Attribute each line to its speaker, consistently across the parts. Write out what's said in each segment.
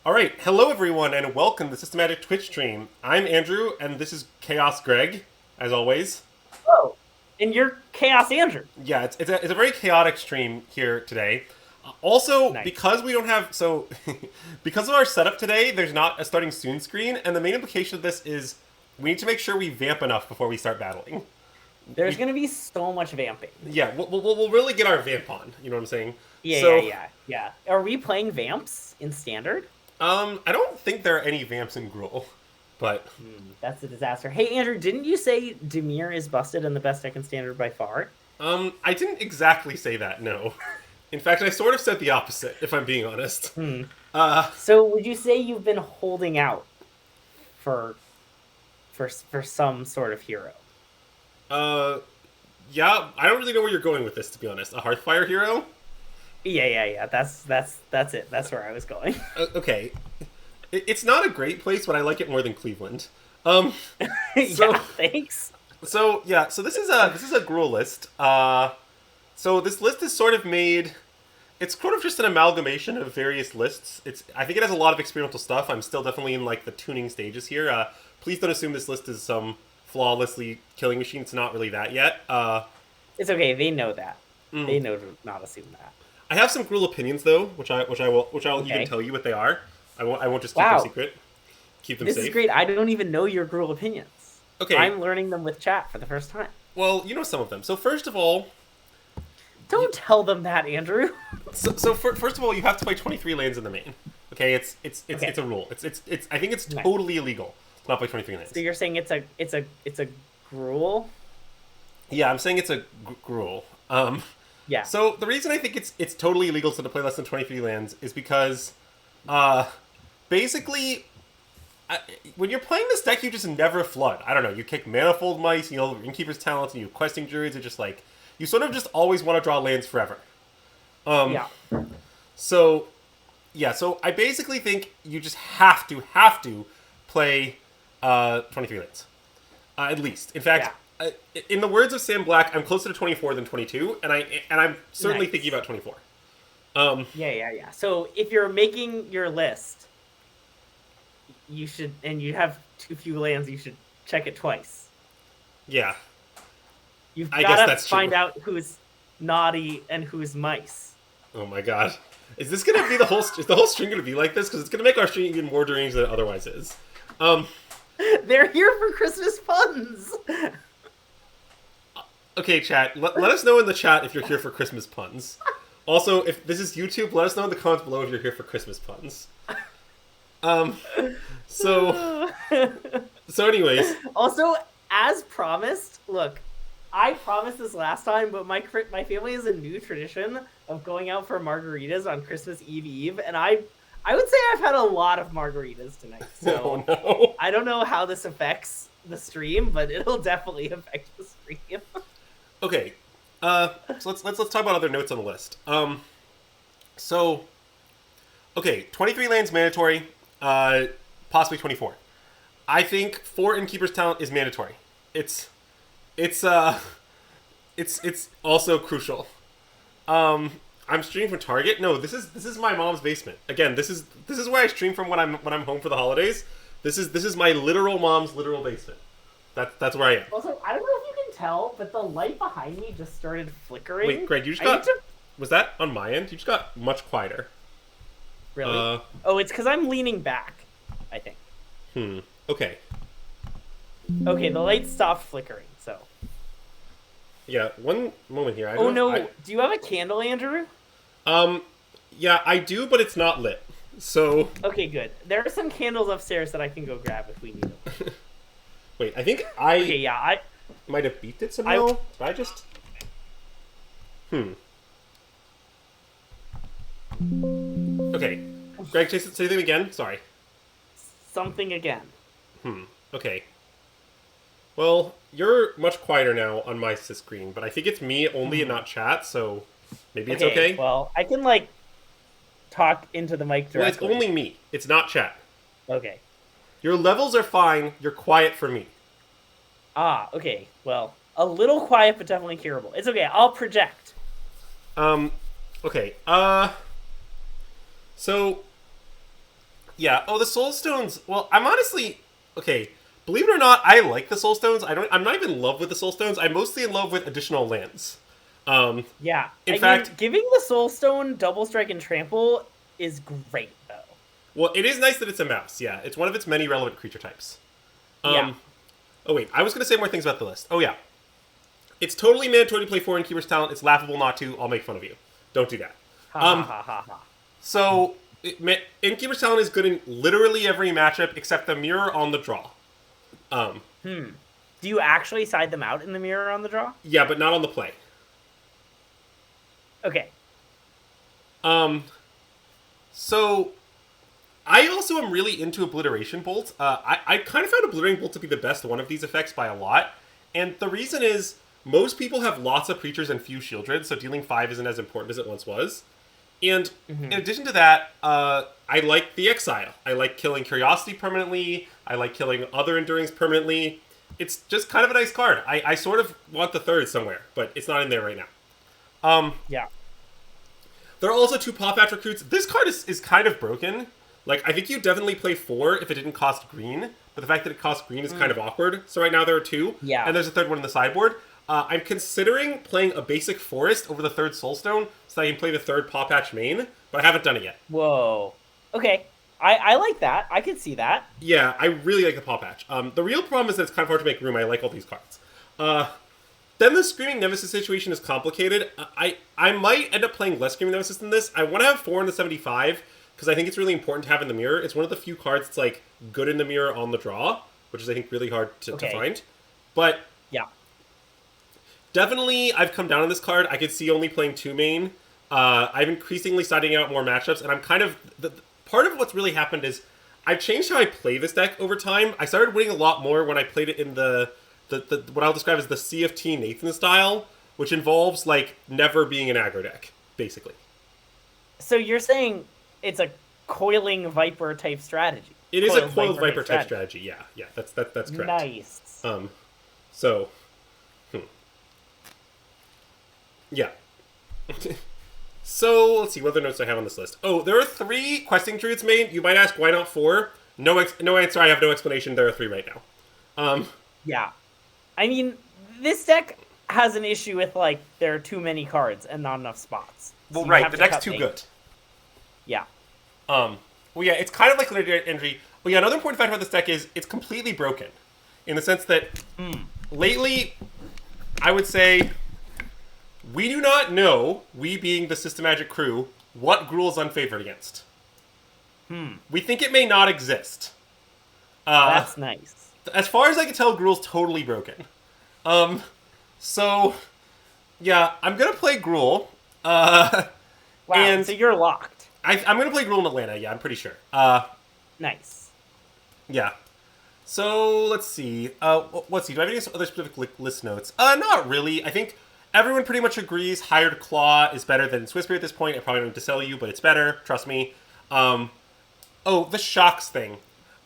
Speaker 1: Alright, hello everyone, and welcome to SystemMagic Twitch stream. I'm Andrew, and this is Chaos Greg, as always.
Speaker 2: Oh, and you're Chaos Andrew.
Speaker 1: Yeah, it's a very chaotic stream here today. Also,
Speaker 2: Nice.
Speaker 1: because we don't have... because of our setup today, there's not a starting soon screen, and the main implication of this is we need to make sure we vamp enough before we start battling.
Speaker 2: There's going to be so much vamping.
Speaker 1: Yeah, we'll really get our vamp on, you know what I'm saying?
Speaker 2: Yeah. Are we playing vamps in Standard?
Speaker 1: I don't think there are any vamps in Gruul, but...
Speaker 2: That's a disaster. Hey, Andrew, didn't you say Demir is busted and the best deck in Standard by far?
Speaker 1: I didn't exactly say that, no. In fact, I sort of said the opposite, if I'm being honest.
Speaker 2: So would you say you've been holding out for some sort of hero?
Speaker 1: Yeah, I don't really know where you're going with this, to be honest. A Hearthfire hero?
Speaker 2: Yeah. That's it. That's where I was going.
Speaker 1: Okay. It's not a great place, but I like it more than Cleveland.
Speaker 2: Yeah, thanks.
Speaker 1: So this is a Gruul list. So this list is sort of made. It's sort of just an amalgamation of various lists. I think it has a lot of experimental stuff. I'm still definitely in like the tuning stages here. Please don't assume this list is some flawlessly killing machine. It's not really that yet.
Speaker 2: It's okay. They know that. They know to not assume that.
Speaker 1: I have some Gruul opinions though, which I'll even tell you what they are. I won't just keep them secret. Keep them safe.
Speaker 2: This is great. I don't even know your Gruul opinions.
Speaker 1: Okay.
Speaker 2: I'm learning them with chat for the first time.
Speaker 1: Well, you know some of them. So first of all,
Speaker 2: don't tell them that, Andrew.
Speaker 1: So first of all, you have to play 23 lands in the main. Okay, it's a rule. I think it's totally illegal to not play 23 lands.
Speaker 2: So you're saying it's a Gruul?
Speaker 1: Yeah, I'm saying it's a Gruul.
Speaker 2: Yeah.
Speaker 1: So the reason I think it's totally illegal to play less than 23 lands is because, basically, when you're playing this deck, you just never flood. I don't know. You kick Manifold Mice, Innkeeper's Talents, and you Questing Druids are just like you sort of just always want to draw lands forever.
Speaker 2: Yeah.
Speaker 1: So I basically think you just have to play 23 lands, at least. In fact. Yeah. In the words of Sam Black, I'm closer to 24 than 22, and I'm certainly thinking about 24.
Speaker 2: Yeah. So if you're making your list, you should, and you have too few lands, you should check it twice.
Speaker 1: Yeah.
Speaker 2: You've got to find out who's naughty and who's mice.
Speaker 1: Oh my god. Is this going to be is the whole stream going to be like this? Because it's going to make our stream even more deranged than it otherwise is.
Speaker 2: They're here for Christmas puns!
Speaker 1: Okay, chat. Let us know in the chat if you're here for Christmas puns. Also, if this is YouTube, let us know in the comments below if you're here for Christmas puns. So anyways.
Speaker 2: Also, as promised, look, I promised this last time, but my family has a new tradition of going out for margaritas on Christmas Eve, and I would say I've had a lot of margaritas tonight. So
Speaker 1: no.
Speaker 2: I don't know how this affects the stream, but it'll definitely affect the stream.
Speaker 1: Okay, so let's talk about other notes on the list. Okay, 23 lands mandatory, possibly 24. I think 4 Innkeeper's Talent is mandatory. It's also crucial. I'm streaming from Target. No, this is my mom's basement. Again, this is where I stream from when I'm home for the holidays. This is my literal mom's literal basement. That's where I am.
Speaker 2: Also, I don't know if you can tell, but the light behind me just started flickering.
Speaker 1: Wait, Greg, you just got... Was that on my end? You just got much quieter.
Speaker 2: Really? Oh, it's because I'm leaning back, I think.
Speaker 1: Okay.
Speaker 2: Okay, the light stopped flickering, so...
Speaker 1: Yeah, one moment here.
Speaker 2: Do you have a candle, Andrew?
Speaker 1: Yeah, I do, but it's not lit. So...
Speaker 2: Okay, good. There are some candles upstairs that I can go grab if we need them.
Speaker 1: Wait, I think I...
Speaker 2: Okay, yeah, I
Speaker 1: might have beeped it somehow. Did I just... Okay. Greg, say them again. Sorry.
Speaker 2: Something again.
Speaker 1: Okay. Well, you're much quieter now on my screen, but I think it's me only and not chat, so maybe it's okay.
Speaker 2: Well, I can, talk into the mic directly.
Speaker 1: Well, it's only me. It's not chat.
Speaker 2: Okay.
Speaker 1: Your levels are fine. You're quiet for me.
Speaker 2: Ah, okay. Well, a little quiet, but definitely curable. It's okay. I'll project.
Speaker 1: Okay. So Yeah. Oh, the Soul Stones. Well, I'm honestly okay. Believe it or not, I like the Soul Stones. I'm not even in love with the Soul Stones. I'm mostly in love with additional lands.
Speaker 2: Yeah.
Speaker 1: In
Speaker 2: I
Speaker 1: fact,
Speaker 2: mean, giving the Soul Stone double strike and trample is great though.
Speaker 1: well, it is nice that it's a mouse. Yeah, it's one of its many relevant creature types.
Speaker 2: Yeah.
Speaker 1: Oh wait, I was gonna say more things about the list. Oh yeah, it's totally mandatory to play 4 Innkeeper's Talent. It's laughable not to. I'll make fun of you. Don't do that.
Speaker 2: Ha ha ha ha ha.
Speaker 1: So, Innkeeper's Talent is good in literally every matchup except the mirror on the draw.
Speaker 2: Do you actually side them out in the mirror on the draw?
Speaker 1: Yeah, but not on the play.
Speaker 2: Okay.
Speaker 1: So, I also am really into Obliteration Bolt. I kind of found Obliterating Bolt to be the best one of these effects by a lot. And the reason is, most people have lots of creatures and few Shieldred, so dealing 5 isn't as important as it once was. And in addition to that, I like the Exile. I like killing Curiosity permanently. I like killing other Endurings permanently. It's just kind of a nice card. I sort of want the third somewhere, but it's not in there right now.
Speaker 2: Yeah.
Speaker 1: There are also 2 Pop-Atch recruits. This card is kind of broken. Like, I think you'd definitely play 4 if it didn't cost green, but the fact that it costs green is kind of awkward. So right now there are 2,
Speaker 2: Yeah.
Speaker 1: and there's a third one in the sideboard. I'm considering playing a basic Forest over the third Soulstone so I can play the third Pop-Atch main, but I haven't done it yet.
Speaker 2: Whoa. Okay. I like that. I could see that.
Speaker 1: Yeah, I really like the Pop-Atch. The real problem is that it's kind of hard to make room. I like all these cards. Then the Screaming Nemesis situation is complicated. I might end up playing less Screaming Nemesis than this. I want to have 4 in the 75, because I think it's really important to have in the mirror. It's one of the few cards that's, like, good in the mirror on the draw, which is, I think, really hard to find. But
Speaker 2: Yeah.
Speaker 1: definitely, I've come down on this card. I could see only playing 2 main. I'm increasingly siding out more matchups, and I'm kind of... part of what's really happened is I've changed how I play this deck over time. I started winning a lot more when I played it in the what I'll describe as the CFT Nathan style, which involves, like, never being an aggro deck, basically.
Speaker 2: So you're saying it's a Coiling Viper type strategy?
Speaker 1: It is a Coiled Viper type strategy. Yeah, that's correct.
Speaker 2: Nice.
Speaker 1: So, yeah. So, let's see, what other notes do I have on this list? Oh, there are 3 Questing Druids made. You might ask, why not 4? No answer, I have no explanation. There are 3 right now.
Speaker 2: Yeah. I mean, this deck has an issue with, like, there are too many cards and not enough spots.
Speaker 1: Well, right, the deck's too good.
Speaker 2: Yeah.
Speaker 1: Well, yeah, it's kind of like Legendary Entry. Well, yeah, another important fact about this deck is it's completely broken. In the sense that, lately, I would say... we do not know, we being the SystemMagic crew, what Gruul is unfavored against. We think it may not exist.
Speaker 2: That's nice.
Speaker 1: As far as I can tell, Gruul's totally broken. So, yeah, I'm gonna play Gruul.
Speaker 2: Wow,
Speaker 1: and
Speaker 2: so you're locked.
Speaker 1: I'm gonna play Gruul in Atlanta, yeah, I'm pretty sure.
Speaker 2: Nice.
Speaker 1: Yeah. So, let's see. Let's see, do I have any other specific list notes? Not really. I think... everyone pretty much agrees Hired Claw is better than Swissberry at this point. I probably don't need to sell you, but it's better. Trust me. Oh, the Shocks thing.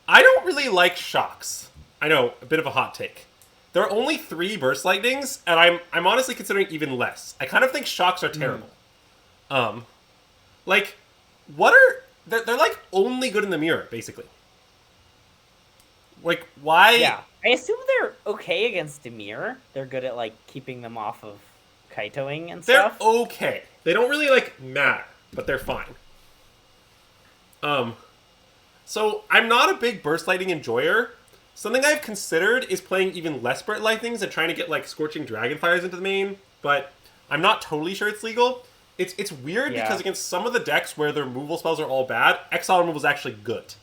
Speaker 1: I don't really like Shocks. I know, a bit of a hot take. There are only 3 Burst Lightnings, and I'm honestly considering even less. I kind of think Shocks are terrible. Like, what are... They're like, only good in the mirror, basically. Like, why...
Speaker 2: Yeah. I assume they're okay against Dimir. They're good at, like, keeping them off of Kaitoing and
Speaker 1: they're
Speaker 2: stuff.
Speaker 1: They're okay. They don't really, like, matter, but they're fine. So, I'm not a big Burst Lightning enjoyer. Something I've considered is playing even less Burst Lightnings and trying to get, like, Scorching Dragonfires into the main, but I'm not totally sure it's legal. It's weird because against some of the decks where their removal spells are all bad, Exile removal is actually good.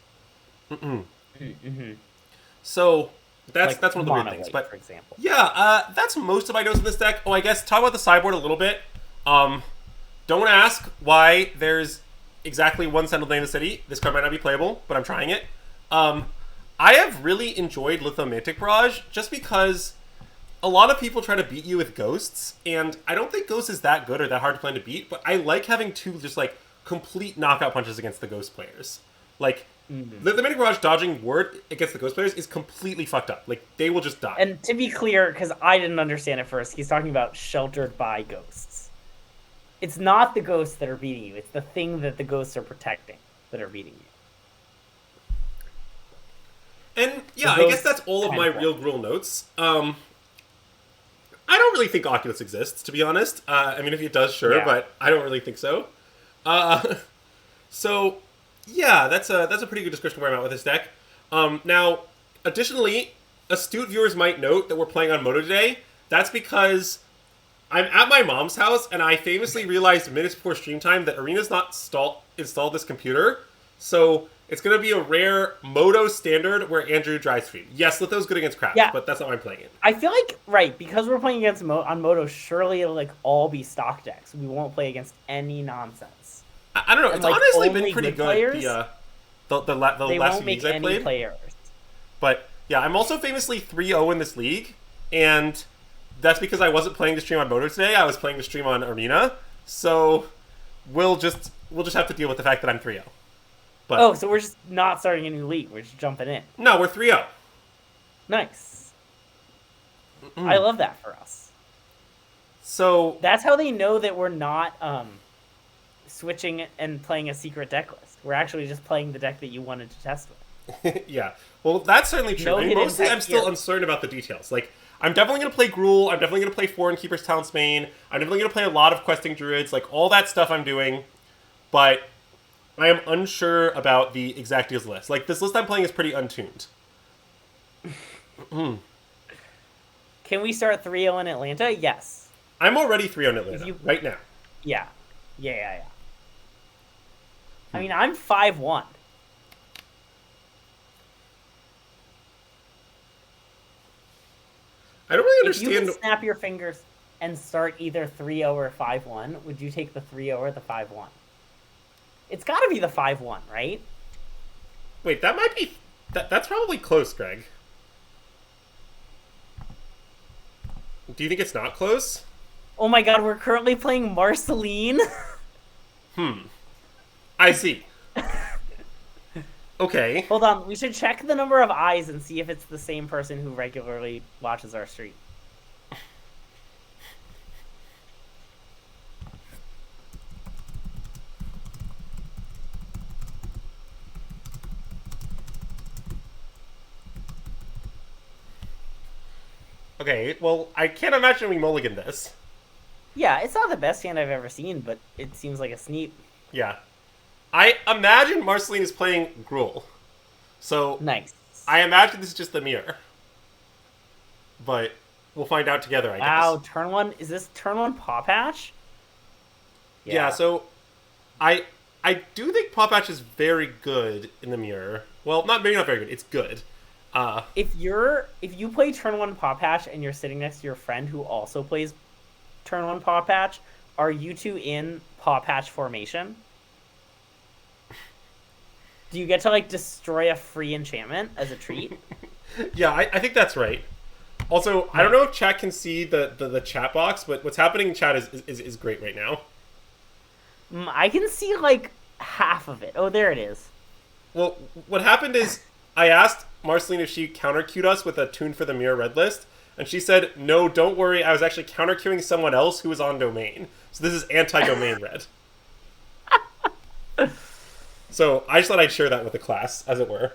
Speaker 1: So... That's one of the weird things, but
Speaker 2: for example.
Speaker 1: Yeah, that's most of my notes in this deck. Oh, I guess talk about the sideboard a little bit. Don't ask why there's exactly 1 Sentinel Day in the City. This card might not be playable, but I'm trying it. I have really enjoyed Lithomantic Barrage just because a lot of people try to beat you with Ghosts, and I don't think Ghost is that good or that hard to plan to beat, but I like having 2 just, like, complete knockout punches against the Ghost players. Like, the Manic Barrage dodging ward against the Ghost players is completely fucked up. Like, they will just die.
Speaker 2: And to be clear, because I didn't understand at first, he's talking about sheltered by ghosts. It's not the ghosts that are beating you. It's the thing that the ghosts are protecting that are beating you.
Speaker 1: And yeah, I
Speaker 2: Those
Speaker 1: guess that's all of
Speaker 2: kind
Speaker 1: my
Speaker 2: of
Speaker 1: real Gruul notes. I don't really think Oculus exists, to be honest. I mean, if it does, sure,
Speaker 2: Yeah.
Speaker 1: but I don't really think so. Uh, so, yeah, that's a pretty good description of where I'm at with this deck. Now, additionally, astute viewers might note that we're playing on Moto today. That's because I'm at my mom's house, and I famously realized minutes before stream time that Arena's not installed this computer. So it's going to be a rare Moto standard where Andrew dry stream. Yes, Litho's good against Craps,
Speaker 2: Yeah.
Speaker 1: but that's not why I'm playing it.
Speaker 2: I feel like, right, because we're playing against on Moto, surely it'll like all be stock decks. We won't play against any nonsense.
Speaker 1: I don't know.
Speaker 2: And,
Speaker 1: It's
Speaker 2: like,
Speaker 1: honestly
Speaker 2: only
Speaker 1: been pretty
Speaker 2: good
Speaker 1: good.
Speaker 2: players?
Speaker 1: The
Speaker 2: They
Speaker 1: last
Speaker 2: won't
Speaker 1: few
Speaker 2: make
Speaker 1: leagues I
Speaker 2: any
Speaker 1: played.
Speaker 2: players.
Speaker 1: But yeah, I'm also famously 3-0 in this league, and that's because I wasn't playing the stream on Moto today. I was playing the stream on Arena. So we'll just have to deal with the fact that I'm 3-0. But
Speaker 2: Oh, so we're just not starting a new league. We're just jumping in.
Speaker 1: no, we're 3-0.
Speaker 2: Nice. I love that for us.
Speaker 1: So
Speaker 2: That's how they know that we're not switching and playing a secret deck list. We're actually just playing the deck that you wanted to test with.
Speaker 1: yeah, well, that's certainly true.
Speaker 2: No
Speaker 1: I mean,
Speaker 2: hidden
Speaker 1: mostly
Speaker 2: tech
Speaker 1: I'm still
Speaker 2: here.
Speaker 1: uncertain about the details. Like, I'm definitely going to play Gruul. I'm definitely going to play Foreign Keeper's Talisman. I'm definitely going to play a lot of Questing Druids. Like, all that stuff I'm doing. But I am unsure about the exact deals list. Like, this list I'm playing is pretty untuned.
Speaker 2: Can we start 3-0 in Atlanta? Yes.
Speaker 1: I'm already 3-0 in Atlanta,
Speaker 2: You-
Speaker 1: right now.
Speaker 2: Yeah. Yeah. I mean, I'm 5-1.
Speaker 1: I don't really
Speaker 2: If you
Speaker 1: understand.
Speaker 2: could snap your fingers and start either 3-0 or 5-1, would you take the 3-0 or the 5-1? It's got to be the 5-1, right?
Speaker 1: Wait, that might be... That's probably close, Greg. Do you think it's not close?
Speaker 2: Oh my god, we're currently playing Marceline.
Speaker 1: I see. Okay.
Speaker 2: Hold on, we should check the number of eyes and see if it's the same person who regularly watches our stream.
Speaker 1: Okay, well, I can't imagine we mulligan this.
Speaker 2: Yeah, it's not the best hand I've ever seen, but it seems like a sneap.
Speaker 1: Yeah. I imagine Marceline is playing Gruul. So,
Speaker 2: Nice.
Speaker 1: I imagine this is just the mirror. But we'll find out together, I
Speaker 2: Wow,
Speaker 1: guess.
Speaker 2: turn one. Is this turn one Paw Patch?
Speaker 1: Yeah, so I do think Paw Patch is very good in the mirror. Well, maybe not very good. It's good.
Speaker 2: If you play turn one Paw Patch and you're sitting next to your friend who also plays turn one Paw Patch, are you two in Paw Patch formation? Do you get to like destroy a free enchantment as a treat?
Speaker 1: Yeah, I think that's right. Also, I don't know if chat can see the chat box, but what's happening in chat is great right now.
Speaker 2: I can see like half of it. Oh, there it is.
Speaker 1: Well, what happened is I asked Marceline if she counter-queued us with a Tune for the Mirror red list, and she said, no, don't worry, I was actually counter-queuing someone else who was on domain. So this is anti-domain red. So I just thought I'd share that with the class, as it were.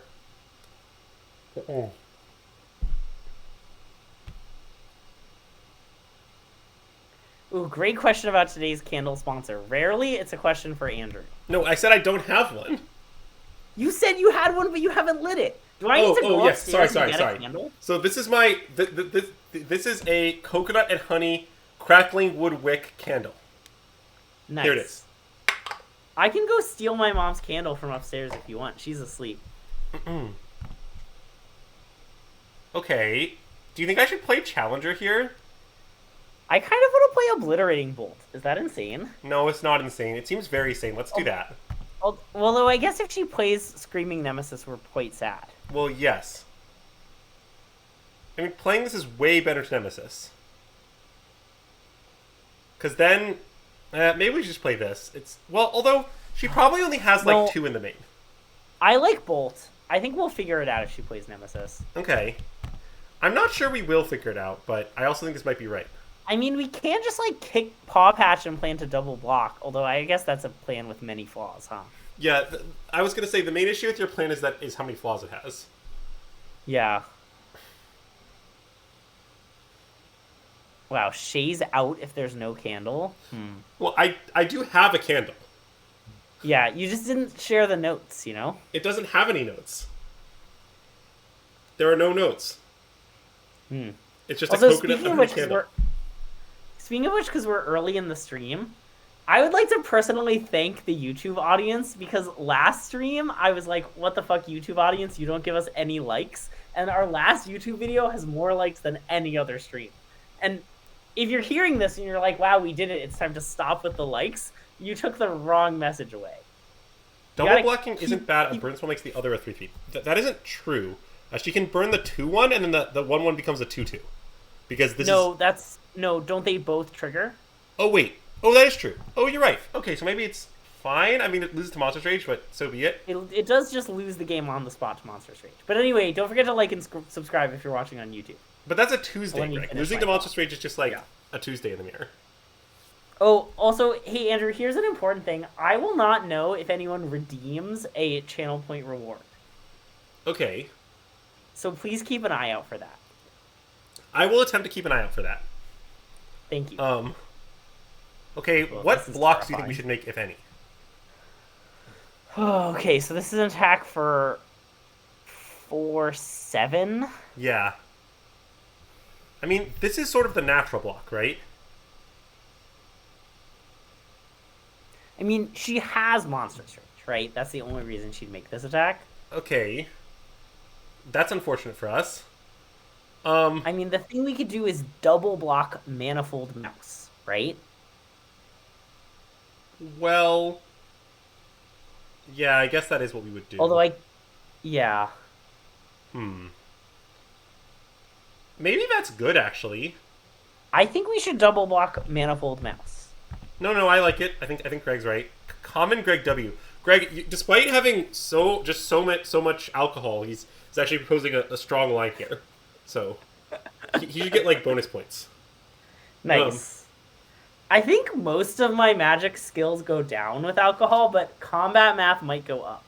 Speaker 2: Ooh, great question about today's candle sponsor. Rarely, it's a question for Andrew.
Speaker 1: No, I said I don't have one.
Speaker 2: You said you had one, but you haven't lit it. Do I need to go
Speaker 1: yes,
Speaker 2: upstairs
Speaker 1: sorry.
Speaker 2: and get a candle?
Speaker 1: So this is my this is a coconut and honey crackling wood wick candle.
Speaker 2: Nice.
Speaker 1: Here it is.
Speaker 2: I can go steal my mom's candle from upstairs if you want. She's asleep.
Speaker 1: Okay. Do you think I should play Challenger here?
Speaker 2: I kind of want to play Obliterating Bolt. Is that insane?
Speaker 1: No, it's not insane. It seems very sane. Let's do that.
Speaker 2: Although I guess if she plays Screaming Nemesis, we're quite sad.
Speaker 1: Well, yes. I mean, playing this is way better to Nemesis. Because then, maybe we should just play this. Although, she probably only has, like,
Speaker 2: No.
Speaker 1: 2 in the main.
Speaker 2: I like Bolt. I think we'll figure it out if she plays Nemesis.
Speaker 1: Okay. I'm not sure we will figure it out, but I also think this might be right.
Speaker 2: I mean, we can't just, like, kick Paw Patch and plan to double block, although I guess that's a plan with many flaws, huh?
Speaker 1: Yeah, I was going to say, the main issue with your plan is how many flaws it has.
Speaker 2: Yeah. Wow, Shay's out if there's no candle.
Speaker 1: Well, I do have a candle.
Speaker 2: Yeah, you just didn't share the notes, you know?
Speaker 1: It doesn't have any notes. There are no notes.
Speaker 2: Hmm.
Speaker 1: It's just a
Speaker 2: Also,
Speaker 1: coconut and a candle.
Speaker 2: speaking of which, because we're early in the stream, I would like to personally thank the YouTube audience because last stream I was like, "What the fuck, YouTube audience? You don't give us any likes." And our last YouTube video has more likes than any other stream. And if you're hearing this and you're like, "Wow, we did it! It's time to stop with the likes," you took the wrong message away.
Speaker 1: Double blocking isn't bad. A burn spell makes the other a 3/3. That isn't true. She can burn the 2/1 and then the 1/1 becomes a 2/2. Because this is...
Speaker 2: Don't they both trigger?
Speaker 1: Oh, wait. Oh, that is true. Oh, you're right. Okay, so maybe it's fine. I mean, it loses to Monster's Rage, but so be it.
Speaker 2: It does just lose the game on the spot to Monster's Rage. But anyway, don't forget to like and subscribe if you're watching on YouTube.
Speaker 1: But that's a Tuesday,
Speaker 2: When you
Speaker 1: Greg.
Speaker 2: finish
Speaker 1: Losing
Speaker 2: my
Speaker 1: to
Speaker 2: thought.
Speaker 1: Monster's Rage is just like a Tuesday in the mirror.
Speaker 2: Oh, also, hey Andrew, here's an important thing. I will not know if anyone redeems a channel point reward.
Speaker 1: Okay.
Speaker 2: So please keep an eye out for that.
Speaker 1: I will attempt to keep an eye out for that.
Speaker 2: Thank you.
Speaker 1: Okay,
Speaker 2: Well,
Speaker 1: what
Speaker 2: this is
Speaker 1: blocks do you think we
Speaker 2: terrifying.
Speaker 1: should make, if any?
Speaker 2: Okay, so this is an attack for 4/7.
Speaker 1: Yeah. I mean, this is sort of the natural block, right?
Speaker 2: I mean, she has Monster's Rage, right? That's the only reason she'd make this attack.
Speaker 1: Okay. That's unfortunate for us.
Speaker 2: I mean, the thing we could do is double block Manifold Mouse, right?
Speaker 1: Well... Yeah, I guess that is what we would do.
Speaker 2: Although yeah.
Speaker 1: Maybe that's good, actually.
Speaker 2: I think we should double block Manifold Mouse.
Speaker 1: No, I like it. I think Greg's right. Common Greg W. Greg, despite having so much alcohol, he's actually proposing a strong line here. So he should get like bonus points.
Speaker 2: Nice. I think most of my magic skills go down with alcohol, but combat math might go up.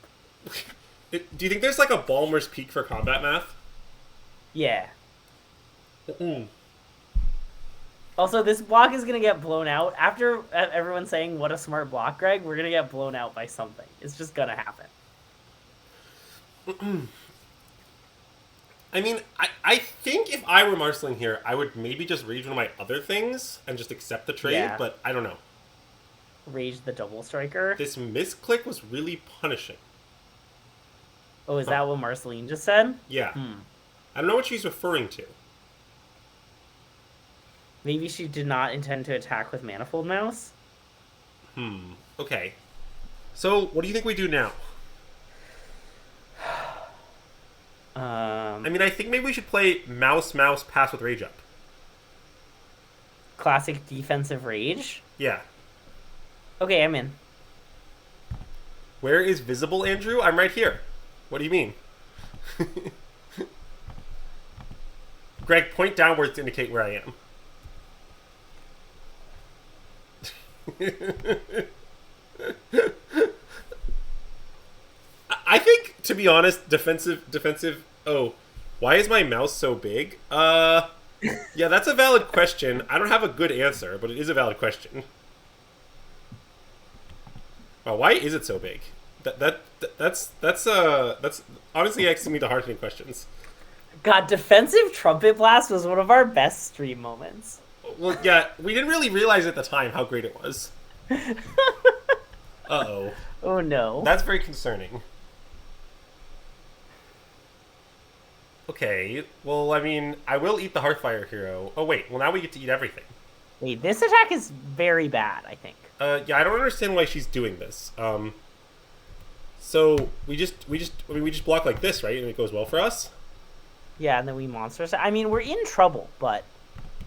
Speaker 1: Do you think there's like a Balmer's Peak for combat math?
Speaker 2: Yeah.
Speaker 1: Mm.
Speaker 2: Also, this block is going to get blown out. After everyone saying, what a smart block, Greg, we're going to get blown out by something. It's just going to happen.
Speaker 1: I mean, I think if I were Marceling here, I would maybe just rage one of my other things and just accept the trade,
Speaker 2: Yeah.
Speaker 1: but I don't know.
Speaker 2: Rage the double striker.
Speaker 1: This misclick was really punishing.
Speaker 2: Oh, is that what Marceline just said?
Speaker 1: Yeah. I don't know what she's referring to.
Speaker 2: Maybe she did not intend to attack with Manifold Mouse?
Speaker 1: Okay. So, what do you think we do now? I mean, I think maybe we should play Mouse, pass with Rage Up.
Speaker 2: Classic defensive rage?
Speaker 1: Yeah.
Speaker 2: Okay, I'm in.
Speaker 1: Where is visible, Andrew? I'm right here. What do you mean? Greg, point downwards to indicate where I am. I think, to be honest, defensive. Oh, why is my mouse so big? Yeah, that's a valid question. I don't have a good answer, but it is a valid question. Oh, why is it so big? That's honestly asking me the hard hitting questions.
Speaker 2: God, defensive trumpet blast was one of our best stream moments.
Speaker 1: Well, yeah, we didn't really realize at the time how great it was. Uh-oh.
Speaker 2: Oh no.
Speaker 1: That's very concerning. Okay, well, I mean, I will eat the Hearthfire hero. Oh, wait, well, now we get to eat everything.
Speaker 2: Wait, this attack is very bad, I think.
Speaker 1: Yeah, I don't understand why she's doing this. So, we just block like this, right? And it goes well for us?
Speaker 2: Yeah, and then we monsters. I mean, we're in trouble, but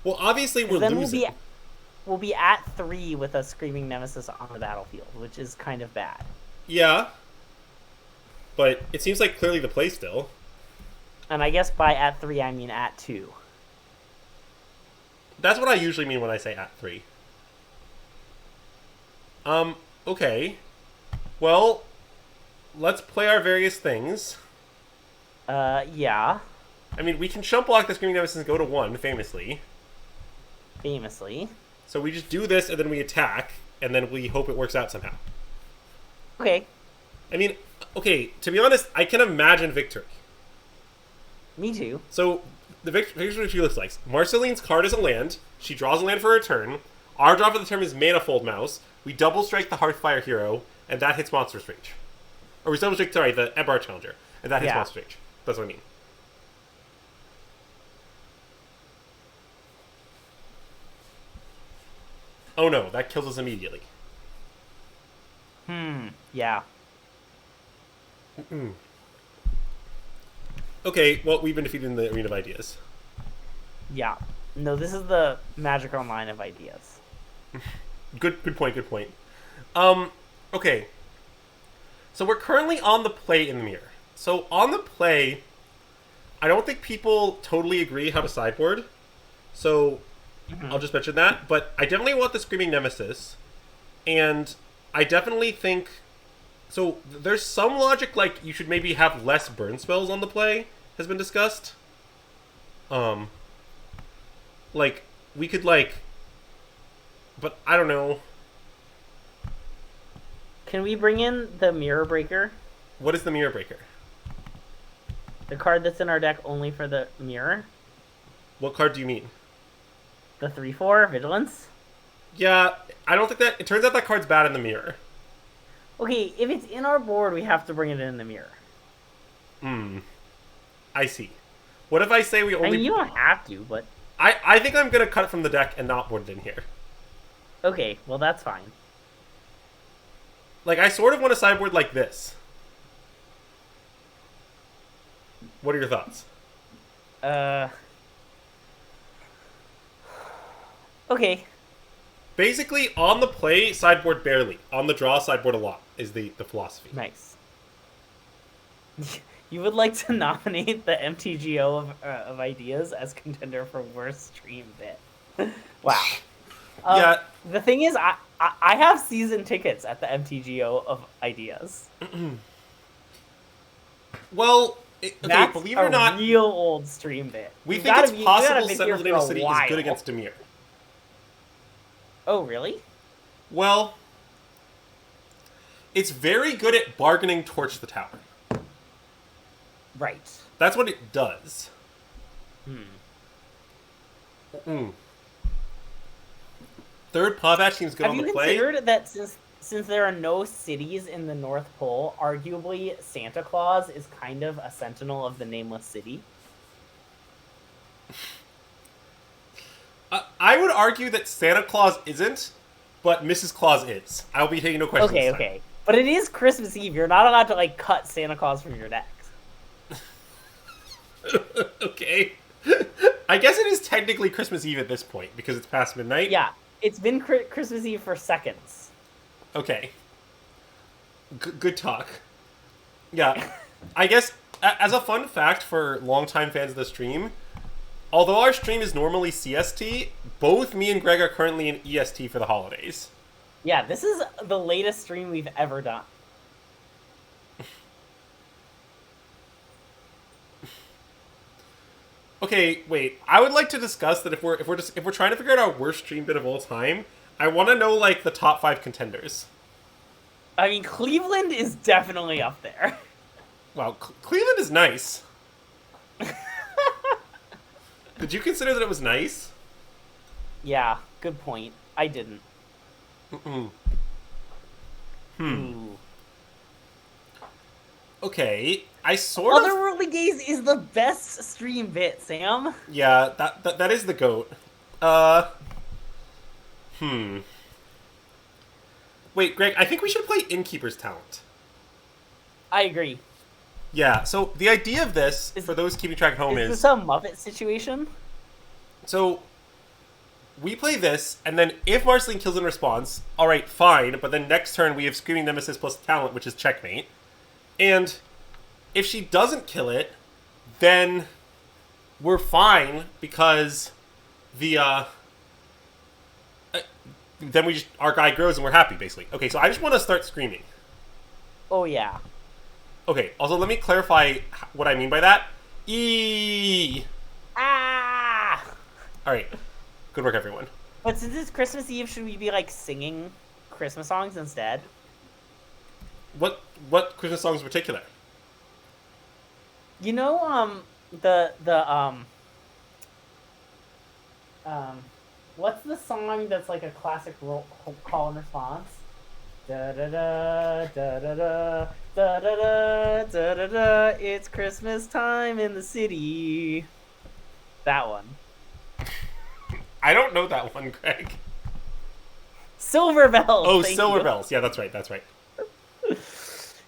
Speaker 1: Well, obviously we're
Speaker 2: then
Speaker 1: losing.
Speaker 2: we'll be at 3 with a Screaming Nemesis on the battlefield, which is kind of bad.
Speaker 1: Yeah. But it seems like clearly the play still.
Speaker 2: And I guess by at 3, I mean at 2.
Speaker 1: That's what I usually mean when I say at 3. Okay. Well, let's play our various things.
Speaker 2: Yeah.
Speaker 1: I mean, we can chump block the Screaming Nemesis and go to 1, famously.
Speaker 2: Famously.
Speaker 1: So we just do this, and then we attack, and then we hope it works out somehow.
Speaker 2: Okay.
Speaker 1: I mean, okay, to be honest, I can imagine victory.
Speaker 2: Me too.
Speaker 1: So, here's what she looks like. Marceline's card is a land. She draws a land for her turn. Our draw for the turn is Manifold Mouse. We double strike the Hearthfire Hero, and that hits Monstrous Rage. Or we double strike, sorry, the Ebar Challenger, and that hits Monstrous Rage. That's what I mean. Oh no, that kills us immediately.
Speaker 2: Yeah.
Speaker 1: Okay, well, we've been defeated in the Arena of Ideas.
Speaker 2: Yeah. No, this is the Magic Online of ideas.
Speaker 1: Good point. Okay. So we're currently on the play in the mirror. So on the play, I don't think people totally agree how to sideboard. So I'll just mention that. But I definitely want the Screaming Nemesis. And I definitely think... So there's some logic, like, you should maybe have less burn spells on the play, has been discussed. Like, we could, like... But I don't know.
Speaker 2: Can we bring in the Mirror Breaker?
Speaker 1: What is the Mirror Breaker?
Speaker 2: The card that's in our deck only for the mirror?
Speaker 1: What card do you mean?
Speaker 2: The 3/4 Vigilance?
Speaker 1: Yeah, I don't think that... It turns out that card's bad in the mirror.
Speaker 2: Okay, if it's in our board, we have to bring it in the mirror.
Speaker 1: I see. What if I say we only...
Speaker 2: I mean, you don't have to, but...
Speaker 1: I think I'm going to cut it from the deck and not board it in here.
Speaker 2: Okay, well, that's fine.
Speaker 1: Like, I sort of want to sideboard like this. What are your thoughts?
Speaker 2: Okay.
Speaker 1: Basically, on the play, sideboard barely. On the draw, sideboard a lot, is the philosophy.
Speaker 2: Nice. You would like to nominate the MTGO of ideas as contender for worst stream bit. Wow.
Speaker 1: Yeah.
Speaker 2: The thing is, I have season tickets at the MTGO of ideas.
Speaker 1: Well, okay,
Speaker 2: That's
Speaker 1: believe it or not,
Speaker 2: real old stream bit.
Speaker 1: we
Speaker 2: You
Speaker 1: think
Speaker 2: gotta
Speaker 1: it's
Speaker 2: you
Speaker 1: possible
Speaker 2: gotta been
Speaker 1: Sentinel
Speaker 2: here
Speaker 1: Data
Speaker 2: for a
Speaker 1: City is
Speaker 2: while.
Speaker 1: good against Dimir.
Speaker 2: Oh, really?
Speaker 1: Well, it's very good at bargaining Torch the Tower.
Speaker 2: Right.
Speaker 1: That's what it does. Third Pavash seems good on the play.
Speaker 2: Have you considered that since there are no cities in the North Pole, arguably Santa Claus is kind of a sentinel of the nameless city?
Speaker 1: I would argue that Santa Claus isn't, but Mrs. Claus is. I'll be taking no questions.
Speaker 2: Okay. But it is Christmas Eve. You're not allowed to, like, cut Santa Claus from your deck.
Speaker 1: Okay. I guess it is technically Christmas Eve at this point, because it's past midnight.
Speaker 2: Yeah, it's been Christmas Eve for seconds.
Speaker 1: Okay. Good talk. Yeah. I guess, as a fun fact for longtime fans of the stream, although our stream is normally CST, both me and Greg are currently in EST for the holidays.
Speaker 2: Yeah, this is the latest stream we've ever done.
Speaker 1: Okay, wait. I would like to discuss that if we're trying to figure out our worst stream bit of all time, I want to know like the top 5 contenders.
Speaker 2: I mean, Cleveland is definitely up there.
Speaker 1: Wow, Cleveland is nice. Did you consider that it was nice?
Speaker 2: Yeah, good point. I didn't. Ooh.
Speaker 1: Okay, I sort of...
Speaker 2: Otherworldly Gaze is the best stream bit, Sam.
Speaker 1: Yeah, that is the GOAT. Wait, Greg, I think we should play Innkeeper's Talent.
Speaker 2: I agree.
Speaker 1: Yeah, so the idea of this, for those keeping track at home,
Speaker 2: is... Is this a Muppet situation?
Speaker 1: So, we play this, and then if Marceline kills in response, alright, fine, but then next turn we have Screaming Nemesis plus Talent, which is checkmate. And if she doesn't kill it, then we're fine, because the, then we just, our guy grows and we're happy, basically. Okay, so I just want to start screaming.
Speaker 2: Oh, yeah.
Speaker 1: Okay, also let me clarify what I mean by that. E.
Speaker 2: Ah!
Speaker 1: All right. Good work, everyone.
Speaker 2: But since it's Christmas Eve, should we be like singing Christmas songs instead?
Speaker 1: What Christmas songs in particular?
Speaker 2: You know, the what's the song that's like a classic call and response? Da da da da da da da da da da da. It's Christmas time in the city. That one.
Speaker 1: I don't know that one, Greg.
Speaker 2: Silver bells.
Speaker 1: Oh, Silver Bells. Yeah, that's right. That's right.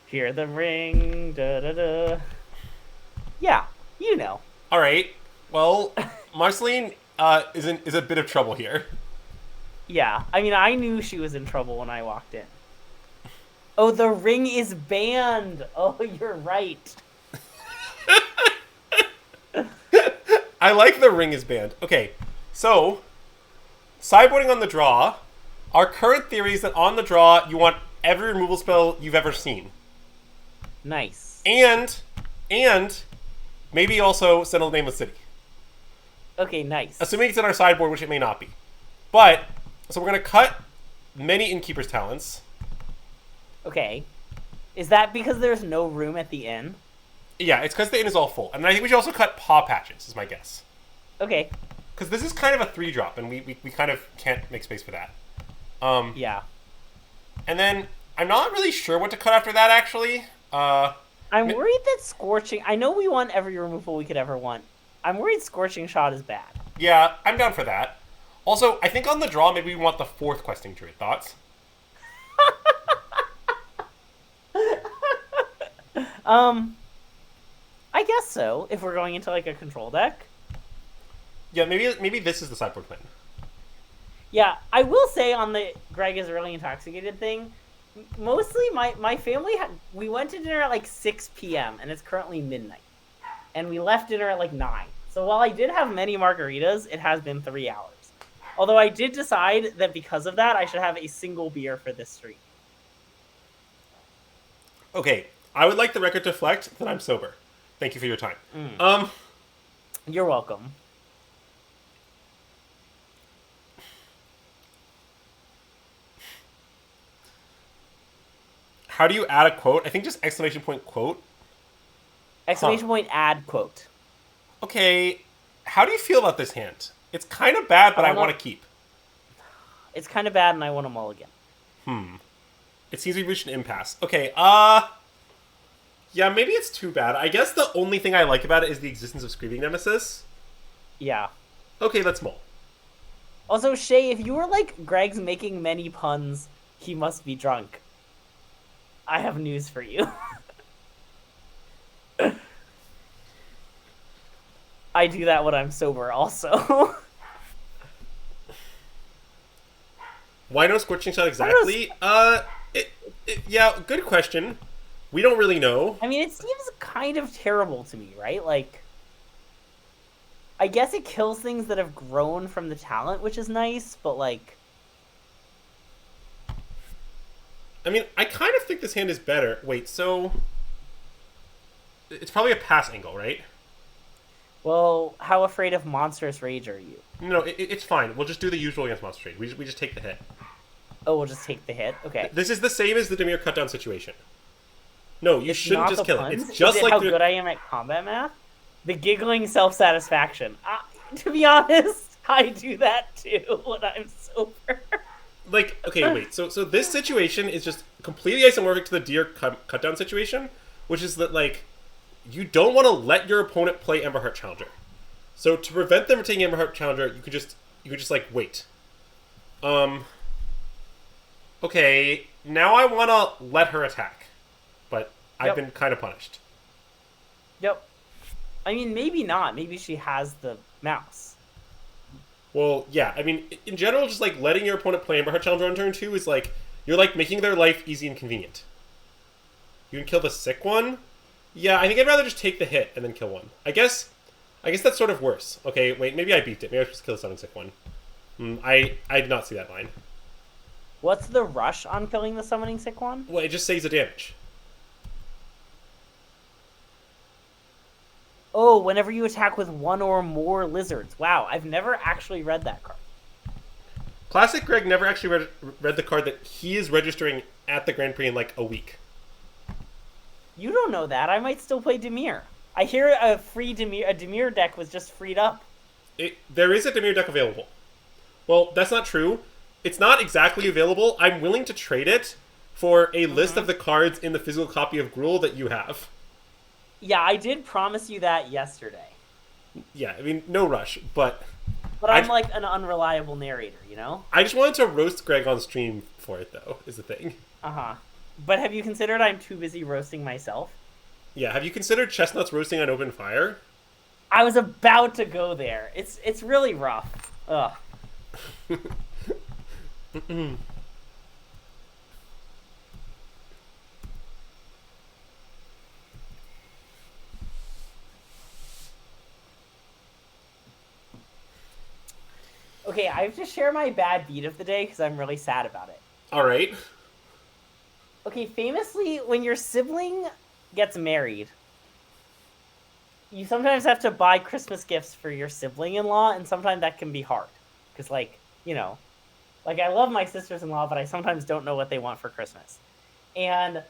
Speaker 2: Hear them ring. Da da da. Yeah, you know.
Speaker 1: All right. Well, Marceline is a bit of trouble here.
Speaker 2: Yeah, I mean, I knew she was in trouble when I walked in. Oh, the ring is banned. Oh, you're right.
Speaker 1: I like the ring is banned. Okay, so sideboarding on the draw. Our current theory is that on the draw you want every removal spell you've ever seen,
Speaker 2: Nice.
Speaker 1: and maybe also Sentinel Nameless City.
Speaker 2: Okay, nice.
Speaker 1: Assuming it's in our sideboard, which it may not be. But so we're gonna cut many Innkeeper's Talents.
Speaker 2: Okay. Is that because there's no room at the inn?
Speaker 1: Yeah, it's because the inn is all full. And I think we should also cut Paw Patches, is my guess.
Speaker 2: Okay.
Speaker 1: Because this is kind of a 3-drop, and we kind of can't make space for that.
Speaker 2: Yeah.
Speaker 1: And then, I'm not really sure what to cut after that, actually.
Speaker 2: I'm worried that Scorching... I know we want every removal we could ever want. I'm worried Scorching Shot is bad.
Speaker 1: Yeah, I'm down for that. Also, I think on the draw, maybe we want the 4th Questing Druid. Thoughts?
Speaker 2: I guess so, if we're going into, like, a control deck.
Speaker 1: Yeah, maybe this is the sideboard plan.
Speaker 2: Yeah, I will say on the Greg is really intoxicated thing, mostly my family, we went to dinner at, like, 6 p.m., and it's currently midnight. And we left dinner at, like, 9. So while I did have many margaritas, it has been 3 hours. Although I did decide that because of that, I should have a single beer for this stream.
Speaker 1: Okay, I would like the record to reflect that I'm sober. Thank you for your time.
Speaker 2: You're welcome.
Speaker 1: How do you add a quote? I think just exclamation point quote.
Speaker 2: Exclamation point add quote.
Speaker 1: Okay, how do you feel about this hand? It's kind of bad, but I want to keep.
Speaker 2: It's kind of bad, and I want a mulligan.
Speaker 1: It seems we've reached an impasse. Okay, yeah, maybe it's too bad. I guess the only thing I like about it is the existence of Screaming Nemesis.
Speaker 2: Yeah.
Speaker 1: Okay, that's mull.
Speaker 2: Also, Shay, if you were like, Greg's making many puns, he must be drunk. I have news for you. I do that when I'm sober, also.
Speaker 1: Why no Scorching Shot exactly? Yeah, good question. We don't really know.
Speaker 2: I mean, it seems kind of terrible to me, right? Like, I guess it kills things that have grown from the talent, which is nice, but like...
Speaker 1: I mean, I kind of think this hand is better. Wait, so... It's probably a pass angle, right?
Speaker 2: Well, how afraid of Monstrous Rage are you?
Speaker 1: No, it's fine. We'll just do the usual against Monster Rage. We just take the hit.
Speaker 2: Oh, we'll just take the hit? Okay.
Speaker 1: This is the same as the Dimir cutdown situation. No, you shouldn't just kill it. It's
Speaker 2: Is
Speaker 1: just
Speaker 2: it
Speaker 1: like
Speaker 2: how good I am at combat math? The giggling self-satisfaction. To be honest, I do that too when I'm sober.
Speaker 1: Like, okay, wait. So this situation is just completely isomorphic to the Deer cutdown situation, which is that, like, you don't want to let your opponent play Emberheart Challenger. So to prevent them from taking Emberheart Challenger, you could just like wait. Okay, now I want to let her attack, but I've been kind of punished.
Speaker 2: Yep. I mean, maybe not. Maybe she has the mouse.
Speaker 1: Well, yeah. I mean, in general, just like letting your opponent play Emberheart Challenger on turn 2 is like you're like making their life easy and convenient. You can kill the sick one. Yeah, I think I'd rather just take the hit and then kill one. I guess that's sort of worse. Okay, wait, maybe I beefed it. Maybe I should just kill the summoning sick one. I did not see that line.
Speaker 2: What's the rush on killing the summoning sick one?
Speaker 1: Well, it just saves the damage.
Speaker 2: Oh, whenever you attack with one or more lizards. Wow, I've never actually read that card.
Speaker 1: Classic Greg never actually read the card that he is registering at the Grand Prix in like a week.
Speaker 2: You don't know that. I might still play Dimir. I hear a Dimir deck was just freed up.
Speaker 1: There is a Dimir deck available. Well, that's not true. It's not exactly available. I'm willing to trade it for a list of the cards in the physical copy of Gruul that you have.
Speaker 2: Yeah, I did promise you that yesterday.
Speaker 1: Yeah, I mean, no rush, but...
Speaker 2: But I'm like an unreliable narrator, you know?
Speaker 1: I just wanted to roast Greg on stream for it, though, is the thing.
Speaker 2: Uh-huh. But have you considered I'm too busy roasting myself?
Speaker 1: Yeah, have you considered chestnuts roasting on open fire?
Speaker 2: I was about to go there. It's really rough. Ugh. Okay, I have to share my bad beat of the day because I'm really sad about it.
Speaker 1: Alright.
Speaker 2: Okay, famously, when your sibling gets married, you sometimes have to buy Christmas gifts for your sibling-in-law, and sometimes that can be hard. Because, like, you know, like, I love my sisters-in-law, but I sometimes don't know what they want for Christmas. And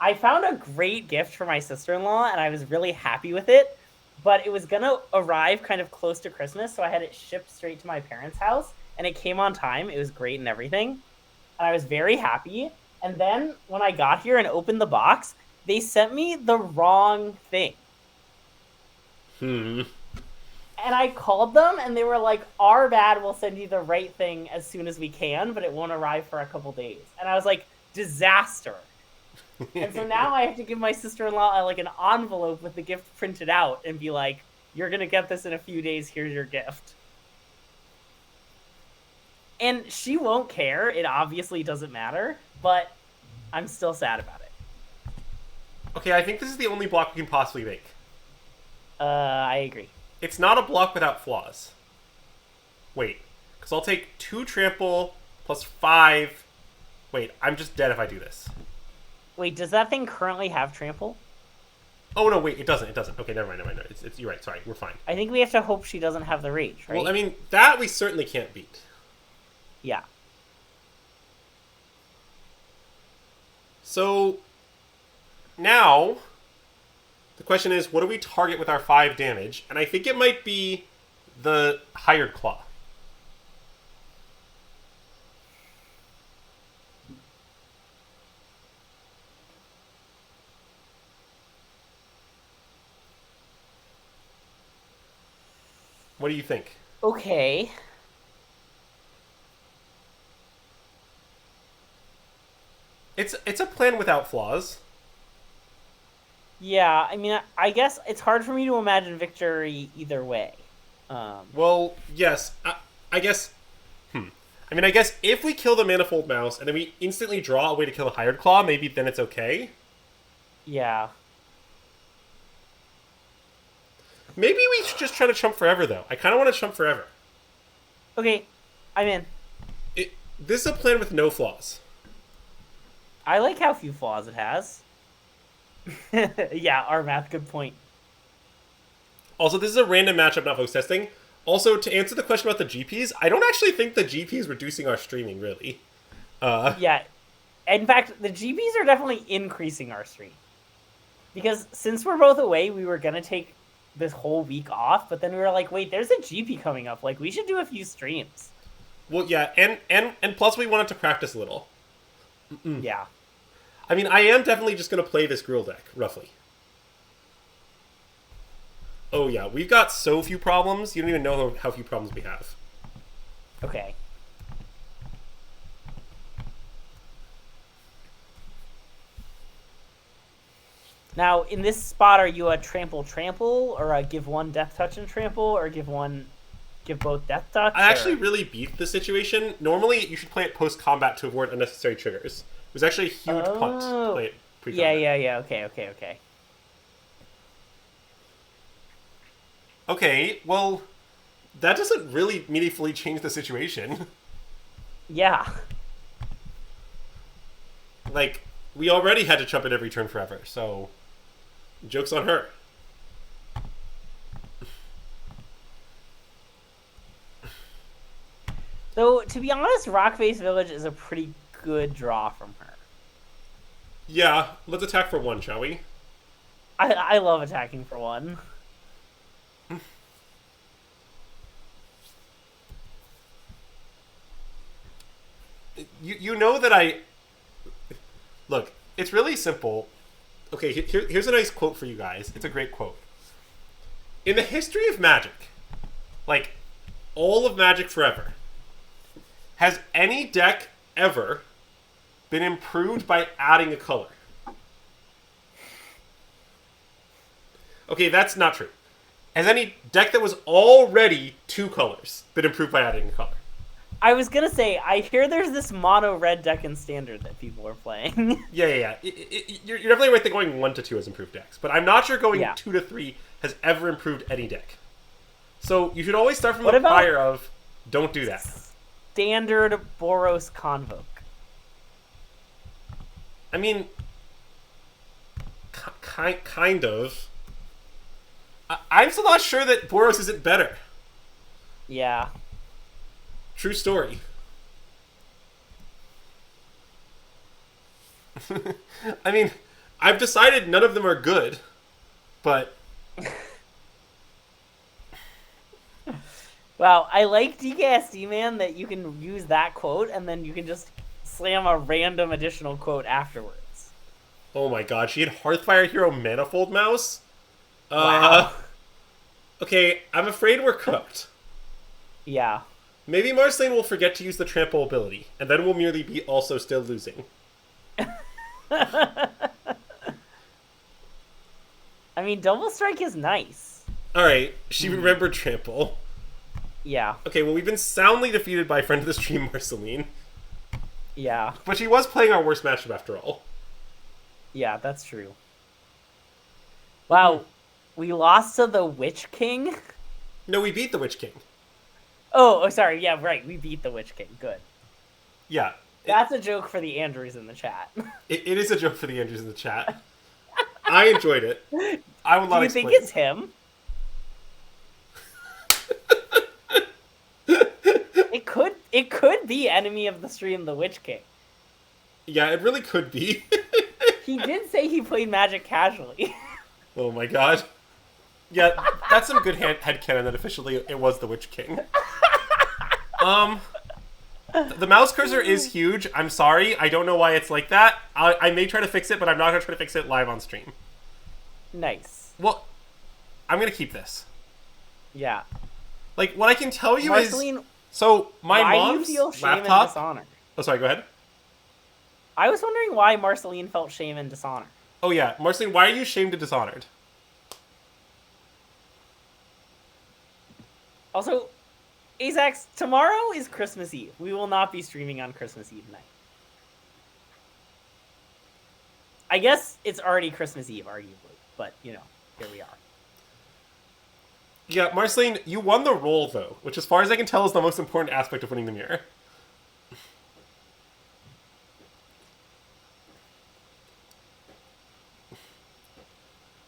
Speaker 2: I found a great gift for my sister-in-law, and I was really happy with it. But it was going to arrive kind of close to Christmas, so I had it shipped straight to my parents' house. And it came on time. It was great and everything. And I was very happy. And then when I got here and opened the box, they sent me the wrong thing. And I called them, and they were like, our bad, we'll send you the right thing as soon as we can, but it won't arrive for a couple days. And I was like, disaster. And so now I have to give my sister-in-law like an envelope with the gift printed out and be like, you're going to get this in a few days, here's your gift. And she won't care, it obviously doesn't matter, but I'm still sad about it.
Speaker 1: Okay, I think this is the only block we can possibly make.
Speaker 2: I agree.
Speaker 1: It's not a block without flaws. Wait, because I'll take 2 trample plus 5... Wait, I'm just dead if I do this.
Speaker 2: Wait, does that thing currently have trample?
Speaker 1: Oh, no, wait, it doesn't. It doesn't. Okay, never mind. You're right. Sorry, we're fine.
Speaker 2: I think we have to hope she doesn't have the rage, right?
Speaker 1: Well, I mean, that we certainly can't beat.
Speaker 2: Yeah.
Speaker 1: So, now, the question is, what do we target with our 5 damage? And I think it might be the Hired Claw. What do you think?
Speaker 2: Okay.
Speaker 1: It's a plan without flaws.
Speaker 2: Yeah, I mean, I guess it's hard for me to imagine victory either way.
Speaker 1: Well, yes. I guess... I mean, I guess if we kill the Manifold Mouse and then we instantly draw a way to kill the Hired Claw, maybe then it's okay.
Speaker 2: Yeah.
Speaker 1: Maybe we should just try to chump forever, though. I kind of want to chump forever.
Speaker 2: Okay, I'm in.
Speaker 1: This is a plan with no flaws.
Speaker 2: I like how few flaws it has. Yeah, our math, good point.
Speaker 1: Also, this is a random matchup, not voice testing. Also, to answer the question about the GPs, I don't actually think the GP is reducing our streaming, really.
Speaker 2: Yeah. In fact, the GPs are definitely increasing our stream. Because since we're both away, we were going to take this whole week off, but then we were like, wait, there's a GP coming up. Like, we should do a few streams.
Speaker 1: Well, yeah, and plus we wanted to practice a little.
Speaker 2: Yeah.
Speaker 1: I mean, I am definitely just going to play this Gruul deck, roughly. Oh, yeah, we've got so few problems, you don't even know how few problems we have.
Speaker 2: Okay. Now, in this spot, are you a trample, or a give one death touch and trample, or give both death touch?
Speaker 1: I actually really beat the situation. Normally, you should play it post-combat to avoid unnecessary triggers. It was actually a huge punt to play it pre-combat.
Speaker 2: Yeah. Okay.
Speaker 1: Okay, well, that doesn't really meaningfully change the situation.
Speaker 2: Yeah.
Speaker 1: Like, we already had to chump it every turn forever, so... Joke's on her.
Speaker 2: Though, to be honest, Rock-Face Village is a pretty good draw from her.
Speaker 1: Yeah, let's attack for 1, shall we?
Speaker 2: I love attacking for 1.
Speaker 1: You know that I... Look, it's really simple. Okay, here's a nice quote for you guys. It's a great quote. In the history of Magic, like, all of Magic forever, has any deck ever been improved by adding a color? Okay, that's not true. Has any deck that was already 2 colors been improved by adding a color?
Speaker 2: I was gonna say, I hear there's this mono red deck in Standard that people are playing.
Speaker 1: Yeah. You're definitely right that going 1 to 2 has improved decks, but I'm not sure going 2 to 3 has ever improved any deck. So you should always start from the prior of, don't do that.
Speaker 2: Standard Boros Convoke.
Speaker 1: I mean, kind of. I'm still not sure that Boros isn't better.
Speaker 2: Yeah.
Speaker 1: True story. I mean, I've decided none of them are good, but...
Speaker 2: Wow, I like DKSD, man, that you can use that quote and then you can just slam a random additional quote afterwards.
Speaker 1: Oh my god, she had Hearthfire Hero Manifold Mouse?
Speaker 2: Wow.
Speaker 1: Okay, I'm afraid we're cooked.
Speaker 2: Yeah.
Speaker 1: Maybe Marceline will forget to use the trample ability, and then we'll merely be also still losing.
Speaker 2: I mean, Double Strike is nice.
Speaker 1: Alright, she remembered trample.
Speaker 2: Yeah.
Speaker 1: Okay, well, we've been soundly defeated by friend of the stream, Marceline.
Speaker 2: Yeah.
Speaker 1: But she was playing our worst matchup after all.
Speaker 2: Yeah, that's true. Wow, we lost to the Witch King?
Speaker 1: No, we beat the Witch King.
Speaker 2: Oh, sorry. Yeah, right. We beat the Witch King. Good.
Speaker 1: Yeah.
Speaker 2: That's a joke for the Andrews in the chat.
Speaker 1: It is a joke for the Andrews in the chat. I enjoyed it. I will not explain.
Speaker 2: Do you think it's him? It could be enemy of the stream, the Witch King.
Speaker 1: Yeah, it really could be.
Speaker 2: He did say he played Magic casually.
Speaker 1: Oh my god. Yeah, that's some good headcanon that officially it was the Witch King. The mouse cursor is huge. I'm sorry. I don't know why it's like that. I may try to fix it, but I'm not going to try to fix it live on stream.
Speaker 2: Nice.
Speaker 1: Well, I'm going to keep this.
Speaker 2: Yeah.
Speaker 1: Like, what I can tell you
Speaker 2: Marceline,
Speaker 1: is... So, my
Speaker 2: why
Speaker 1: mom's
Speaker 2: do you feel shame
Speaker 1: laptop...
Speaker 2: and dishonor?
Speaker 1: Oh, sorry, go ahead.
Speaker 2: I was wondering why Marceline felt shame and dishonor.
Speaker 1: Oh, yeah. Marceline, why are you shamed and dishonored?
Speaker 2: Also, Azax, tomorrow is Christmas Eve. We will not be streaming on Christmas Eve night. I guess it's already Christmas Eve, arguably. But, you know, here we are.
Speaker 1: Yeah, Marceline, you won the roll, though, which as far as I can tell is the most important aspect of winning the mirror.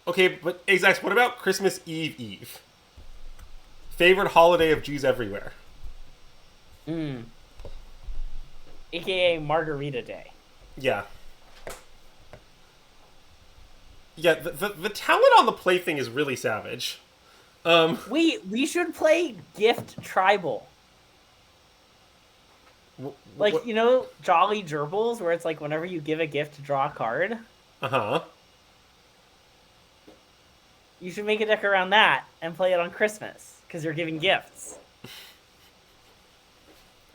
Speaker 1: Okay, but Azax, what about Christmas Eve? Favorite holiday of Jews everywhere.
Speaker 2: AKA Margarita Day.
Speaker 1: Yeah. Yeah, the talent on the play thing is really savage.
Speaker 2: We should play Gift Tribal. Like, you know, Jolly Gerbils, where it's like whenever you give a gift to draw a card?
Speaker 1: Uh-huh.
Speaker 2: You should make a deck around that and play it on Christmas, because you're giving gifts.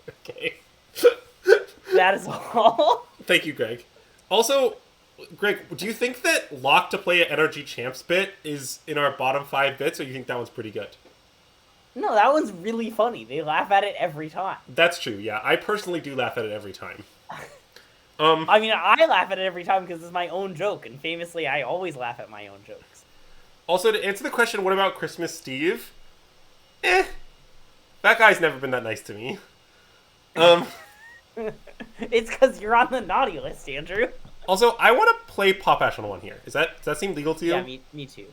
Speaker 1: Okay.
Speaker 2: That is all.
Speaker 1: Thank you, Greg. Also, Greg, do you think that Lock to play an NRG Champs bit is in our bottom 5 bits, or you think that one's pretty good?
Speaker 2: No, that one's really funny. They laugh at it every time.
Speaker 1: That's true, yeah. I personally do laugh at it every time.
Speaker 2: I mean, I laugh at it every time because it's my own joke, and famously, I always laugh at my own jokes.
Speaker 1: Also, to answer the question, what about Christmas Steve? That guy's never been that nice to me.
Speaker 2: It's because you're on the naughty list, Andrew.
Speaker 1: Also, I want to play Pop Ash 101 here. Does that seem legal to you?
Speaker 2: Yeah, me too.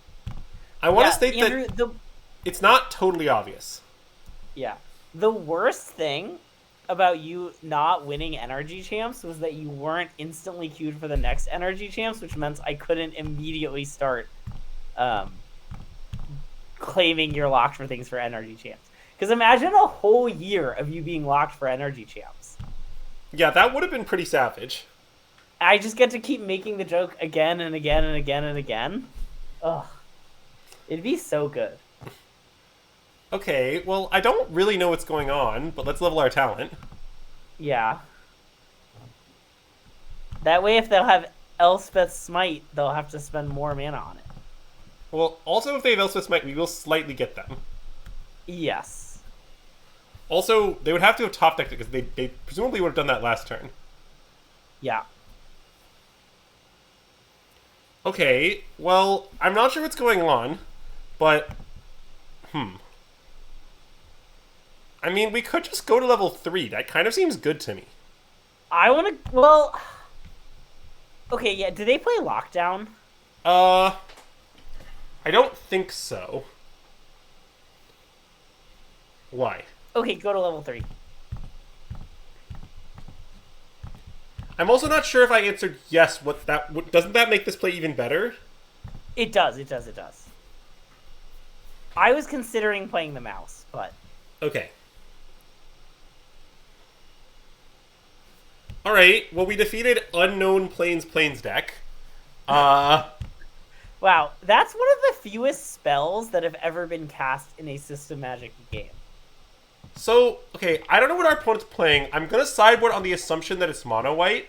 Speaker 1: I want to state
Speaker 2: Andrew,
Speaker 1: that it's not totally obvious.
Speaker 2: Yeah. The worst thing about you not winning energy champs was that you weren't instantly queued for the next energy champs, which meant I couldn't immediately start claiming you're locked for things for energy champs. Because imagine a whole year of you being locked for energy champs.
Speaker 1: Yeah, that would have been pretty savage.
Speaker 2: I just get to keep making the joke again and again and again and again. Ugh. It'd be so good.
Speaker 1: Okay, well, I don't really know what's going on, but let's level our talent.
Speaker 2: Yeah. That way, if they'll have Elspeth's Smite, they'll have to spend more mana on it.
Speaker 1: Well, also, if they have Elspeth's Smite, we will slightly get them.
Speaker 2: Yes.
Speaker 1: Also, they would have to have top decked it, because they presumably would have done that last turn.
Speaker 2: Yeah.
Speaker 1: Okay, well, I'm not sure what's going on, but... I mean, we could just go to level 3. That kind of seems good to me.
Speaker 2: I want to... Well... Okay, yeah, do they play Lockdown?
Speaker 1: I don't think so. Why?
Speaker 2: Okay, go to level 3.
Speaker 1: I'm also not sure if I answered yes. Doesn't that make this play even better?
Speaker 2: It does. I was considering playing the mouse, but...
Speaker 1: Okay. Alright, well, we defeated Unknown Plains deck.
Speaker 2: Wow, that's one of the fewest spells that have ever been cast in a SystemMagic game.
Speaker 1: So, okay, I don't know what our opponent's playing. I'm gonna sideboard on the assumption that it's mono-white,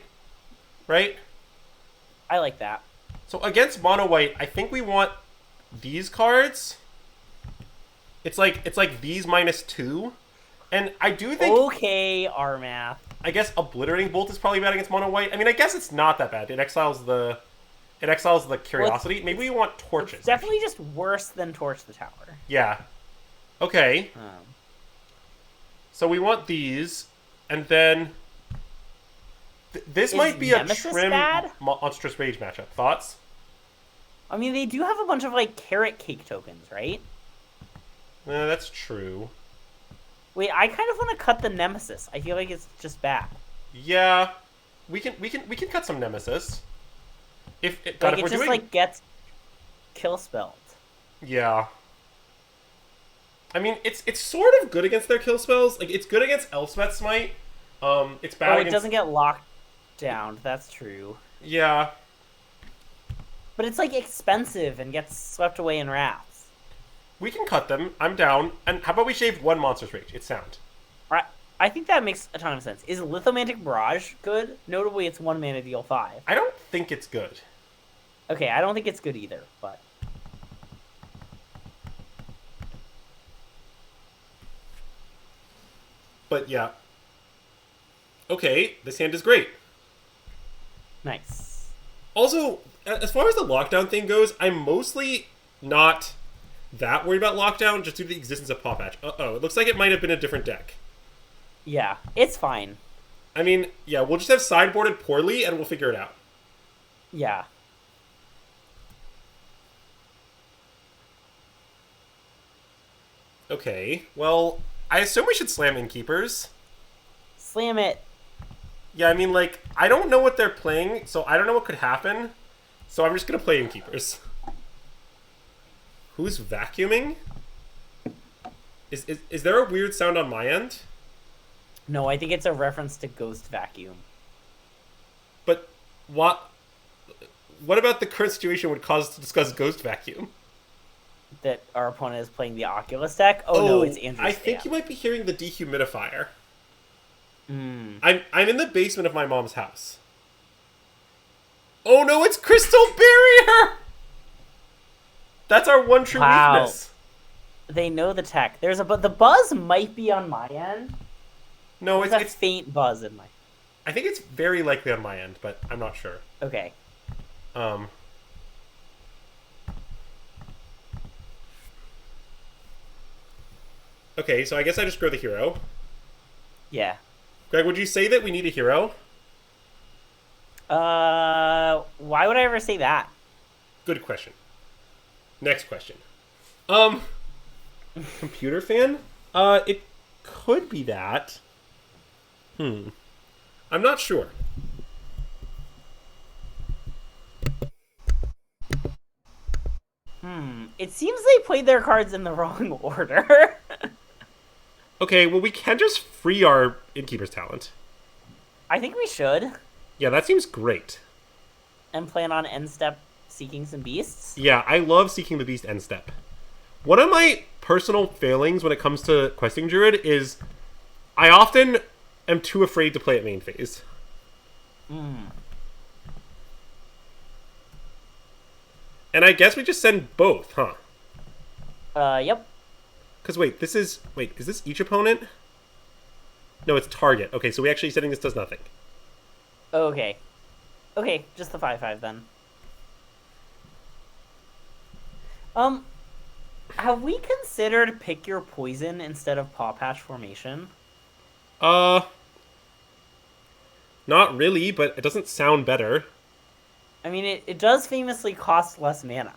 Speaker 1: right?
Speaker 2: I like that.
Speaker 1: So against mono-white, I think we want these cards. It's like these -2. And I do think...
Speaker 2: Okay, Armath.
Speaker 1: I guess Obliterating Bolt is probably bad against mono-white. I mean, I guess it's not that bad. It exiles the Curiosity.
Speaker 2: Well,
Speaker 1: maybe we want Torches.
Speaker 2: It's definitely just worse than Torch the Tower.
Speaker 1: Yeah. Okay. So we want these, and then... this might be
Speaker 2: Nemesis
Speaker 1: a trim
Speaker 2: bad?
Speaker 1: Monstrous Rage matchup. Thoughts?
Speaker 2: I mean, they do have a bunch of, like, Carrot Cake tokens, right?
Speaker 1: That's true.
Speaker 2: Wait, I kind of want to cut the Nemesis. I feel like it's just bad.
Speaker 1: Yeah. We can cut some Nemesis. If
Speaker 2: it
Speaker 1: we're
Speaker 2: just,
Speaker 1: doing...
Speaker 2: like, gets kill spelled.
Speaker 1: Yeah. I mean, it's sort of good against their kill spells. Like, it's good against Elspeth's Smite. It's bad
Speaker 2: it
Speaker 1: against...
Speaker 2: doesn't get locked down. That's true.
Speaker 1: Yeah.
Speaker 2: But it's, like, expensive and gets swept away in wraths.
Speaker 1: We can cut them. I'm down. And how about we shave one Monstrous Rage? It's sound.
Speaker 2: I think that makes a ton of sense. Is Lithomantic Barrage good? Notably, it's 1 mana deal 5.
Speaker 1: I don't think it's good.
Speaker 2: Okay, I don't think it's good either, but...
Speaker 1: But, yeah. Okay, this hand is great.
Speaker 2: Nice.
Speaker 1: Also, as far as the lockdown thing goes, I'm mostly not that worried about lockdown just due to the existence of Paw Patch. Uh-oh, it looks like it might have been a different deck.
Speaker 2: Yeah, it's fine.
Speaker 1: I mean, yeah, we'll just have sideboarded poorly and we'll figure it out.
Speaker 2: Yeah.
Speaker 1: Okay, well, I assume we should slam Innkeepers.
Speaker 2: Slam it.
Speaker 1: Yeah, I mean, like, I don't know what they're playing, so I don't know what could happen. So I'm just gonna play Innkeepers. Who's vacuuming? Is there a weird sound on my end?
Speaker 2: No, I think it's a reference to Ghost Vacuum.
Speaker 1: But what about the current situation would cause us to discuss Ghost Vacuum?
Speaker 2: That our opponent is playing the Oculus deck? Oh no, it's Andrew's
Speaker 1: I think you might be hearing the dehumidifier.
Speaker 2: Mm.
Speaker 1: I'm in the basement of my mom's house. Oh no, it's Crystal Barrier! That's our one true weakness.
Speaker 2: They know the tech. But the buzz might be on my end.
Speaker 1: No,
Speaker 2: it's a faint buzz in my...
Speaker 1: I think it's very likely on my end, but I'm not sure.
Speaker 2: Okay.
Speaker 1: Okay, so I guess I just grow the hero.
Speaker 2: Yeah.
Speaker 1: Greg, would you say that we need a hero?
Speaker 2: Why would I ever say that?
Speaker 1: Good question. Next question. Computer fan? It could be that. I'm not sure.
Speaker 2: It seems they played their cards in the wrong order.
Speaker 1: Okay, well, we can just free our Innkeeper's Talent.
Speaker 2: I think we should.
Speaker 1: Yeah, that seems great.
Speaker 2: And plan on end step seeking some beasts.
Speaker 1: Yeah, I love Seeking the Beast end step. One of my personal failings when it comes to Questing Druid is I often am too afraid to play at main phase. And I guess we just send both, huh?
Speaker 2: Yep.
Speaker 1: Because wait, is this each opponent? No, it's target. Okay, so we actually setting this does nothing.
Speaker 2: Okay. Okay, just the 5/5 then. Have we considered pick your poison instead of paw patch formation?
Speaker 1: Not really, but it doesn't sound better.
Speaker 2: I mean, it does famously cost less mana.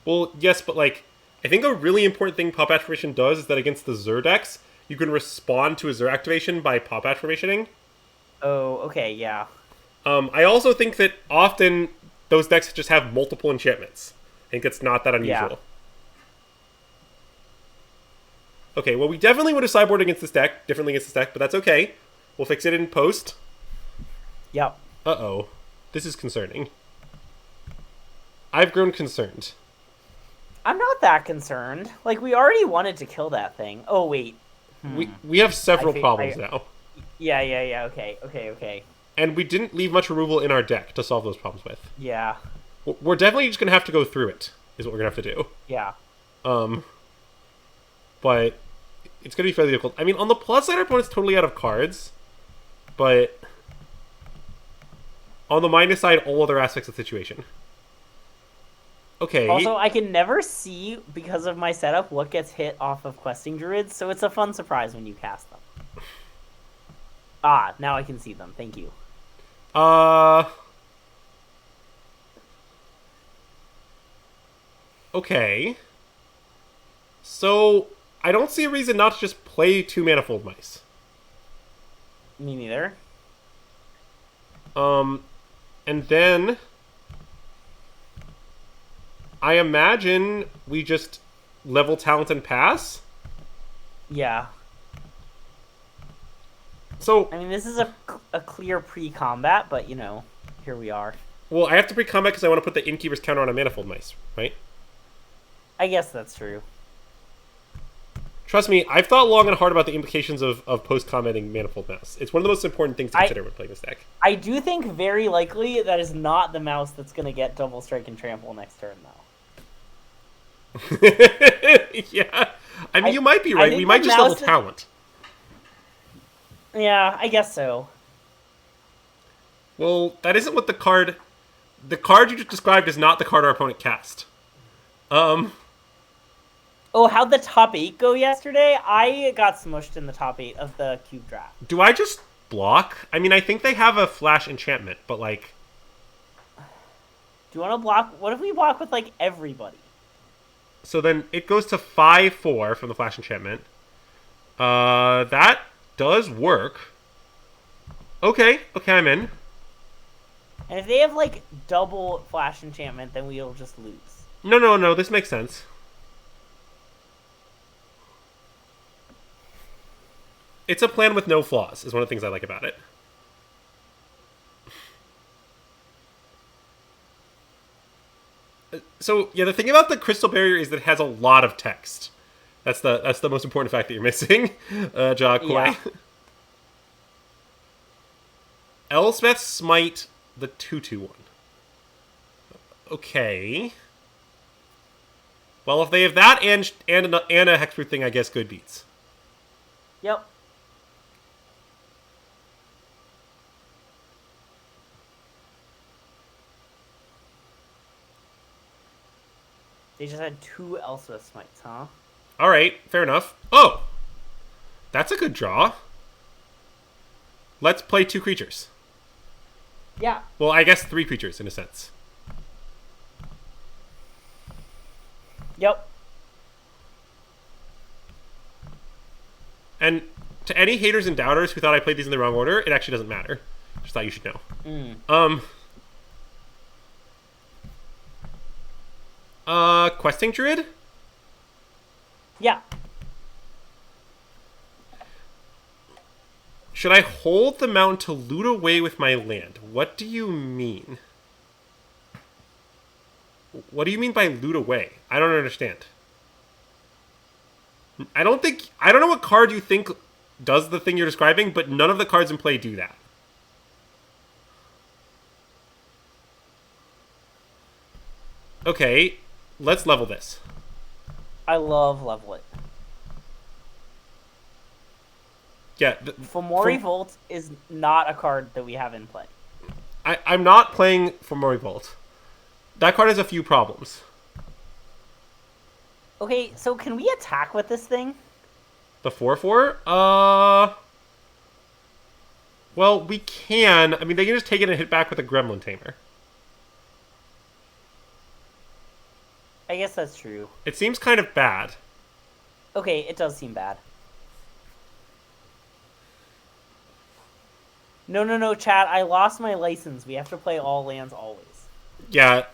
Speaker 1: Well, yes, but like, I think a really important thing Pop Affirmation does is that against the Xur decks, you can respond to a Xur activation by Pop Affirmationing.
Speaker 2: Oh, okay, yeah.
Speaker 1: I also think that often those decks just have multiple enchantments. I think it's not that unusual.
Speaker 2: Yeah.
Speaker 1: Okay, well, we definitely would have sideboarded against this deck, differently against this deck, but that's okay. We'll fix it in post.
Speaker 2: Yep.
Speaker 1: Uh-oh. This is concerning. I've grown concerned.
Speaker 2: I'm not that concerned. Like, we already wanted to kill that thing. Oh, wait.
Speaker 1: We have several problems now.
Speaker 2: Yeah, okay.
Speaker 1: And we didn't leave much removal in our deck to solve those problems with.
Speaker 2: Yeah.
Speaker 1: We're definitely just going to have to go through it, is what we're going to have to do.
Speaker 2: Yeah.
Speaker 1: But it's going to be fairly difficult. I mean, on the plus side, our opponent's totally out of cards. But on the minus side, all other aspects of the situation. Okay.
Speaker 2: Also, I can never see, because of my setup, what gets hit off of Questing Druids, so it's a fun surprise when you cast them. Ah, now I can see them. Thank you.
Speaker 1: Okay. So, I don't see a reason not to just play 2 Manifold Mice.
Speaker 2: Me neither.
Speaker 1: And then I imagine we just level talent and pass.
Speaker 2: Yeah.
Speaker 1: So,
Speaker 2: I mean, this is a clear pre-combat, but, you know, here we are.
Speaker 1: well, I have to pre-combat because I want to put the Innkeeper's counter on a Manifold Mice, right?
Speaker 2: I guess that's true.
Speaker 1: Trust me, I've thought long and hard about the implications of post-combating Manifold Mouse. It's one of the most important things to consider when playing this deck.
Speaker 2: I do think very likely that is not the mouse that's going to get Double Strike and Trample next turn, though.
Speaker 1: Yeah. I mean, you might be right. We might just level talent.
Speaker 2: Yeah, I guess so.
Speaker 1: Well, that isn't what the card... The card you just described is not the card our opponent cast.
Speaker 2: Oh, how'd the top 8 go yesterday? I got smushed in the top 8 of the cube draft.
Speaker 1: Do I just block? I mean, I think they have a flash enchantment, but like...
Speaker 2: Do you want to block? What if we block with, like, everybody?
Speaker 1: So then it goes to 5/4 from the flash enchantment. That does work. Okay, I'm in.
Speaker 2: And if they have, like, double flash enchantment, then we'll just lose.
Speaker 1: No, this makes sense. It's a plan with no flaws, is one of the things I like about it. So, yeah, the thing about the Crystal Barrier is that it has a lot of text. That's the most important fact that you're missing, Jacques.
Speaker 2: Yeah.
Speaker 1: Elspeth Smite, the 2/2 one. Okay. Well, if they have that and a Hexproof thing, I guess good beats.
Speaker 2: Yep. They just had 2 Elspeth Smites, huh?
Speaker 1: Alright, fair enough. Oh! That's a good draw. Let's play 2 creatures.
Speaker 2: Yeah.
Speaker 1: Well, I guess 3 creatures, in a sense.
Speaker 2: Yep.
Speaker 1: And to any haters and doubters who thought I played these in the wrong order, it actually doesn't matter. Just thought you should know. Questing Druid?
Speaker 2: Yeah.
Speaker 1: Should I hold the mountain to loot away with my land? What do you mean? What do you mean by loot away? I don't understand. I don't know what card you think does the thing you're describing, but none of the cards in play do that. Okay, let's level this.
Speaker 2: I love level it.
Speaker 1: Yeah.
Speaker 2: Fomori Volt is not a card that we have in play.
Speaker 1: I'm not playing Fomori Volt. That card has a few problems.
Speaker 2: Okay, so can we attack with this thing?
Speaker 1: The 4/4? Well, we can. I mean, they can just take it and hit back with a Gremlin Tamer.
Speaker 2: I guess that's true.
Speaker 1: It seems kind of bad.
Speaker 2: Okay, it does seem bad. No, chat. I lost my license. We have to play all lands always.
Speaker 1: Yeah,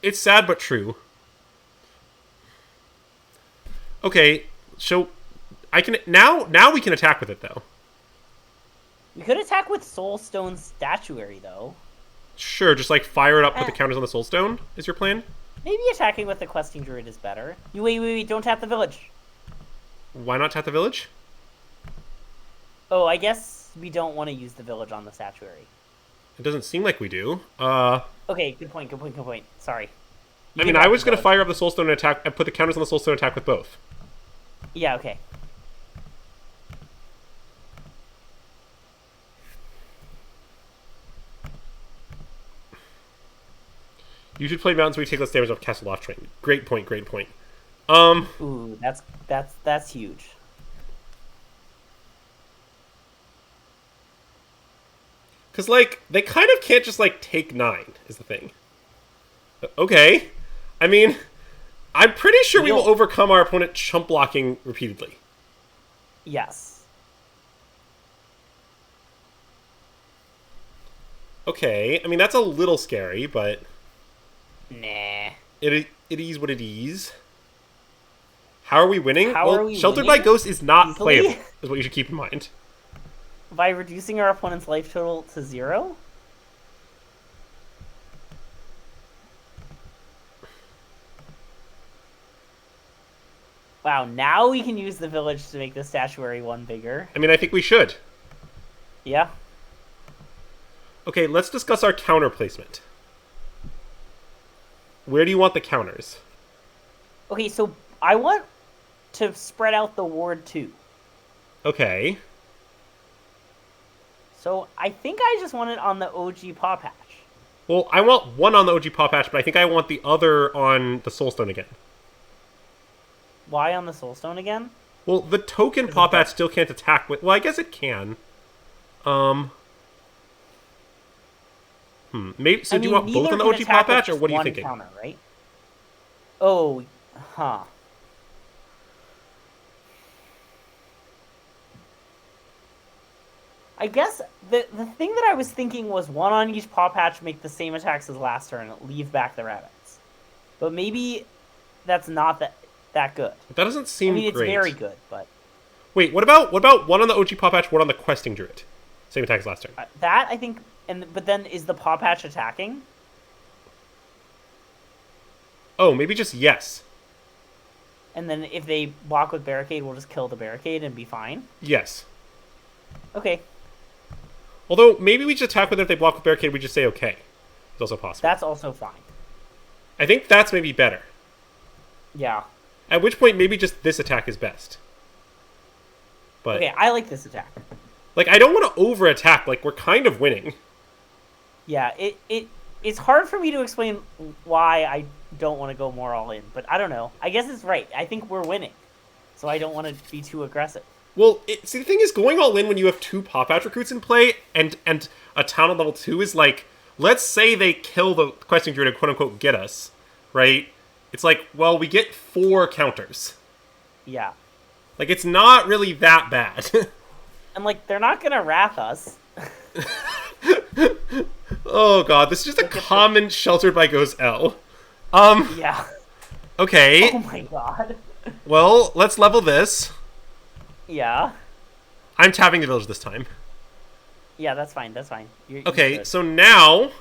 Speaker 1: it's sad but true. Okay, so I can now we can attack with it though.
Speaker 2: We could attack with Soulstone Statuary though.
Speaker 1: Sure, just like fire it up, put the counters on the Soulstone is your plan?
Speaker 2: Maybe attacking with the Questing Druid is better. You wait, don't tap the village.
Speaker 1: Why not tap the village?
Speaker 2: Oh, I guess we don't want to use the village on the Statuary.
Speaker 1: It doesn't seem like we do.
Speaker 2: Okay, good point. Sorry.
Speaker 1: I mean, I was going to fire up the Soulstone and attack, and put the counters on the Soulstone and attack with both.
Speaker 2: Yeah, okay.
Speaker 1: You should play mountains where you take less damage off Castle Loft Train. Great point.
Speaker 2: Ooh, that's huge.
Speaker 1: Because, like, they kind of can't just, like, take 9, is the thing. Okay. I mean, I'm pretty sure we will overcome our opponent chump blocking repeatedly.
Speaker 2: Yes.
Speaker 1: Okay. I mean, that's a little scary, but...
Speaker 2: Nah.
Speaker 1: It is what it is. How are we winning?
Speaker 2: Are we
Speaker 1: Sheltered
Speaker 2: winning?
Speaker 1: by Ghost is not
Speaker 2: Easily?
Speaker 1: playable, is what you should keep in mind.
Speaker 2: By reducing our opponent's life total to 0? Wow, now we can use the village to make the statuary 1 bigger.
Speaker 1: I mean, I think we should.
Speaker 2: Yeah.
Speaker 1: Okay, let's discuss our counter placement. Where do you want the counters?
Speaker 2: Okay, so I want to spread out the ward too.
Speaker 1: Okay.
Speaker 2: So I think I just want it on the OG Paw Patch.
Speaker 1: Well, I want one on the OG Paw Patch, but I think I want the other on the Soulstone again.
Speaker 2: Why on the Soulstone again?
Speaker 1: Well, the token Paw Patch still can't attack with... Well, I guess it can. Maybe, so do you want both on the OG Paw Patch, or what are you thinking?
Speaker 2: Counter, right? Oh, huh. I guess the thing that I was thinking was 1 on each Paw Patch, make the same attacks as last turn, leave back the rabbits. But maybe that's not that good.
Speaker 1: That doesn't seem great.
Speaker 2: I mean, it's very good, but...
Speaker 1: Wait, what about 1 on the OG Paw Patch, 1 on the Questing Druid? Same attack as last turn.
Speaker 2: That, I think... But then, is the Paw Patch attacking?
Speaker 1: Oh, maybe just yes.
Speaker 2: And then if they block with Barricade, we'll just kill the Barricade and be fine?
Speaker 1: Yes.
Speaker 2: Okay.
Speaker 1: Although, maybe we just attack with it if they block with Barricade, we just say okay. It's also possible.
Speaker 2: That's also fine.
Speaker 1: I think that's maybe better.
Speaker 2: Yeah.
Speaker 1: At which point, maybe just this attack is best. But
Speaker 2: okay, I like this attack.
Speaker 1: Like, I don't want to over-attack. Like, we're kind of winning.
Speaker 2: Yeah, it's hard for me to explain why I don't want to go more all in. But I don't know. I guess it's right. I think we're winning. So I don't want to be too aggressive.
Speaker 1: Well, see, the thing is, going all in when you have 2 Paw Patch recruits in play and a town on level 2 is like, let's say they kill the Questing Druid and quote-unquote get us, right? It's like, well, we get 4 counters.
Speaker 2: Yeah.
Speaker 1: Like, it's not really that bad.
Speaker 2: And, like, they're not gonna wrath us.
Speaker 1: Oh god, this is just a common Sheltered by Ghost L.
Speaker 2: Yeah.
Speaker 1: Okay.
Speaker 2: Oh my god.
Speaker 1: Well, let's level this.
Speaker 2: Yeah.
Speaker 1: I'm tapping the village this time.
Speaker 2: Yeah, that's fine. That's fine.
Speaker 1: Okay, so now,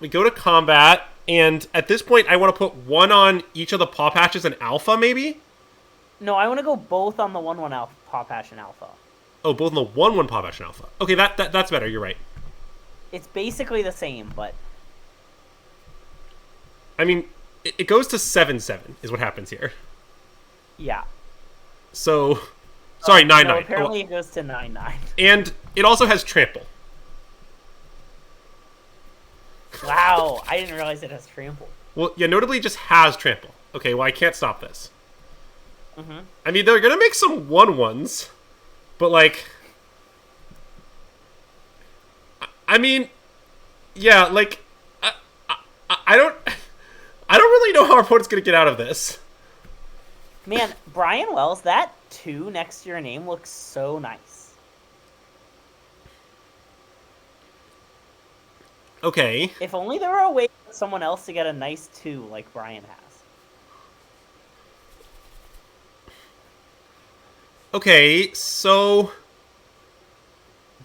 Speaker 1: we go to combat, and at this point, I want to put one on each of the paw patches and alpha, maybe?
Speaker 2: No, I want to go both on the 1/1 alpha, paw patch and alpha.
Speaker 1: Oh, both on the 1/1 paw patch and alpha. Okay, that's better. You're right.
Speaker 2: It's basically the same, but
Speaker 1: I mean, it goes to 7/7 is what happens here.
Speaker 2: yeah.
Speaker 1: So, sorry, 9/9.
Speaker 2: No, apparently it goes to 9/9.
Speaker 1: And it also has trample.
Speaker 2: Wow, I didn't realize it has trample.
Speaker 1: Well, yeah, notably it just has trample. Okay, well, I can't stop this.
Speaker 2: Mm-hmm.
Speaker 1: I mean, they're gonna make some 1/1s, but like, I mean, yeah, like, I don't really know how our opponent's gonna get out of this.
Speaker 2: Man, Brian Wells, that 2 next to your name looks so nice.
Speaker 1: Okay.
Speaker 2: If only there were a way for someone else to get a nice 2 like Brian has.
Speaker 1: Okay, so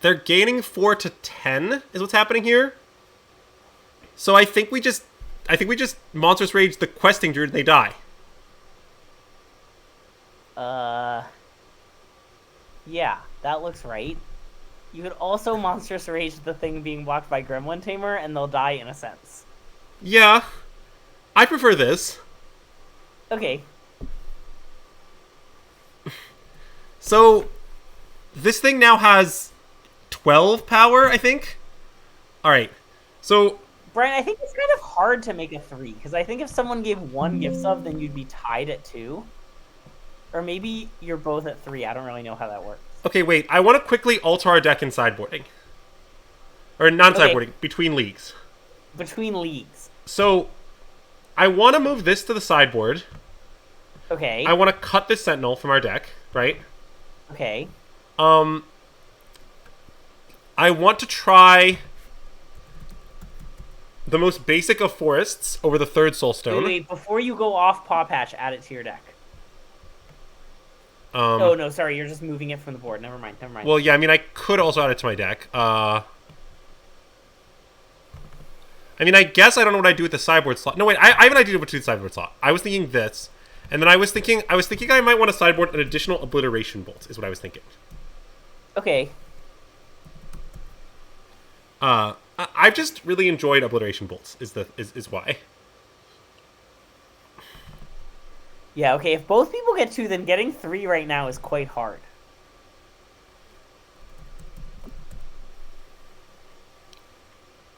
Speaker 1: they're gaining 4 to 10 is what's happening here. So I think we just Monstrous Rage the questing druid and they die.
Speaker 2: Yeah, that looks right. You could also Monstrous Rage the thing being blocked by Gremlin Tamer, and they'll die in a sense.
Speaker 1: Yeah, I prefer this.
Speaker 2: Okay.
Speaker 1: So, this thing now has 12 power, I think? Alright, so...
Speaker 2: Brian, I think it's kind of hard to make a 3, because I think if someone gave 1 gift sub, then you'd be tied at 2. Or maybe you're both at 3, I don't really know how that works.
Speaker 1: Okay, wait, I want to quickly alter our deck in sideboarding. Or non-sideboarding, between leagues.
Speaker 2: Between leagues.
Speaker 1: So, I want to move this to the sideboard.
Speaker 2: Okay.
Speaker 1: I want to cut this Sentinel from our deck, right?
Speaker 2: Okay.
Speaker 1: I want to try the most basic of forests over the 3rd Soulstone.
Speaker 2: Wait, before you go off Paw Patch, add it to your deck.
Speaker 1: Oh,
Speaker 2: no, sorry, you're just moving it from the board. Never mind.
Speaker 1: Well, yeah, I mean, I could also add it to my deck. I mean, I guess I don't know what I do with the sideboard slot. No, wait, I have an idea what to do with the sideboard slot. I was thinking this, and then I was thinking I might want to sideboard an additional Obliteration Bolt, is what I was thinking.
Speaker 2: Okay.
Speaker 1: I've just really enjoyed Obliteration Bolts, is why.
Speaker 2: Yeah, okay, if both people get 2, then getting 3 right now is quite hard.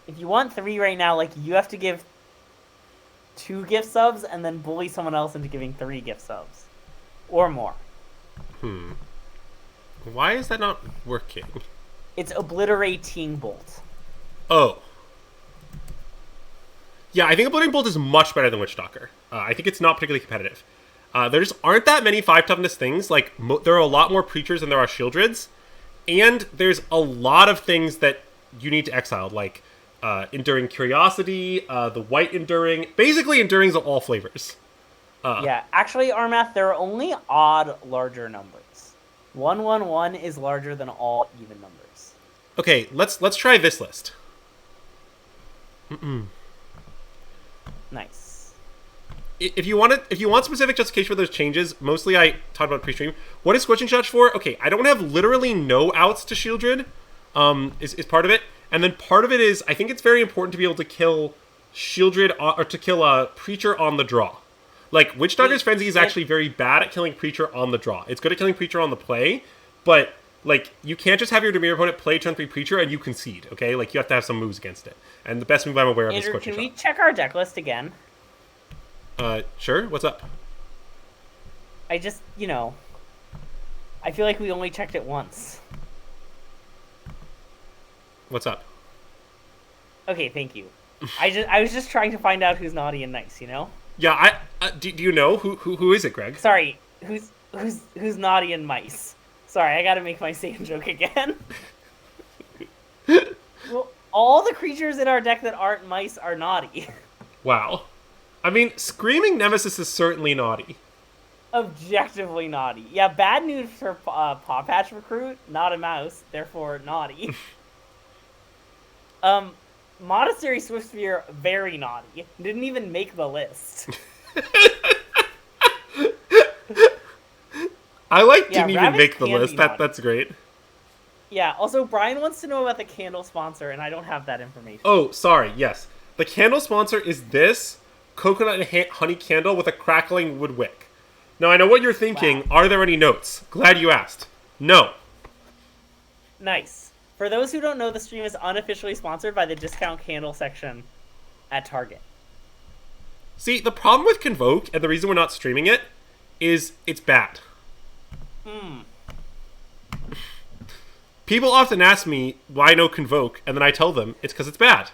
Speaker 2: If you want 3 right now, like, you have to give 2 gift subs and then bully someone else into giving 3 gift subs. Or more.
Speaker 1: Why is that not working?
Speaker 2: It's Obliterating Bolt.
Speaker 1: Oh. Yeah, I think Obliterating Bolt is much better than Witchstalker. I think it's not particularly competitive. There just aren't that many 5 toughness things. Like, there are a lot more Preachers than there are Shieldreds. And there's a lot of things that you need to exile, like Enduring Curiosity, the White Enduring. Basically, Endurings of all flavors.
Speaker 2: Yeah, actually, Armath, there are only odd larger numbers. 111 is larger than all even numbers.
Speaker 1: Okay, let's try this list.
Speaker 2: Nice.
Speaker 1: If you want specific justification for those changes, mostly I talked about pre-stream. What is Scorching Touch for? Okay, I don't have literally no outs to Shieldred, is part of it. And then part of it is, I think it's very important to be able to kill Shieldred, or to kill a Preacher on the draw. Like, Witchdocker's Frenzy is actually very bad at killing Preacher on the draw. It's good at killing Preacher on the play, but, like, you can't just have your Dimir opponent play turn 3 Preacher and you concede, okay? Like, you have to have some moves against it. And the best move I'm aware of is Scorching Touch.
Speaker 2: Can we check our deck list again?
Speaker 1: Sure. What's up?
Speaker 2: I just, I feel like we only checked it once.
Speaker 1: What's up?
Speaker 2: Okay, thank you. I was just trying to find out who's naughty and nice,
Speaker 1: Yeah, do you know who is it, Greg?
Speaker 2: Sorry, who's naughty and nice? Sorry, I gotta make my same joke again. Well, all the creatures in our deck that aren't mice are naughty.
Speaker 1: Wow. I mean, Screaming Nemesis is certainly naughty.
Speaker 2: Objectively naughty. Yeah, bad news for Paw Patch Recruit, not a mouse, therefore naughty. Monastery Swiftsphere, very naughty. Didn't even make the list.
Speaker 1: I like
Speaker 2: Yeah,
Speaker 1: didn't even
Speaker 2: rabbits
Speaker 1: make the
Speaker 2: can
Speaker 1: list.
Speaker 2: be naughty.
Speaker 1: That's great.
Speaker 2: Yeah, also Brian wants to know about the candle sponsor, and I don't have that information.
Speaker 1: Oh, sorry. Yes, the candle sponsor is this coconut and honey candle with a crackling wood wick. Now I know what you're thinking.
Speaker 2: Wow.
Speaker 1: Are there any notes? Glad you asked. No.
Speaker 2: Nice. For those who don't know, the stream is unofficially sponsored by the discount candle section at Target.
Speaker 1: See, the problem with Convoke, and the reason we're not streaming it, is it's bad. People often ask me why no Convoke, and then I tell them it's because it's bad.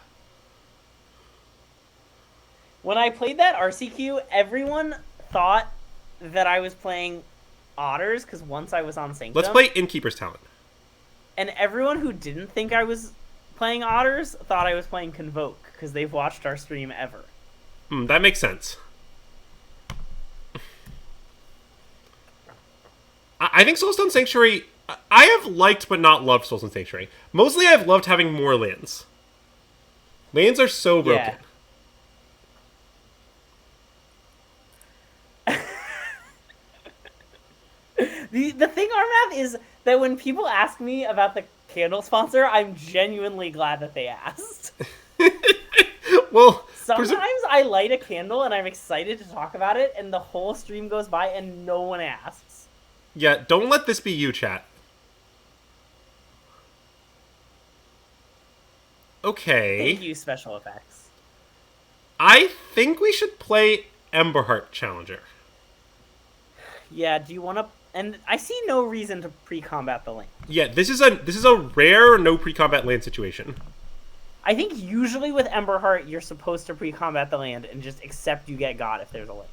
Speaker 2: When I played that RCQ, everyone thought that I was playing Otters, because once I was on Sanctum.
Speaker 1: Let's play Innkeeper's Talent.
Speaker 2: And everyone who didn't think I was playing Otters thought I was playing Convoke, because they've watched our stream ever.
Speaker 1: That makes sense. I think Soulstone Sanctuary... I have liked but not loved Soulstone Sanctuary. Mostly I've loved having more lands. Lands are so broken.
Speaker 2: Yeah. The thing, Armath, is that when people ask me about the candle sponsor, I'm genuinely glad that they asked.
Speaker 1: Well,
Speaker 2: sometimes I light a candle and I'm excited to talk about it, and the whole stream goes by and no one asks.
Speaker 1: Yeah, don't let this be you, chat. Okay.
Speaker 2: Thank you, special effects.
Speaker 1: I think we should play Emberheart Challenger.
Speaker 2: Yeah, do you want to... And I see no reason to pre-combat the land.
Speaker 1: Yeah, this is a rare no pre-combat land situation.
Speaker 2: I think usually with Emberheart, you're supposed to pre-combat the land and just accept you get got if there's a land.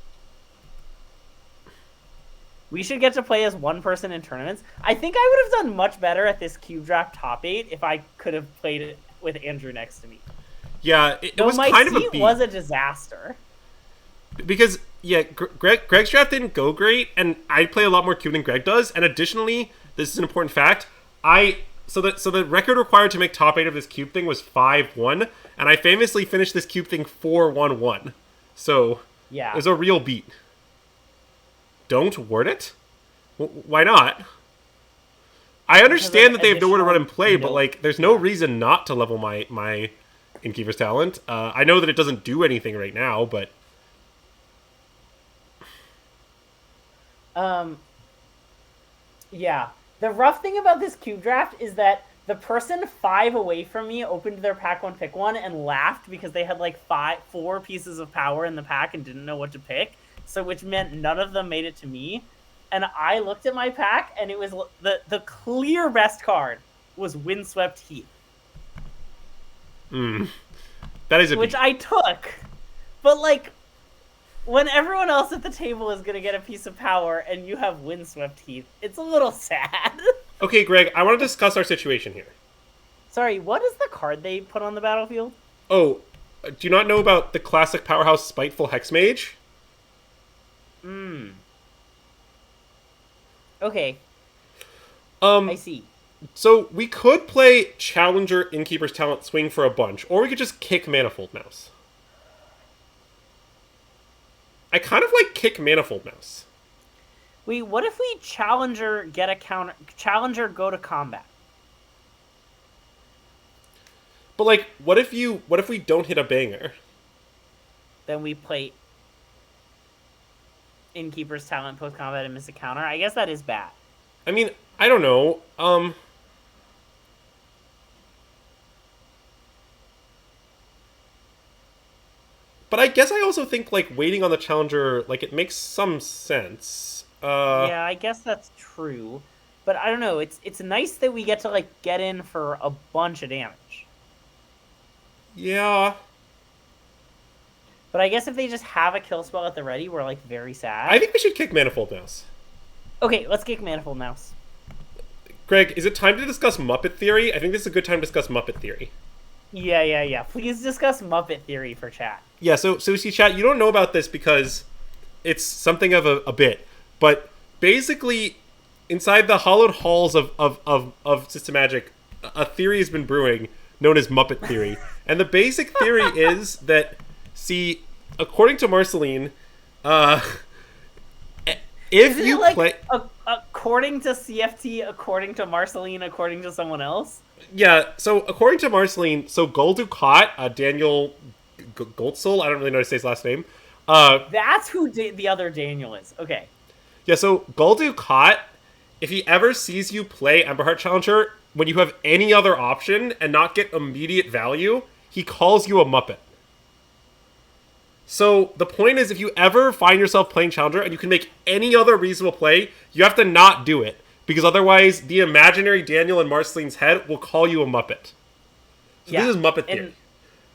Speaker 2: We should get to play as one person in tournaments. I think I would have done much better at this cube draft top 8 if I could have played it with Andrew next to me.
Speaker 1: Yeah, it was kind of a beat.
Speaker 2: My seat was a disaster.
Speaker 1: Because, yeah, Greg's draft didn't go great, and I play a lot more cube than Greg does, and additionally, this is an important fact, so the record required to make top 8 of this cube thing was 5-1, and I famously finished this cube thing 4-1-1. So,
Speaker 2: yeah,
Speaker 1: it was a real beat. Don't word it? Why not? I understand that they have nowhere to run and play, but, like, there's no reason not to level my Innkeeper's Talent. I know that it doesn't do anything right now, but...
Speaker 2: Yeah. The rough thing about this cube draft is that the person 5 away from me opened their pack 1 pick 1 and laughed because they had like 4 pieces of power in the pack and didn't know what to pick. So which meant none of them made it to me. And I looked at my pack and it was the clear best card was Windswept Heath.
Speaker 1: That is a
Speaker 2: which I took. But like when everyone else at the table is going to get a piece of power and you have Windswept Heath, it's a little sad.
Speaker 1: Okay, Greg, I want to discuss our situation here.
Speaker 2: Sorry, what is the card they put on the battlefield?
Speaker 1: Oh, do you not know about the classic powerhouse Spiteful Hexmage?
Speaker 2: Okay. I see.
Speaker 1: So we could play Challenger Innkeeper's Talent Swing for a bunch, or we could just kick Manifold Mouse. I kind of like kick Manifold Mouse.
Speaker 2: Wait, what if we Challenger get a counter... Challenger go to combat?
Speaker 1: But, like, what if we don't hit a banger?
Speaker 2: Then we play Innkeeper's Talent post-combat and miss a counter? I guess that is bad.
Speaker 1: I mean, I don't know. But I guess I also think, like, waiting on the Challenger, like, it makes some sense.
Speaker 2: Yeah, I guess that's true. But I don't know, it's nice that we get to, like, get in for a bunch of damage.
Speaker 1: Yeah.
Speaker 2: But I guess if they just have a kill spell at the ready, we're, like, very sad.
Speaker 1: I think we should kick Manifold Mouse.
Speaker 2: Okay, let's kick Manifold Mouse.
Speaker 1: Greg, is it time to discuss Muppet Theory? I think this is a good time to discuss Muppet Theory.
Speaker 2: Yeah. Please discuss Muppet Theory for chat.
Speaker 1: Yeah, so see, chat, you don't know about this because it's something of a bit, but basically, inside the hollowed halls of SystemMagic, a theory has been brewing known as Muppet Theory. And the basic theory is that, see, according to Marceline, if you play...
Speaker 2: according to CFT, according to Marceline, according to someone else?
Speaker 1: Yeah, so according to Marceline, so Goldukat, Daniel Goldsoul, I don't really know how to say his last name.
Speaker 2: That's who the other Daniel is. Okay.
Speaker 1: Yeah, so Goldukat, if he ever sees you play Emberheart Challenger, when you have any other option and not get immediate value, he calls you a Muppet. So the point is, if you ever find yourself playing Challenger and you can make any other reasonable play, you have to not do it. Because otherwise, the imaginary Daniel in Marceline's head will call you a Muppet. So this is Muppet Theory.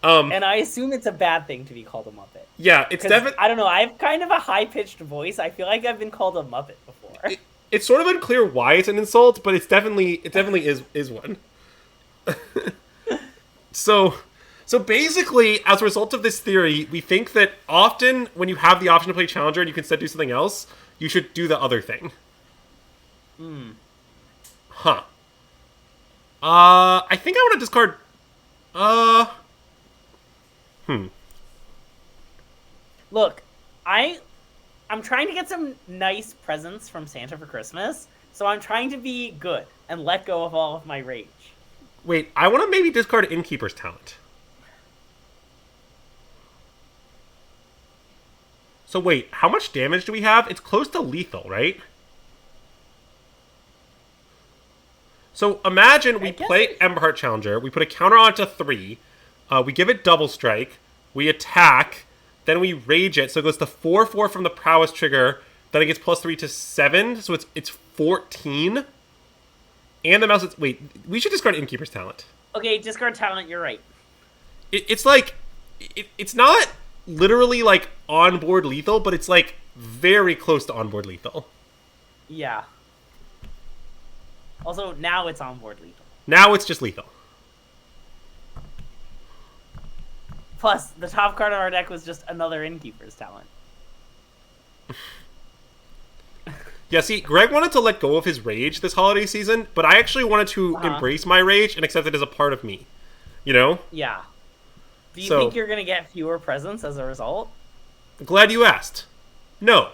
Speaker 2: And I assume it's a bad thing to be called a Muppet.
Speaker 1: Yeah, it's definitely...
Speaker 2: I don't know, I have kind of a high-pitched voice. I feel like I've been called a Muppet before.
Speaker 1: It's sort of unclear why it's an insult, but it definitely is one. So basically, as a result of this theory, we think that often when you have the option to play Challenger and you can instead do something else, you should do the other thing. Huh. I think I want to discard...
Speaker 2: Look, I'm trying to get some nice presents from Santa for Christmas, so I'm trying to be good and let go of all of my rage.
Speaker 1: Wait, I want to maybe discard Innkeeper's Talent. So wait, how much damage do we have? It's close to lethal, right? So imagine we play Emberheart Challenger, we put a counter onto 3, we give it double strike, we attack, then we rage it, so it goes to 4/4 from the prowess trigger, then it gets +3 to 7, so it's 14. And the mouse is... Wait, we should discard Innkeeper's Talent.
Speaker 2: Okay, discard talent, you're right.
Speaker 1: It's like... It's not literally, like, onboard lethal, but it's, like, very close to onboard lethal.
Speaker 2: Yeah. Also, now it's onboard lethal.
Speaker 1: Now it's just lethal.
Speaker 2: Plus, the top card of our deck was just another Innkeeper's Talent.
Speaker 1: Yeah, see, Greg wanted to let go of his rage this holiday season, but I actually wanted to embrace my rage and accept it as a part of me. You know?
Speaker 2: Yeah. Do you think you're going to get fewer presents as a result?
Speaker 1: Glad you asked. No.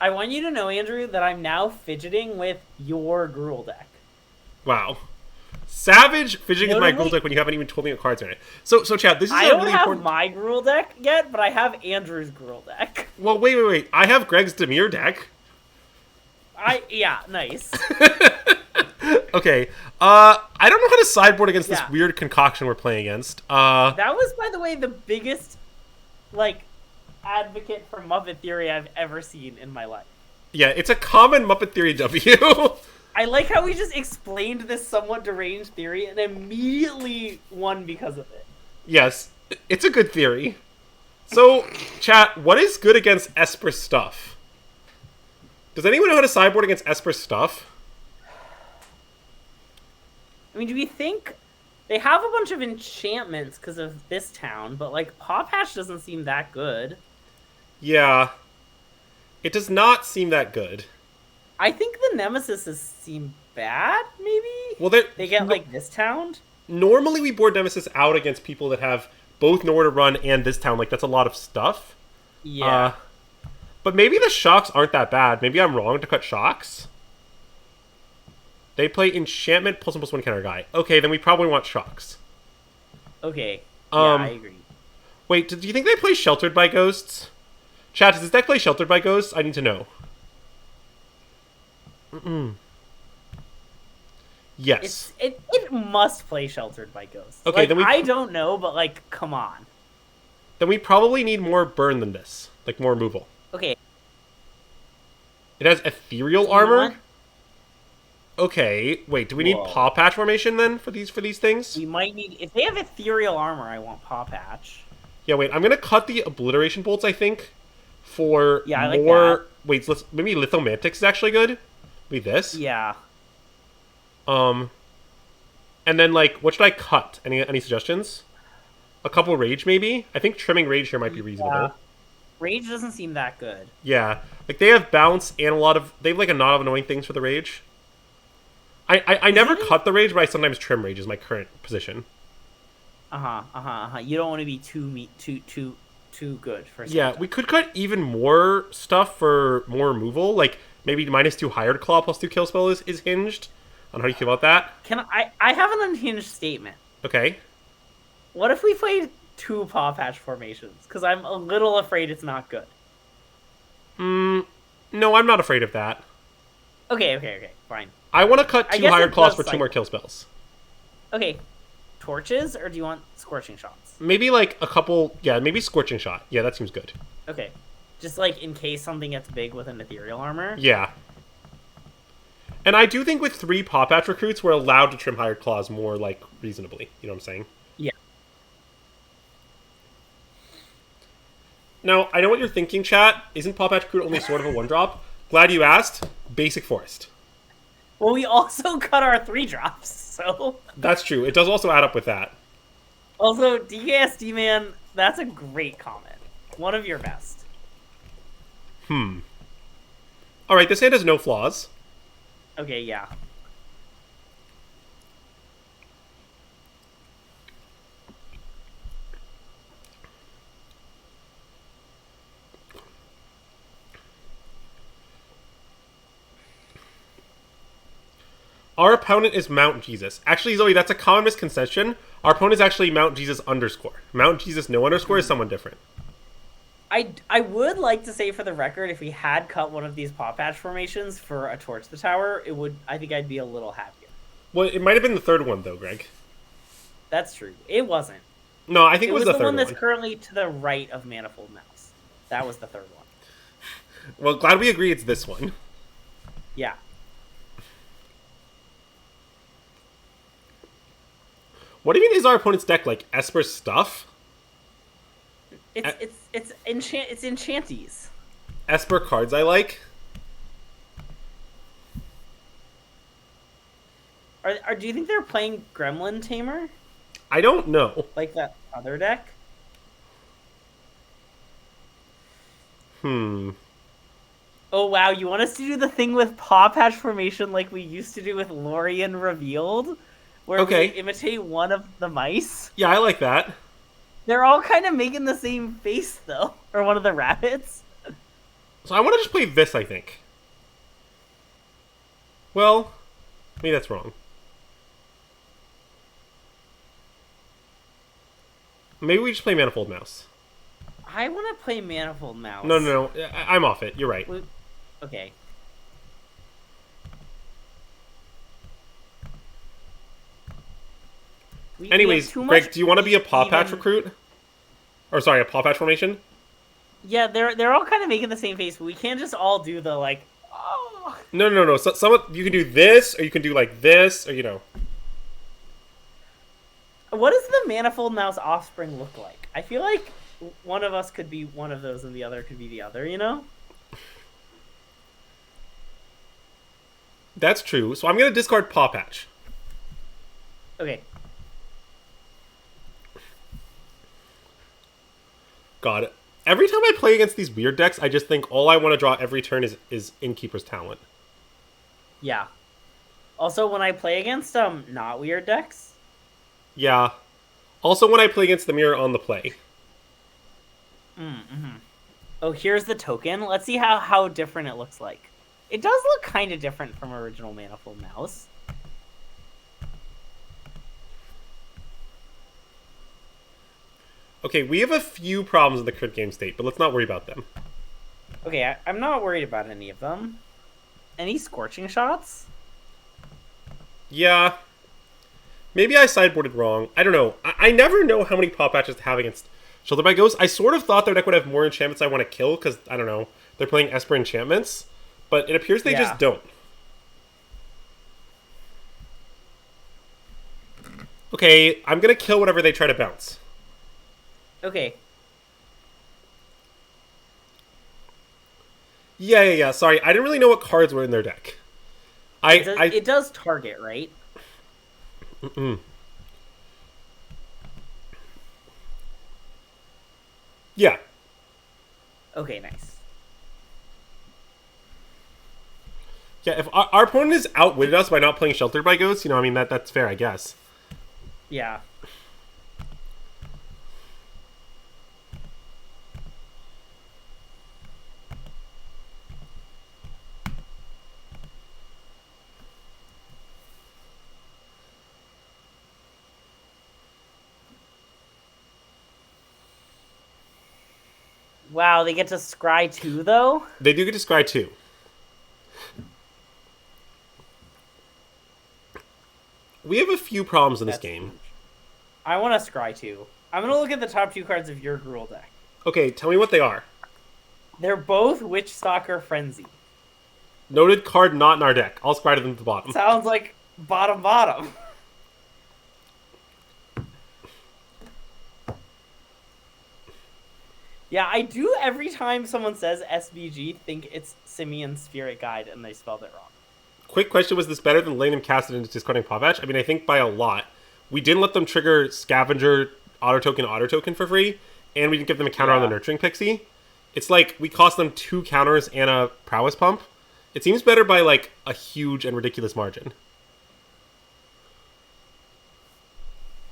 Speaker 2: I want you to know, Andrew, that I'm now fidgeting with your Gruul deck.
Speaker 1: Wow. Savage fidgeting with my Gruul deck when you haven't even told me what cards are in it. So Chad, this is
Speaker 2: I
Speaker 1: a
Speaker 2: don't
Speaker 1: really
Speaker 2: have
Speaker 1: important...
Speaker 2: my Gruul deck yet, but I have Andrew's Gruul deck.
Speaker 1: Well, wait. I have Greg's Dimir deck.
Speaker 2: Yeah, nice.
Speaker 1: Okay. I don't know how to sideboard against this weird concoction we're playing against.
Speaker 2: That was, by the way, the biggest, like, advocate for Muppet Theory I've ever seen in my life.
Speaker 1: Yeah, it's a common Muppet Theory W.
Speaker 2: I like how we just explained this somewhat deranged theory and immediately won because of it.
Speaker 1: Yes, it's a good theory. So, chat, what is good against Esper stuff? Does anyone know how to sideboard against Esper stuff?
Speaker 2: I mean, do we think... They have a bunch of enchantments because of this town, but, like, Paw Patch doesn't seem that good.
Speaker 1: Yeah. It does not seem that good.
Speaker 2: I think the Nemesis seem bad, maybe?
Speaker 1: Well,
Speaker 2: they get, like, this town?
Speaker 1: Normally we board Nemesis out against people that have both Nowhere to Run and this town. Like, that's a lot of stuff.
Speaker 2: Yeah.
Speaker 1: But maybe the shocks aren't that bad. Maybe I'm wrong to cut shocks. They play enchantment plus +1 counter guy. Okay, then we probably want shocks.
Speaker 2: Okay. Yeah, I agree.
Speaker 1: Wait, do you think they play Sheltered by Ghosts? Chat, does this deck play Sheltered by Ghosts? I need to know. Yes.
Speaker 2: It must play Sheltered by Ghosts.
Speaker 1: Okay,
Speaker 2: like,
Speaker 1: then
Speaker 2: I don't know, but, like, come on.
Speaker 1: Then we probably need more burn than this. Like, more removal.
Speaker 2: Okay.
Speaker 1: It has ethereal armor? Okay, wait, do we need
Speaker 2: Whoa.
Speaker 1: Paw Patch formation then for these things?
Speaker 2: We might need... If they have ethereal armor, I want Paw Patch.
Speaker 1: Yeah, wait, I'm gonna cut the Obliteration Bolts, I think, for
Speaker 2: Yeah, I like
Speaker 1: more...
Speaker 2: that.
Speaker 1: Wait, so maybe Lithomantics is actually good? Maybe this?
Speaker 2: Yeah.
Speaker 1: And then, like, what should I cut? Any suggestions? A couple Rage, maybe? I think trimming Rage here might be reasonable.
Speaker 2: Rage doesn't seem that good.
Speaker 1: Yeah. Like, they have Bounce and a lot of... They have, like, a lot of annoying things for the Rage. I never cut the Rage, but I sometimes trim Rage is my current position.
Speaker 2: You don't want to be too good for
Speaker 1: Yeah, we could cut even more stuff for more removal. Like, maybe -2 Hired Claw +2 kill spell is hinged. On how do you feel about that?
Speaker 2: I have an unhinged statement.
Speaker 1: Okay.
Speaker 2: What if we played 2 Paw Patch formations? Because I'm a little afraid it's not good.
Speaker 1: No, I'm not afraid of that.
Speaker 2: Okay, fine.
Speaker 1: I want to cut 2 Hired Claws for 2 more kill spells.
Speaker 2: Okay, torches, or do you want scorching shots?
Speaker 1: Maybe like a couple, yeah, maybe Scorching Shot. Yeah, that seems good.
Speaker 2: Okay, just like in case something gets big with an ethereal armor.
Speaker 1: Yeah. And I do think with 3 Paw Patch recruits, we're allowed to trim Hired Claws more, like, reasonably. You know what I'm saying?
Speaker 2: Yeah.
Speaker 1: Now, I know what you're thinking, chat. Isn't Paw Patch recruit only sort of a 1-drop? Glad you asked. Basic Forest.
Speaker 2: Well, we also cut our 3-drops, so...
Speaker 1: That's true. It does also add up with that.
Speaker 2: Also, DKSD man, that's a great comment. One of your best.
Speaker 1: Alright, this hand has no flaws.
Speaker 2: Okay, yeah.
Speaker 1: Our opponent is Mount Jesus. Actually, Zoe, that's a common misconception. Our opponent is actually Mount Jesus _. Mount Jesus no underscore is someone different.
Speaker 2: I would like to say for the record, if we had cut one of these Paw Patch formations for a Torch the Tower, I think I'd be a little happier.
Speaker 1: Well, it might have been the third one, though, Greg.
Speaker 2: That's true. It wasn't.
Speaker 1: No, I think it was the third one.
Speaker 2: It was the one that's currently to the right of Manifold Mouse. That was the third one.
Speaker 1: Well, glad we agree it's this one.
Speaker 2: Yeah.
Speaker 1: What even is our opponent's deck like? Esper stuff?
Speaker 2: It's enchanties.
Speaker 1: Esper cards I like?
Speaker 2: Do you think they're playing Gremlin Tamer?
Speaker 1: I don't know.
Speaker 2: Like that other deck?
Speaker 1: Hmm.
Speaker 2: Oh wow, you want us to do the thing with Paw Patch formation like we used to do with Lorien Revealed? Where we imitate one of the mice?
Speaker 1: Yeah, I like that.
Speaker 2: They're all kind of making the same face, though. Or one of the rabbits.
Speaker 1: So I want to just play this, I think. Well, maybe that's wrong. Maybe we just play Manifold Mouse.
Speaker 2: I want to play Manifold Mouse.
Speaker 1: No. I'm off it. You're right.
Speaker 2: Okay.
Speaker 1: Anyways, Greg, do you want to be a Paw Patch recruit? Or sorry, a Paw Patch formation?
Speaker 2: Yeah, they're all kind of making the same face, but we can't just all do the like. Oh.
Speaker 1: No. So you can do this, or you can do like this, or you know.
Speaker 2: What does the Manifold Mouse offspring look like? I feel like one of us could be one of those, and the other could be the other. You know.
Speaker 1: That's true. So I'm gonna discard Paw Patch.
Speaker 2: Okay.
Speaker 1: God, every time I play against these weird decks, I just think all I want to draw every turn is Innkeeper's Talent.
Speaker 2: Yeah. Also, when I play against not weird decks.
Speaker 1: Yeah. Also, when I play against the mirror on the play.
Speaker 2: Oh, here's the token. Let's see how different it looks like. It does look kind of different from original Manifold Mouse.
Speaker 1: Okay, we have a few problems in the crit game state, but let's not worry about them.
Speaker 2: Okay, I'm not worried about any of them. Any scorching shots?
Speaker 1: Yeah. Maybe I sideboarded wrong. I don't know. I never know how many Paw Patches to have against Shoulder by Ghost. I sort of thought their deck would have more enchantments I want to kill, because, I don't know, they're playing Esper enchantments. But it appears they just don't. Okay, I'm gonna kill whatever they try to bounce.
Speaker 2: Okay.
Speaker 1: Yeah. Sorry, I didn't really know what cards were in their deck.
Speaker 2: It does target, right?
Speaker 1: Yeah.
Speaker 2: Okay, nice.
Speaker 1: Yeah, if our opponent has outwitted us by not playing Sheltered by Ghosts, I mean, that's fair, I guess.
Speaker 2: Yeah. Wow, they get to scry too, though?
Speaker 1: They do get to scry too. We have a few problems in this game.
Speaker 2: Huge. I want to scry too. I'm going to look at the top 2 cards of your Gruul deck.
Speaker 1: Okay, tell me what they are.
Speaker 2: They're both Witch Stalker Frenzy.
Speaker 1: Noted card not in our deck. I'll scry to them at the bottom.
Speaker 2: Sounds like bottom. Yeah, I do every time someone says SBG think it's Simian Spirit Guide and they spelled it wrong.
Speaker 1: Quick question, was this better than letting them cast it into discarding Pavach? I mean, I think by a lot. We didn't let them trigger Scavenger auto token for free, and we didn't give them a counter on the Nurturing Pixie. It's like we cost them 2 counters and a Prowess Pump. It seems better by like a huge and ridiculous margin.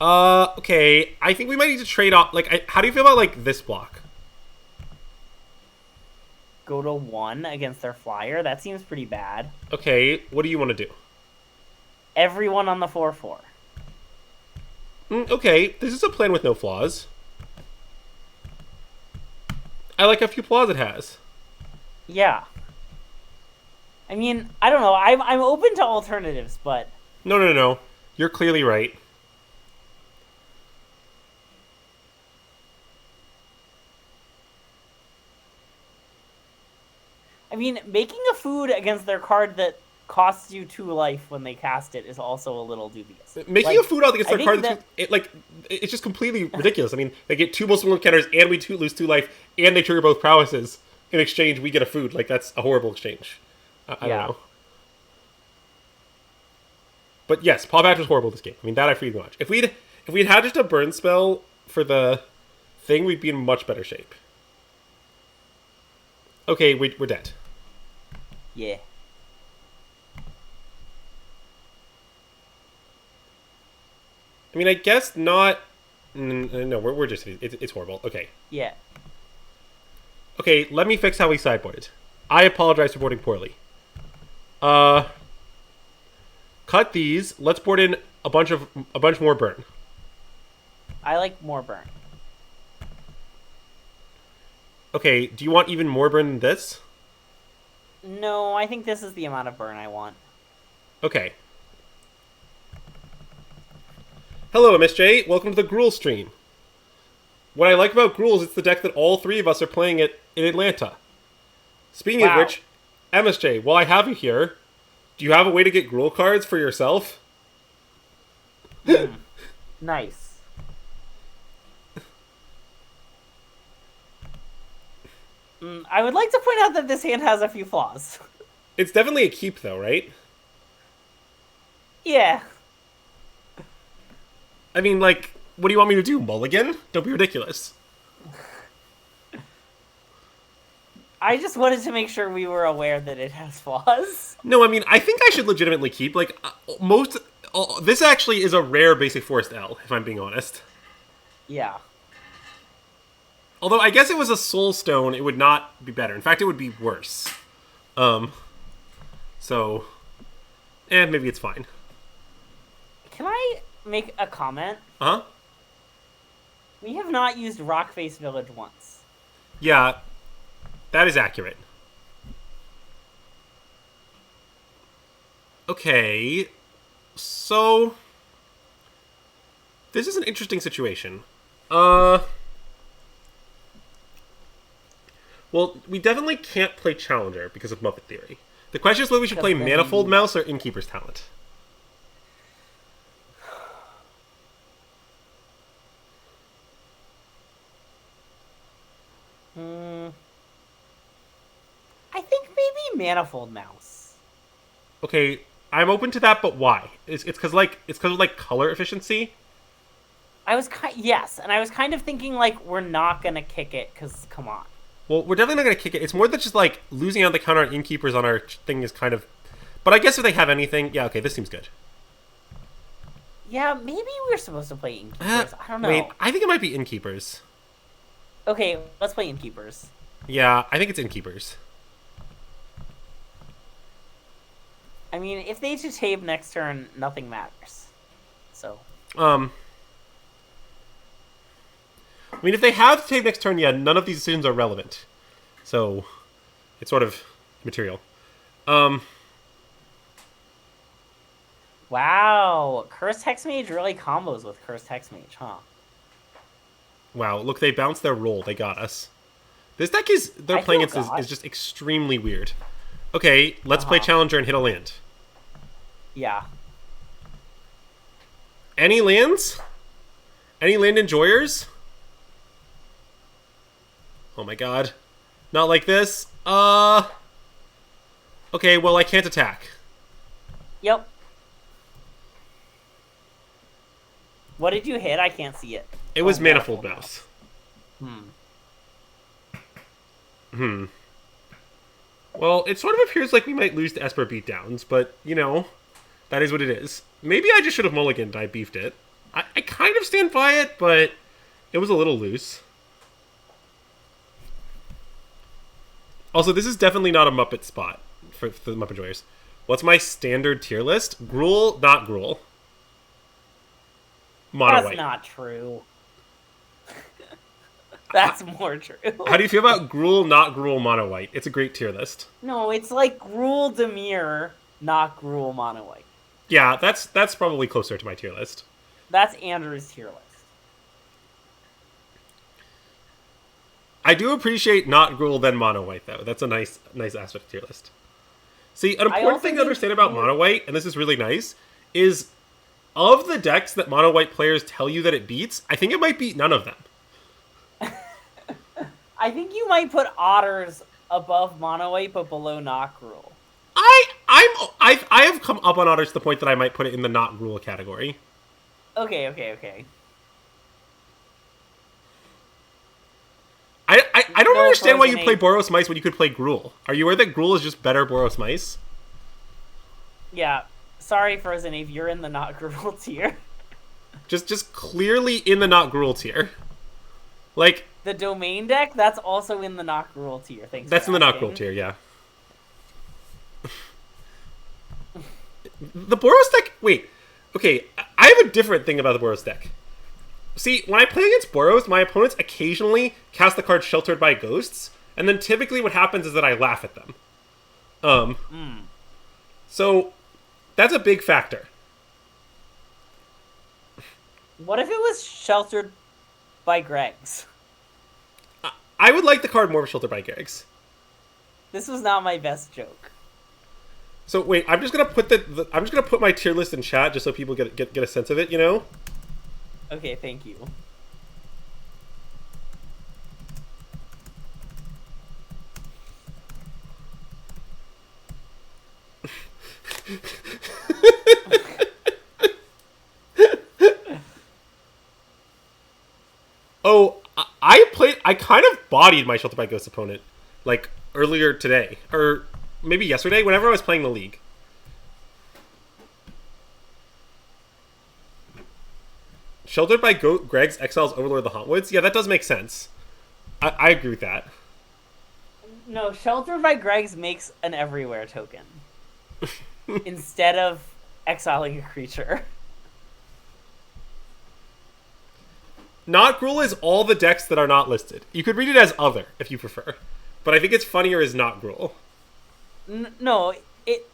Speaker 1: Okay. I think we might need to trade off. Like, how do you feel about like this block?
Speaker 2: Go to 1 against their flyer? That seems pretty bad.
Speaker 1: Okay, what do you want to do?
Speaker 2: Everyone on the 4/4.
Speaker 1: Okay, this is a plan with no flaws. I like how few flaws it has.
Speaker 2: Yeah. I mean, I don't know. I'm open to alternatives, but...
Speaker 1: No. You're clearly right.
Speaker 2: I mean, making a food against their card that costs you 2 life when they cast it is also a little dubious.
Speaker 1: Making a food out against their card, it's just completely ridiculous. I mean, they get 2 most counters, and we lose 2 life, and they trigger both prowesses. In exchange, we get a food. Like, that's a horrible exchange. I don't know. But yes, Paw Patch was horrible this game. I mean, that I freely watch. If we'd had just a burn spell for the thing, we'd be in much better shape. Okay, we're dead.
Speaker 2: Yeah.
Speaker 1: I mean, I guess not... No, we're just... It's horrible. Okay.
Speaker 2: Yeah.
Speaker 1: Okay, let me fix how we sideboarded. I apologize for boarding poorly. Cut these. Let's board in a bunch more burn.
Speaker 2: I like more burn.
Speaker 1: Okay, do you want even more burn than this?
Speaker 2: No, I think this is the amount of burn I want.
Speaker 1: Okay. Hello, MSJ. Welcome to the Gruul stream. What I like about Gruul is it's the deck that all 3 of us are playing in Atlanta. Speaking of which, MSJ, while I have you here, do you have a way to get Gruul cards for yourself?
Speaker 2: Nice. I would like to point out that this hand has a few flaws.
Speaker 1: It's definitely a keep, though, right?
Speaker 2: Yeah.
Speaker 1: I mean, like, what do you want me to do, mulligan? Don't be ridiculous.
Speaker 2: I just wanted to make sure we were aware that it has flaws.
Speaker 1: No, I mean, I think I should legitimately keep, like, this actually is a rare Basic Forest L, if I'm being honest.
Speaker 2: Yeah.
Speaker 1: Although, I guess it was a Soul Stone, it would not be better. In fact, it would be worse. So, maybe it's fine.
Speaker 2: Can I make a comment?
Speaker 1: Uh-huh.
Speaker 2: We have not used Rockface Village once.
Speaker 1: Yeah, that is accurate. Okay, so this is an interesting situation. Well, we definitely can't play Challenger because of Muppet Theory. The question is whether we should play Manifold Mouse or Innkeeper's Talent.
Speaker 2: Manifold Mouse.
Speaker 1: Okay, I'm open to that, but why? It's because of color efficiency.
Speaker 2: Yes, and I was kind of thinking like we're not gonna kick it because come on.
Speaker 1: Well, we're definitely not gonna kick it. It's more that just like losing out the counter on innkeepers on our thing is kind of. But I guess if they have anything, yeah, okay, this seems good.
Speaker 2: Yeah, maybe we're supposed to play Innkeepers. I don't know.
Speaker 1: Wait, I think it might be innkeepers.
Speaker 2: Okay, let's play Innkeepers.
Speaker 1: Yeah, I think it's innkeepers.
Speaker 2: I mean, if they just tape next turn, nothing matters. So.
Speaker 1: I mean, if they have to take next turn, yeah, none of these decisions are relevant. So, it's sort of material.
Speaker 2: Wow, Cursed Hexmage really combos with Cursed Hexmage, huh?
Speaker 1: Wow, look, they bounced their roll. They got us. This deck they're playing against is just extremely weird. Okay, let's play Challenger and hit a land.
Speaker 2: Yeah.
Speaker 1: Any lands? Any land enjoyers? Oh my god. Not like this. Okay, well, I can't attack.
Speaker 2: Yep. What did you hit? I can't see it.
Speaker 1: It was Manifold Mouse. Well, it sort of appears like we might lose to Esper beatdowns, but, you know, that is what it is. Maybe I just should have mulliganed. I beefed it. I kind of stand by it, but it was a little loose. Also, this is definitely not a Muppet spot for the Muppet Enjoyers. What's my standard tier list? Gruul, not Gruul. Mono
Speaker 2: That's
Speaker 1: white.
Speaker 2: not true. That's more true.
Speaker 1: How do you feel about Gruul, not Gruul, mono white? It's a great tier list.
Speaker 2: No, it's like Gruul Dimir, not Gruul Mono White.
Speaker 1: Yeah, that's probably closer to my tier list.
Speaker 2: That's Andrew's tier list.
Speaker 1: I do appreciate not Gruul then mono white though. That's a nice aspect of tier list. See, an important thing to understand about mono white, and this is really nice, is of the decks that mono white players tell you that it beats, I think it might beat none of them.
Speaker 2: I think you might put Otters above Mono White, but below not Gruul.
Speaker 1: I have come up on Otters to the point that I might put it in the not Gruul category.
Speaker 2: Okay.
Speaker 1: I don't understand why you play Boros Mice when you could play Gruul. Are you aware that Gruul is just better Boros Mice?
Speaker 2: Yeah. Sorry, Frozen Eve, you're in the not Gruul tier.
Speaker 1: Just clearly in the not Gruul tier. Like,
Speaker 2: the Domain deck, that's also in the not Gruul tier. Thanks.
Speaker 1: That's in the not Gruul tier, yeah. The Boros deck... Wait. Okay, I have a different thing about the Boros deck. See, when I play against Boros, my opponents occasionally cast the card Sheltered by Ghosts, and then typically what happens is that I laugh at them. So, that's a big factor.
Speaker 2: What if it was Sheltered by Greg's?
Speaker 1: I would like the card more Sheltered by Greg's.
Speaker 2: This was not my best joke.
Speaker 1: So wait, I'm just gonna put I'm just gonna put my tier list in chat just so people get a sense of it, you know?
Speaker 2: Okay, thank you.
Speaker 1: Oh, I kind of bodied my Shelter by Ghost opponent, like, earlier today. Or maybe yesterday, whenever I was playing the League. Sheltered by Greg's exiles Overlord of the Hauntwoods? Yeah, that does make sense. I agree with that.
Speaker 2: No, Sheltered by Greg's makes an Everywhere token. Instead of exiling a creature.
Speaker 1: Not Gruul is all the decks that are not listed. You could read it as other, if you prefer. But I think it's funnier as not Gruul.
Speaker 2: No, it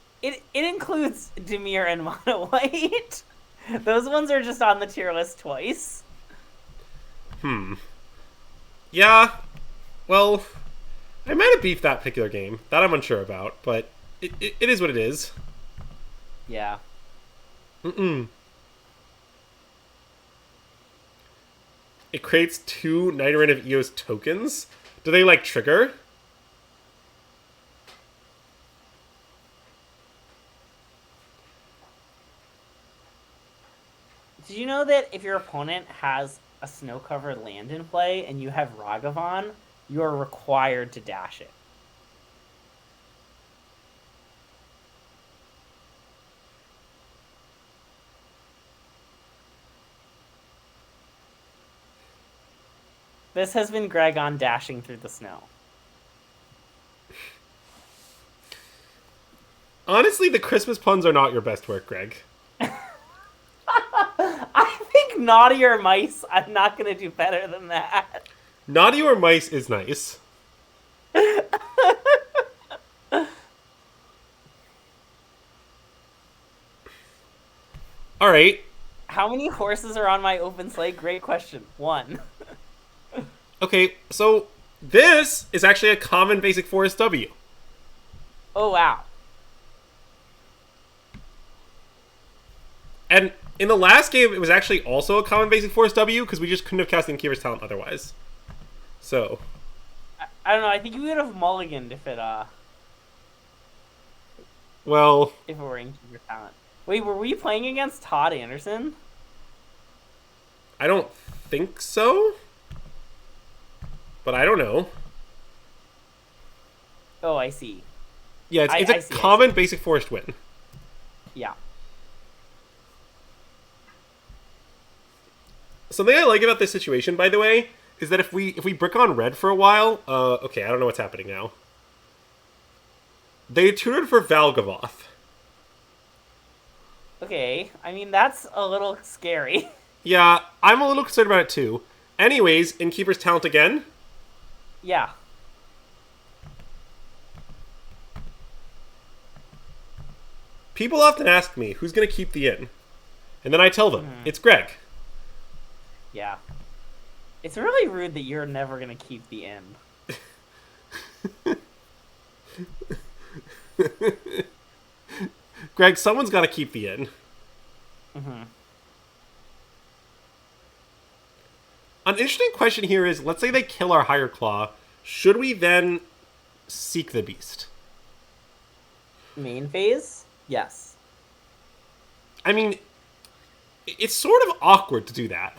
Speaker 2: includes Dimir and Mono White. Those ones are just on the tier list twice.
Speaker 1: Yeah. Well, I might have beefed that particular game. That I'm unsure about, but it is what it is.
Speaker 2: Yeah.
Speaker 1: It creates 2 Night Arena of EOS tokens. Do they, like, trigger?
Speaker 2: Did you know that if your opponent has a snow-covered land in play and you have Ragavan, you are required to dash it? This has been Greg on dashing through the snow.
Speaker 1: Honestly, the Christmas puns are not your best work, Greg.
Speaker 2: I think Naughty or Mice, I'm not going to do better than that.
Speaker 1: Naughty or Mice is nice. All right.
Speaker 2: How many horses are on my open sleigh? Great question. 1.
Speaker 1: Okay, so this is actually a common basic Forest W.
Speaker 2: Oh, wow.
Speaker 1: And in the last game, it was actually also a common basic Force W, because we just couldn't have cast Innkeeper's Talent otherwise. So.
Speaker 2: I don't know, I think you would have mulliganed if it,
Speaker 1: Well.
Speaker 2: if it were Innkeeper's Talent. Wait, were we playing against Todd Anderson?
Speaker 1: I don't think so. But I don't know.
Speaker 2: Oh, I see.
Speaker 1: Yeah, it's a common basic Forest win.
Speaker 2: Yeah.
Speaker 1: Something I like about this situation, by the way, is that if we brick on red for a while, okay, I don't know what's happening now. They tutored for Valgavoth.
Speaker 2: Okay, I mean, that's a little scary.
Speaker 1: Yeah, I'm a little concerned about it too. Anyways, Innkeeper's Talent again.
Speaker 2: Yeah.
Speaker 1: People often ask me, who's going to keep the inn? And then I tell them, it's Greg.
Speaker 2: Yeah. It's really rude that you're never going to keep the inn.
Speaker 1: Greg, someone's got to keep the inn.
Speaker 2: Mm-hmm.
Speaker 1: An interesting question here is, let's say they kill our Higher Claw. Should we then seek the beast?
Speaker 2: Main phase? Yes.
Speaker 1: I mean, it's sort of awkward to do that.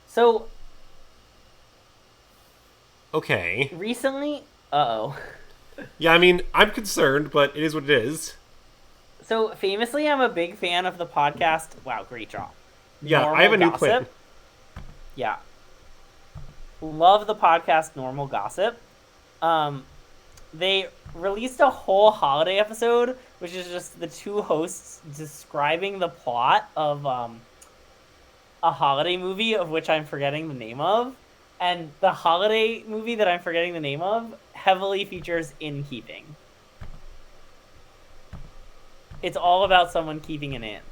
Speaker 2: So,
Speaker 1: okay.
Speaker 2: Recently... Uh-oh.
Speaker 1: Yeah, I mean, I'm concerned, but it is what it is.
Speaker 2: So, famously, I'm a big fan of the podcast... Wow, great job.
Speaker 1: Yeah,
Speaker 2: Normal
Speaker 1: I have a new
Speaker 2: Gossip.
Speaker 1: quit.
Speaker 2: Yeah. Love the podcast Normal Gossip. They released a whole holiday episode, which is just the two hosts describing the plot of a holiday movie of which I'm forgetting the name of. And the holiday movie that I'm forgetting the name of heavily features innkeeping. It's all about someone keeping an inn.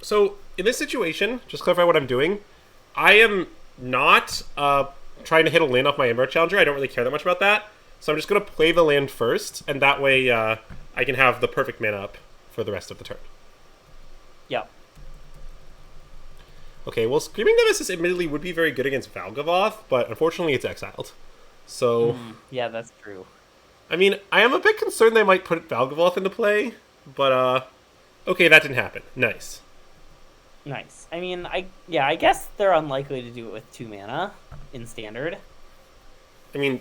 Speaker 1: So, in this situation, just clarify what I'm doing. I am not trying to hit a land off my Ember Challenger. I don't really care that much about that. So I'm just going to play the land first, and that way I can have the perfect mana up for the rest of the turn.
Speaker 2: Yep.
Speaker 1: Okay, well, Screaming Nemesis admittedly would be very good against Valgavoth, but unfortunately it's exiled. So...
Speaker 2: yeah, that's true.
Speaker 1: I mean, I am a bit concerned they might put Valgavoth into play, but okay, that didn't happen. Nice.
Speaker 2: Nice. I mean, I guess they're unlikely to do it with 2 mana in Standard.
Speaker 1: I mean,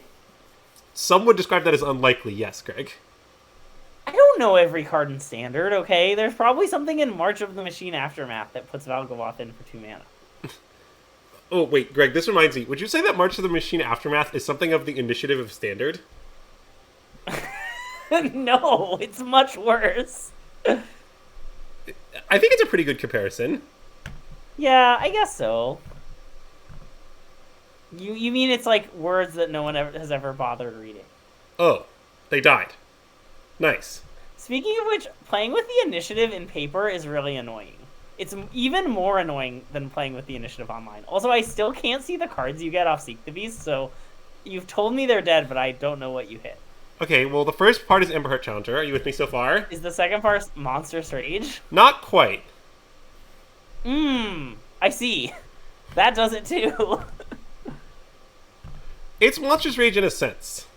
Speaker 1: some would describe that as unlikely, yes, Greg.
Speaker 2: I don't know every card in Standard, okay? There's probably something in March of the Machine Aftermath that puts Valgavoth in for 2 mana.
Speaker 1: Oh, wait, Greg, this reminds me. Would you say that March of the Machine Aftermath is something of the initiative of Standard?
Speaker 2: No, it's much worse.
Speaker 1: I think it's a pretty good comparison.
Speaker 2: Yeah, I guess so. You mean it's like words that no one has ever bothered reading?
Speaker 1: Oh, they died. Nice.
Speaker 2: Speaking of which, playing with the initiative in paper is really annoying. It's even more annoying than playing with the initiative online. Also, I still can't see the cards you get off Seek the Beast, so you've told me they're dead, but I don't know what you hit.
Speaker 1: Okay, well, the first part is Emberheart Challenger. Are you with me so far?
Speaker 2: Is the second part Monstrous Rage?
Speaker 1: Not quite.
Speaker 2: I see. That does it too.
Speaker 1: It's Monstrous Rage in a sense.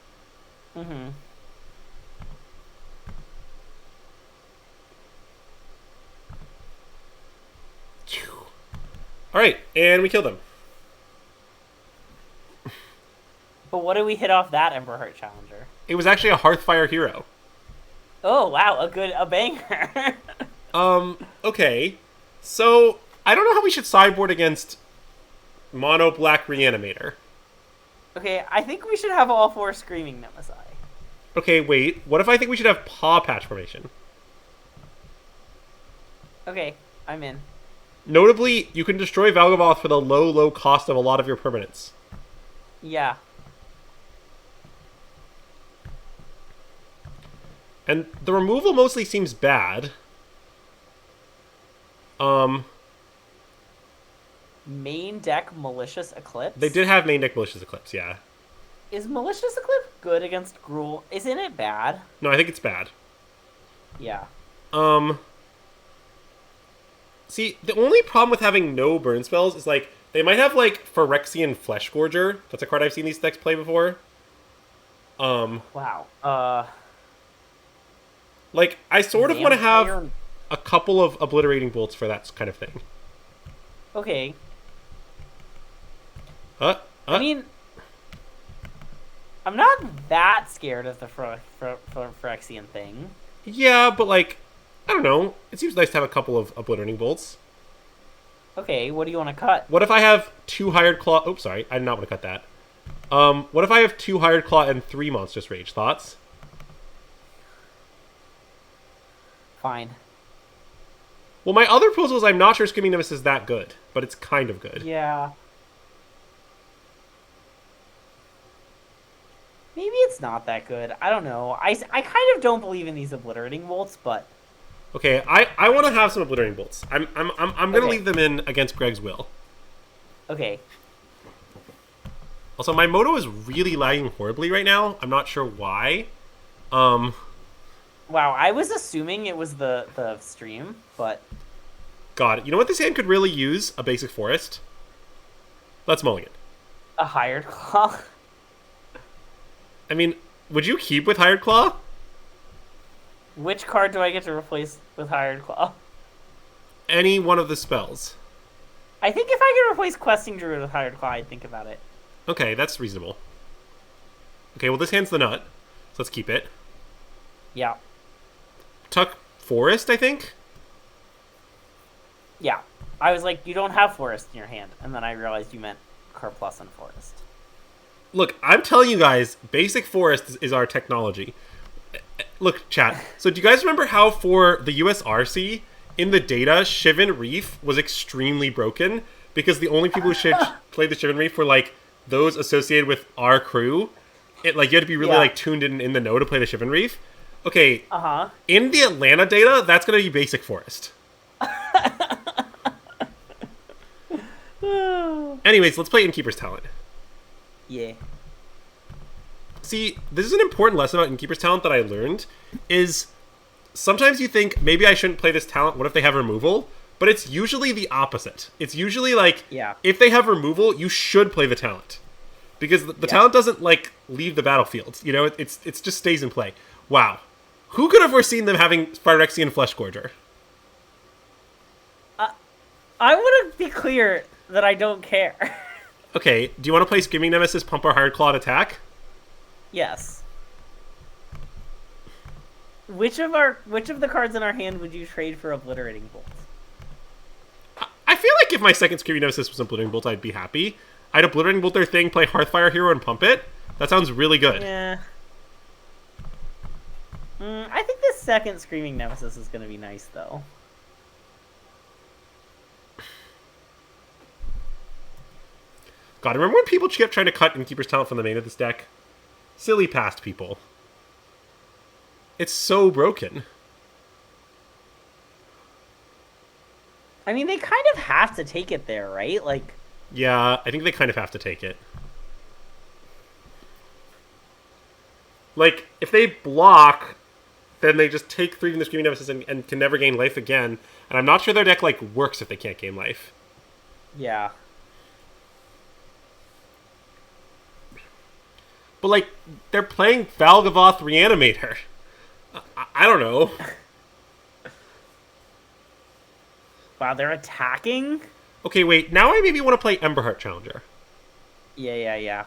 Speaker 2: Mm-hmm.
Speaker 1: Alright, and we killed him.
Speaker 2: But what did we hit off that Ember Heart Challenger?
Speaker 1: It was actually a Hearthfire hero.
Speaker 2: Oh, wow, a banger.
Speaker 1: Okay. So, I don't know how we should sideboard against Mono Black Reanimator.
Speaker 2: Okay, I think we should have all 4 Screaming Nemesis.
Speaker 1: Okay, wait. What if I think we should have Paw Patch formation?
Speaker 2: Okay, I'm in.
Speaker 1: Notably, you can destroy Valgavoth for the low cost of a lot of your permanents.
Speaker 2: Yeah.
Speaker 1: And the removal mostly seems bad.
Speaker 2: Main deck Malicious Eclipse?
Speaker 1: They did have main deck Malicious Eclipse, yeah.
Speaker 2: Is Malicious Eclipse good against Gruul? Isn't it bad?
Speaker 1: No, I think it's bad.
Speaker 2: Yeah.
Speaker 1: See, the only problem with having no burn spells is, like, they might have, like, Phyrexian Fleshgorger. That's a card I've seen these decks play before.
Speaker 2: Wow.
Speaker 1: Like, I sort of want to have
Speaker 2: Vampire-
Speaker 1: a couple of Obliterating Bolts for that kind of thing.
Speaker 2: Okay. I mean, I'm not that scared of the Phyrexian thing.
Speaker 1: Yeah, but, like, I don't know. It seems nice to have a couple of Obliterating Bolts.
Speaker 2: Okay, what do you want to cut?
Speaker 1: What if I have 2 Hired Claw... Oops, sorry. I did not want to cut that. What if I have 2 Hired Claw and 3 Monstrous Rage? Thoughts?
Speaker 2: Fine.
Speaker 1: Well, my other proposal is I'm not sure Screaming Nemesis is that good, but it's kind of good.
Speaker 2: Yeah. Maybe it's not that good. I don't know. I kind of don't believe in these Obliterating Bolts, but...
Speaker 1: Okay, I want to have some Obliterating Bolts. I'm going to
Speaker 2: Okay.
Speaker 1: leave them in against Greg's will.
Speaker 2: Okay.
Speaker 1: Also, my Moto is really lagging horribly right now. I'm not sure why.
Speaker 2: Wow, I was assuming it was the stream, but...
Speaker 1: God, you know what this hand could really use? A basic forest. Let's mulligan.
Speaker 2: A Hired Claw?
Speaker 1: I mean, would you keep with Hired Claw?
Speaker 2: Which card do I get to replace with Hired Claw?
Speaker 1: Any one of the spells.
Speaker 2: I think if I could replace Questing Druid with Hired Claw, I'd think about it.
Speaker 1: Okay, that's reasonable. Okay, well, this hand's the nut, so let's keep it.
Speaker 2: Yeah.
Speaker 1: Tuck Forest, I think?
Speaker 2: Yeah. I was like, you don't have Forest in your hand. And then I realized you meant Carplus and Forest.
Speaker 1: Look, I'm telling you guys, basic forest is our technology. Look, chat. So do you guys remember how for the USRC, in the data, Shivan Reef was extremely broken? Because the only people who should play the Shivan Reef were, like, those associated with our crew. Like, you had to be really, like, tuned in the know to play the Shivan Reef. Okay, in the Atlanta data, that's going to be basic forest. Anyways, let's play Innkeeper's Talent.
Speaker 2: Yeah.
Speaker 1: See, this is an important lesson about Innkeeper's Talent that I learned, is sometimes you think, maybe I shouldn't play this talent, what if they have removal? But it's usually the opposite. It's usually like, if they have removal, you should play the talent. Because the talent doesn't, like, leave the battlefield. You know, it's just stays in play. Wow. Who could have foreseen them having Phyrexian Fleshgorger?
Speaker 2: I want to be clear that I don't care.
Speaker 1: Okay, do you want to play Screaming Nemesis, pump our Hard Clawed attack?
Speaker 2: Yes. Which of the cards in our hand would you trade for Obliterating Bolt?
Speaker 1: I feel like if my second Screaming Nemesis was Obliterating Bolt, I'd be happy. I'd Obliterating Bolt their thing, play Hearthfire Hero, and pump it. That sounds really good.
Speaker 2: Yeah. I think this second Screaming Nemesis is going to be nice, though.
Speaker 1: God, remember when people kept trying to cut Innkeeper's Talent from the main of this deck? Silly past people. It's so broken.
Speaker 2: I mean, they kind of have to take it there, right? Like...
Speaker 1: Yeah, I think they kind of have to take it. Like, if they block, then they just take 3 from the Screaming Nemesis and can never gain life again. And I'm not sure their deck, like, works if they can't gain life.
Speaker 2: Yeah.
Speaker 1: But, like, they're playing Valgavoth Reanimator. I don't know.
Speaker 2: Wow, they're attacking?
Speaker 1: Okay, wait. Now I maybe want to play Emberheart Challenger.
Speaker 2: Yeah.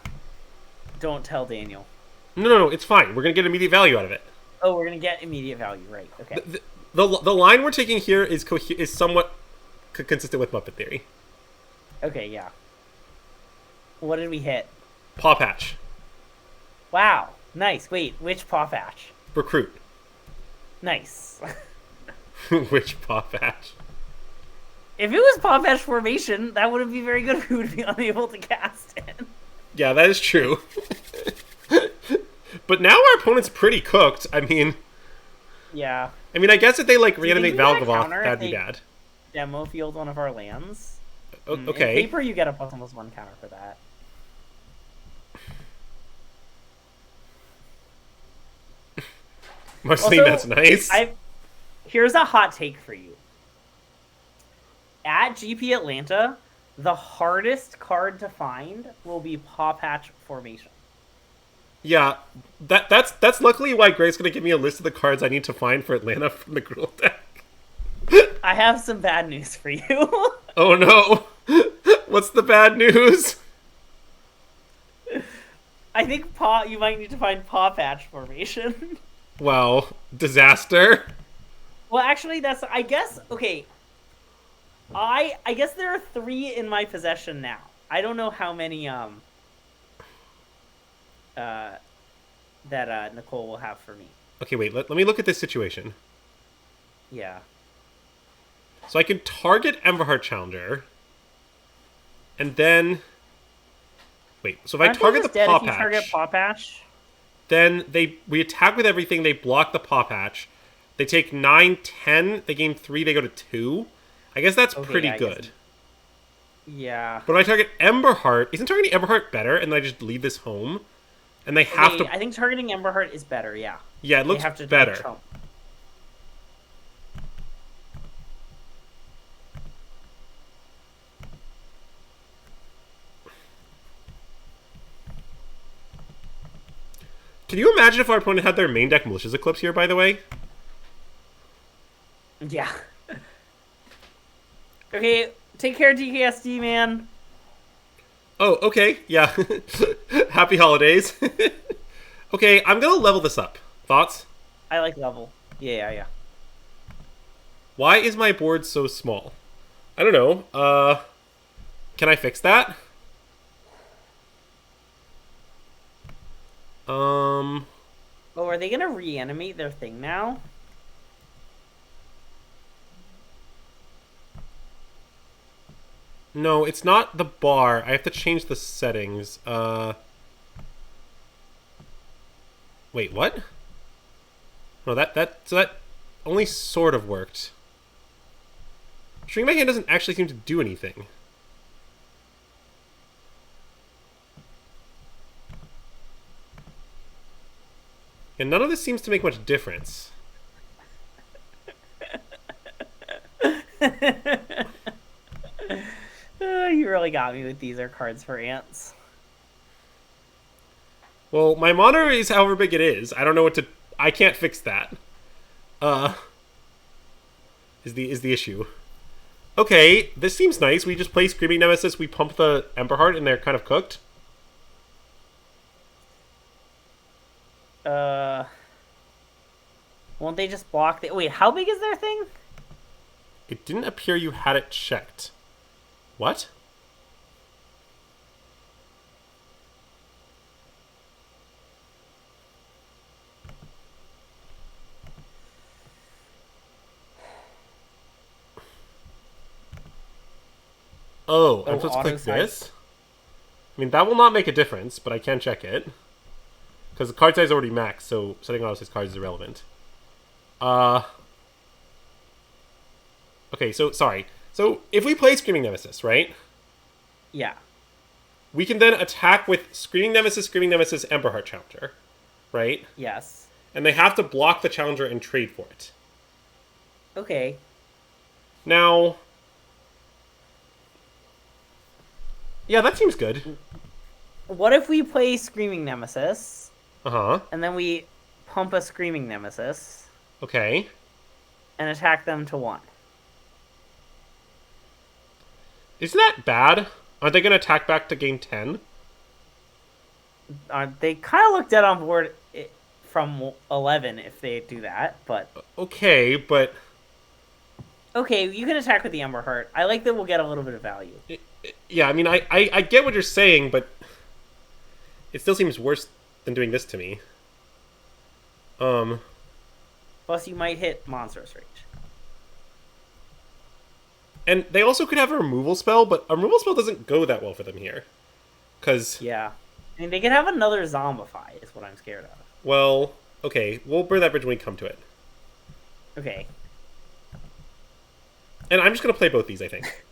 Speaker 2: Don't tell Daniel.
Speaker 1: No, it's fine. We're gonna get immediate value out of it.
Speaker 2: Oh, we're gonna get immediate value, right? Okay.
Speaker 1: The line we're taking here is somewhat consistent with Muppet Theory.
Speaker 2: Okay, yeah. What did we hit?
Speaker 1: Paw Patch.
Speaker 2: Wow, nice. Wait, which paw patch?
Speaker 1: Recruit.
Speaker 2: Nice.
Speaker 1: Which paw patch?
Speaker 2: If it was paw patch formation, that wouldn't be very good if we would be unable to cast it.
Speaker 1: Yeah, that is true. But now our opponent's pretty cooked. I mean,
Speaker 2: yeah.
Speaker 1: I guess if they like
Speaker 2: Do you think
Speaker 1: reanimate
Speaker 2: we got a
Speaker 1: Valgavoth,
Speaker 2: counter
Speaker 1: that'd
Speaker 2: if
Speaker 1: be
Speaker 2: they
Speaker 1: bad.
Speaker 2: Demo field one of our lands.
Speaker 1: Okay.
Speaker 2: In paper, you get a +1/+1 counter for that.
Speaker 1: Mostly
Speaker 2: Also,
Speaker 1: that's nice.
Speaker 2: Here's a hot take for you. At GP Atlanta, the hardest card to find will be Paw Patch Formation.
Speaker 1: Yeah, that's luckily why Greg's gonna give me a list of the cards I need to find for Atlanta from the Gruul deck.
Speaker 2: I have some bad news for you.
Speaker 1: Oh no! What's the bad news?
Speaker 2: I think you might need to find Paw Patch Formation.
Speaker 1: Wow, disaster.
Speaker 2: Well, actually, I guess, okay. I guess there are 3 in my possession now. I don't know how many, that Nicole will have for me.
Speaker 1: Okay, wait, let me look at this situation.
Speaker 2: Yeah.
Speaker 1: So I can target Emberheart Challenger, and then... Wait, so if I target the Paw
Speaker 2: If you target Paw Patch?
Speaker 1: then we attack with everything, they block the Paw Patch. They take 9, 10, they gain 3, they go to 2. I guess that's pretty good.
Speaker 2: Yeah.
Speaker 1: But when I target Emberheart, isn't targeting Emberheart better, and then I just leave this home? And they have to...
Speaker 2: I think targeting Emberheart is better, yeah.
Speaker 1: Yeah, it looks better.
Speaker 2: Trump.
Speaker 1: Can you imagine if our opponent had their main deck Malicious Eclipse here, by the way?
Speaker 2: Yeah. Okay, take care, DKSD, man.
Speaker 1: Oh, okay, yeah. Happy holidays. Okay, I'm gonna level this up. Thoughts?
Speaker 2: I like level. Yeah.
Speaker 1: Why is my board so small? I don't know. Can I fix that?
Speaker 2: Oh, are they gonna reanimate their thing now?
Speaker 1: No, it's not the bar. I have to change the settings. Wait, what? No, so that only sort of worked. String my hand doesn't actually seem to do anything. And none of this seems to make much difference.
Speaker 2: You really got me with these are cards for ants.
Speaker 1: Well, my monitor is however big it is. I don't know what to... I can't fix that. Is the issue. Okay, this seems nice. We just play Screaming Nemesis, we pump the Emberheart, and they're kind of cooked.
Speaker 2: Won't they just block the... Wait, how big is their thing?
Speaker 1: It didn't appear you had it checked. What? Oh, I'm supposed to click this? I mean, that will not make a difference, but I can check it. Because the card size is already maxed, so setting auto size cards is irrelevant. Okay, so, sorry. So, if we play Screaming Nemesis, right?
Speaker 2: Yeah.
Speaker 1: We can then attack with Screaming Nemesis, Emberheart Challenger, right?
Speaker 2: Yes.
Speaker 1: And they have to block the Challenger and trade for it.
Speaker 2: Okay.
Speaker 1: Now... Yeah, that seems good.
Speaker 2: What if we play Screaming Nemesis?
Speaker 1: Uh-huh.
Speaker 2: And then we pump a Screaming Nemesis.
Speaker 1: Okay.
Speaker 2: And attack them to 1.
Speaker 1: Isn't that bad? Aren't they going to attack back to game 10?
Speaker 2: They kind of look dead on board from 11 if they do that, but...
Speaker 1: Okay, but...
Speaker 2: Okay, you can attack with the Ember Heart. I like that we'll get a little bit of value.
Speaker 1: Yeah, I mean, I get what you're saying, but... It still seems worse than doing this to me.
Speaker 2: Plus, you might hit Monstrous Rage.
Speaker 1: And they also could have a removal spell, but a removal spell doesn't go that well for them here. Because...
Speaker 2: Yeah. I mean, they could have another Zombify, is what I'm scared of.
Speaker 1: Well, okay, we'll burn that bridge when we come to it.
Speaker 2: Okay.
Speaker 1: And I'm just going to play both these, I think.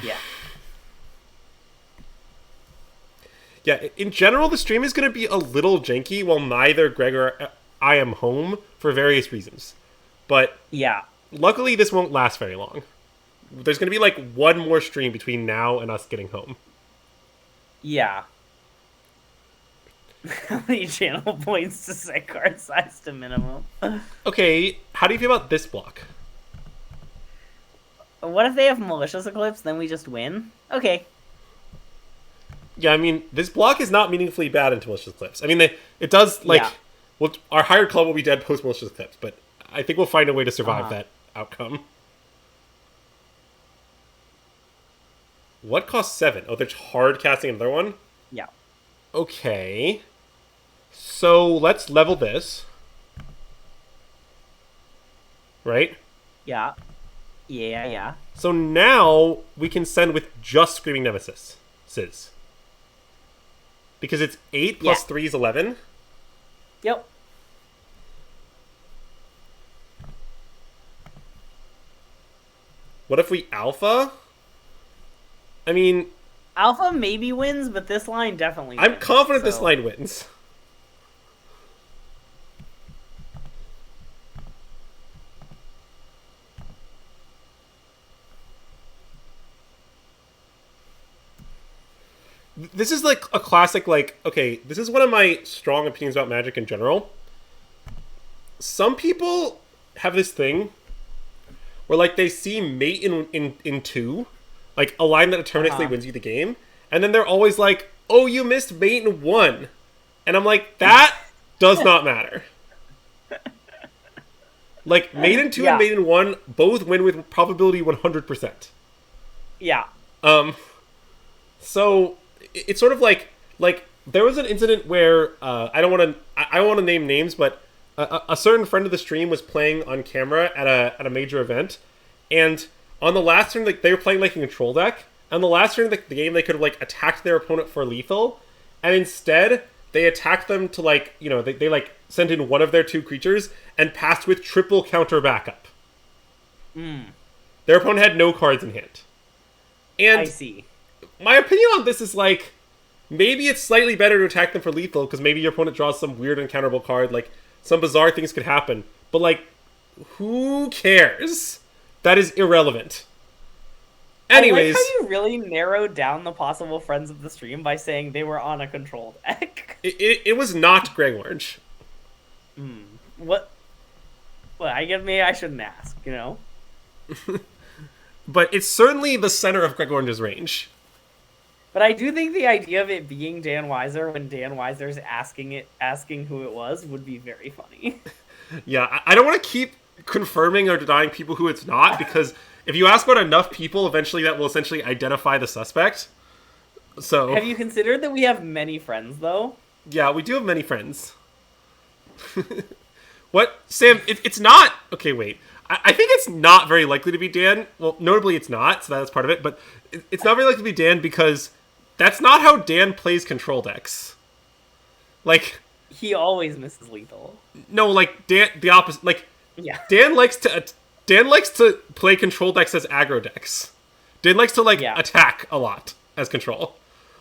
Speaker 2: Yeah.
Speaker 1: Yeah, in general, the stream is going to be a little janky while neither Greg or I am home for various reasons. But
Speaker 2: yeah,
Speaker 1: luckily, this won't last very long. There's going to be like one more stream between now and us getting home.
Speaker 2: Yeah. How many channel points to set card size to minimum?
Speaker 1: Okay, how do you feel about this block?
Speaker 2: What if they have Malicious Eclipse, then we just win? Okay.
Speaker 1: Yeah, I mean, this block is not meaningfully bad into Malicious Eclipse. I mean, it does, like...
Speaker 2: Yeah.
Speaker 1: Well, our higher club will be dead post-Malicious Eclipse, but I think we'll find a way to survive that outcome. What costs 7? Oh, they're hard casting another one?
Speaker 2: Yeah.
Speaker 1: Okay. So, let's level this. Right?
Speaker 2: Yeah. Yeah.
Speaker 1: So now, we can send with just Screaming Nemesis. Sizz. Because it's 8 plus 3 is 11.
Speaker 2: Yep.
Speaker 1: What if we alpha? I mean...
Speaker 2: Alpha maybe wins, but this line definitely wins.
Speaker 1: I'm confident this line wins. This is like a classic, like, okay, this is one of my strong opinions about Magic in general. Some people have this thing where, like, they see mate in 2, like, a line that deterministically wins you the game, and then they're always like, oh, you missed mate in 1. And I'm like, that does not matter. Like, mate in 2 and mate in 1 both win with probability 100%.
Speaker 2: Yeah.
Speaker 1: So... It's sort of like there was an incident where I don't want to name names, but a certain friend of the stream was playing on camera at a major event, and on the last turn, like, they were playing like a control deck. On the last turn of the game, they could have like attacked their opponent for lethal, and instead they attacked them to, like, you know, they like sent in one of their 2 creatures and passed with triple counter backup. Their opponent had no cards in hand. And
Speaker 2: I see.
Speaker 1: My opinion on this is, like, maybe it's slightly better to attack them for lethal, because maybe your opponent draws some weird uncounterable card, like, some bizarre things could happen. But, like, who cares? That is irrelevant. Anyways...
Speaker 2: I like how you really narrowed down the possible friends of the stream by saying they were on a control deck.
Speaker 1: It was not Grey Orange.
Speaker 2: What? Well, I guess maybe I shouldn't ask, you know?
Speaker 1: But it's certainly the center of Greg Orange's range.
Speaker 2: But I do think the idea of it being Dan Weiser when Dan Weiser's asking who it was would be very funny.
Speaker 1: Yeah, I don't want to keep confirming or denying people who it's not, because if you ask about enough people, eventually that will essentially identify the suspect. So...
Speaker 2: Have you considered that we have many friends, though?
Speaker 1: Yeah, we do have many friends. What? Sam, it's not... Okay, wait. I think it's not very likely to be Dan. Well, notably it's not, so that's part of it. But it's not very likely to be Dan because that's not how Dan plays control decks. Like...
Speaker 2: He always misses lethal.
Speaker 1: No, like, Dan... The opposite. Like,
Speaker 2: yeah.
Speaker 1: Dan likes to play control decks as aggro decks. Dan likes to, like, attack a lot as control.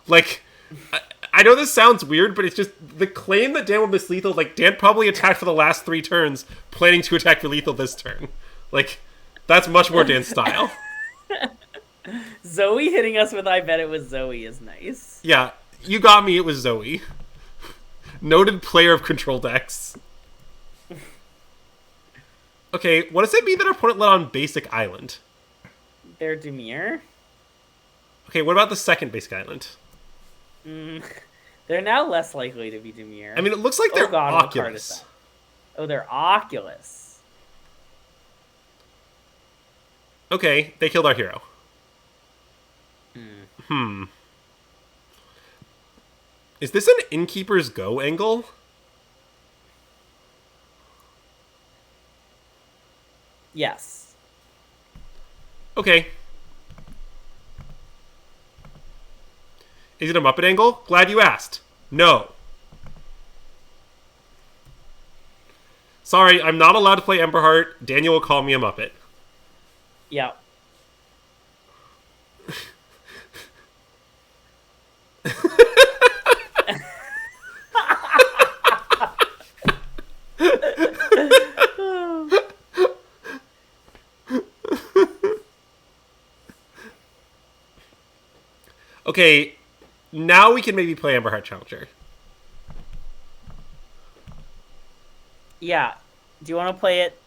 Speaker 1: Like... I know this sounds weird, but it's just the claim that Dan will miss lethal. Like, Dan probably attacked for the last 3 turns, planning to attack for lethal this turn. Like, that's much more Dan's style.
Speaker 2: Zoe hitting us with "I bet it was Zoe" is nice.
Speaker 1: Yeah, you got me. It was Zoe. Noted player of control decks. Okay, what does it mean that our opponent let on basic island?
Speaker 2: They're Dimir.
Speaker 1: Okay, what about the second basic island?
Speaker 2: They're now less likely to be Dimir.
Speaker 1: I mean, it looks like they're Oculus.
Speaker 2: Oh, they're Oculus.
Speaker 1: Okay, they killed our hero. Is this an Innkeeper's Go angle?
Speaker 2: Yes.
Speaker 1: Okay. Is it a Muppet angle? Glad you asked. No. Sorry, I'm not allowed to play Emberheart. Daniel will call me a Muppet.
Speaker 2: Yeah.
Speaker 1: Okay, now we can maybe play Emberheart Challenger.
Speaker 2: Yeah. Do you want to play it?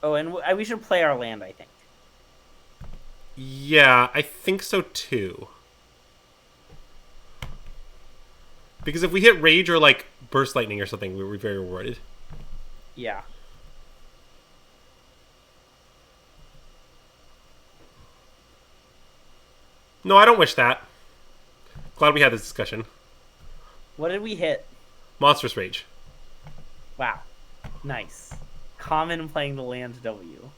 Speaker 2: Oh, and we should play our land, I think.
Speaker 1: Yeah, I think so too. Because if we hit Rage or, like, Burst Lightning or something, we're very rewarded.
Speaker 2: Yeah.
Speaker 1: No, I don't wish that. Glad we had this discussion.
Speaker 2: What did we hit?
Speaker 1: Monstrous Rage.
Speaker 2: Wow. Nice. Common playing the land W.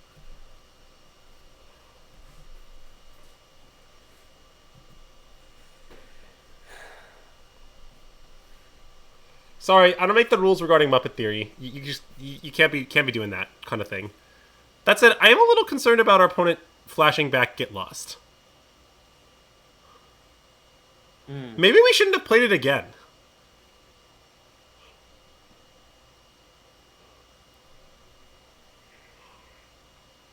Speaker 1: Sorry, I don't make the rules regarding Muppet Theory. You can't be doing that kind of thing. That said, I am a little concerned about our opponent flashing back Get Lost. Maybe we shouldn't have played it again.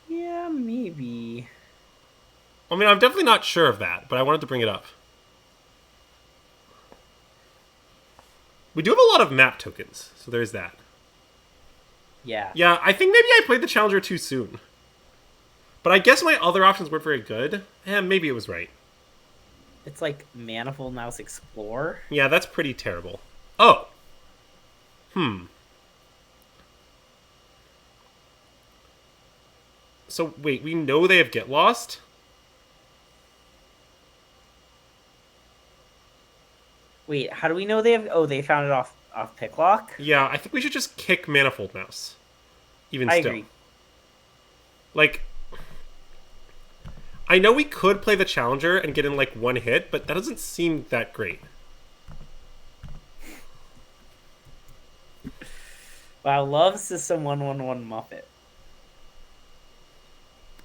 Speaker 2: Yeah, maybe.
Speaker 1: I mean, I'm definitely not sure of that, but I wanted to bring it up. We do have a lot of map tokens, so there's that.
Speaker 2: Yeah.
Speaker 1: Yeah, I think maybe I played the Challenger too soon. But I guess my other options weren't very good. Maybe it was right.
Speaker 2: It's like Manifold Mouse Explore.
Speaker 1: Yeah, that's pretty terrible. Oh. So, wait, we know they have Get Lost?
Speaker 2: Wait, how do we know they have... Oh, they found it off Picklock?
Speaker 1: Yeah, I think we should just kick Manifold Mouse. Even
Speaker 2: I
Speaker 1: still.
Speaker 2: agree.
Speaker 1: Like, I know we could play the Challenger and get in, like, one hit, but that doesn't seem that great.
Speaker 2: Wow, love System 111 Muppet.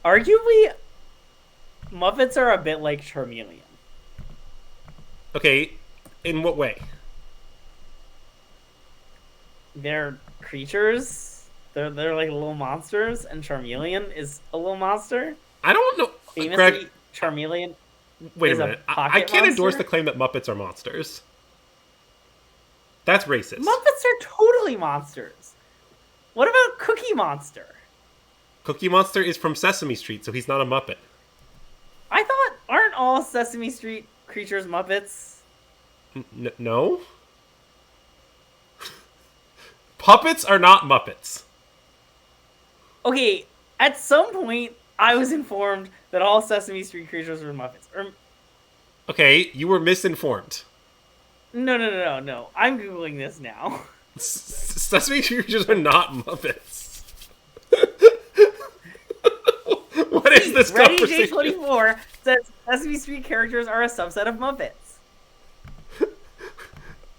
Speaker 2: Arguably, Muppets are a bit like Charmeleon.
Speaker 1: Okay, in what way?
Speaker 2: They're creatures. They're like little monsters, and Charmeleon is a little monster.
Speaker 1: I don't know.
Speaker 2: Famously,
Speaker 1: Greg,
Speaker 2: Charmeleon.
Speaker 1: wait a
Speaker 2: is
Speaker 1: minute. I
Speaker 2: pocket
Speaker 1: can't endorse
Speaker 2: monster?
Speaker 1: the claim that Muppets are monsters. That's racist.
Speaker 2: Muppets are totally monsters. What about Cookie Monster?
Speaker 1: Cookie Monster is from Sesame Street, so he's not a Muppet.
Speaker 2: I thought, aren't all Sesame Street creatures Muppets?
Speaker 1: No? Puppets are not Muppets.
Speaker 2: Okay, at some point, I was informed that all Sesame Street creatures were Muppets.
Speaker 1: Okay, you were misinformed.
Speaker 2: No. I'm Googling this now.
Speaker 1: Sesame Street creatures are not Muppets. What is this
Speaker 2: Ready
Speaker 1: conversation?
Speaker 2: J24 says Sesame Street characters are a subset of Muppets.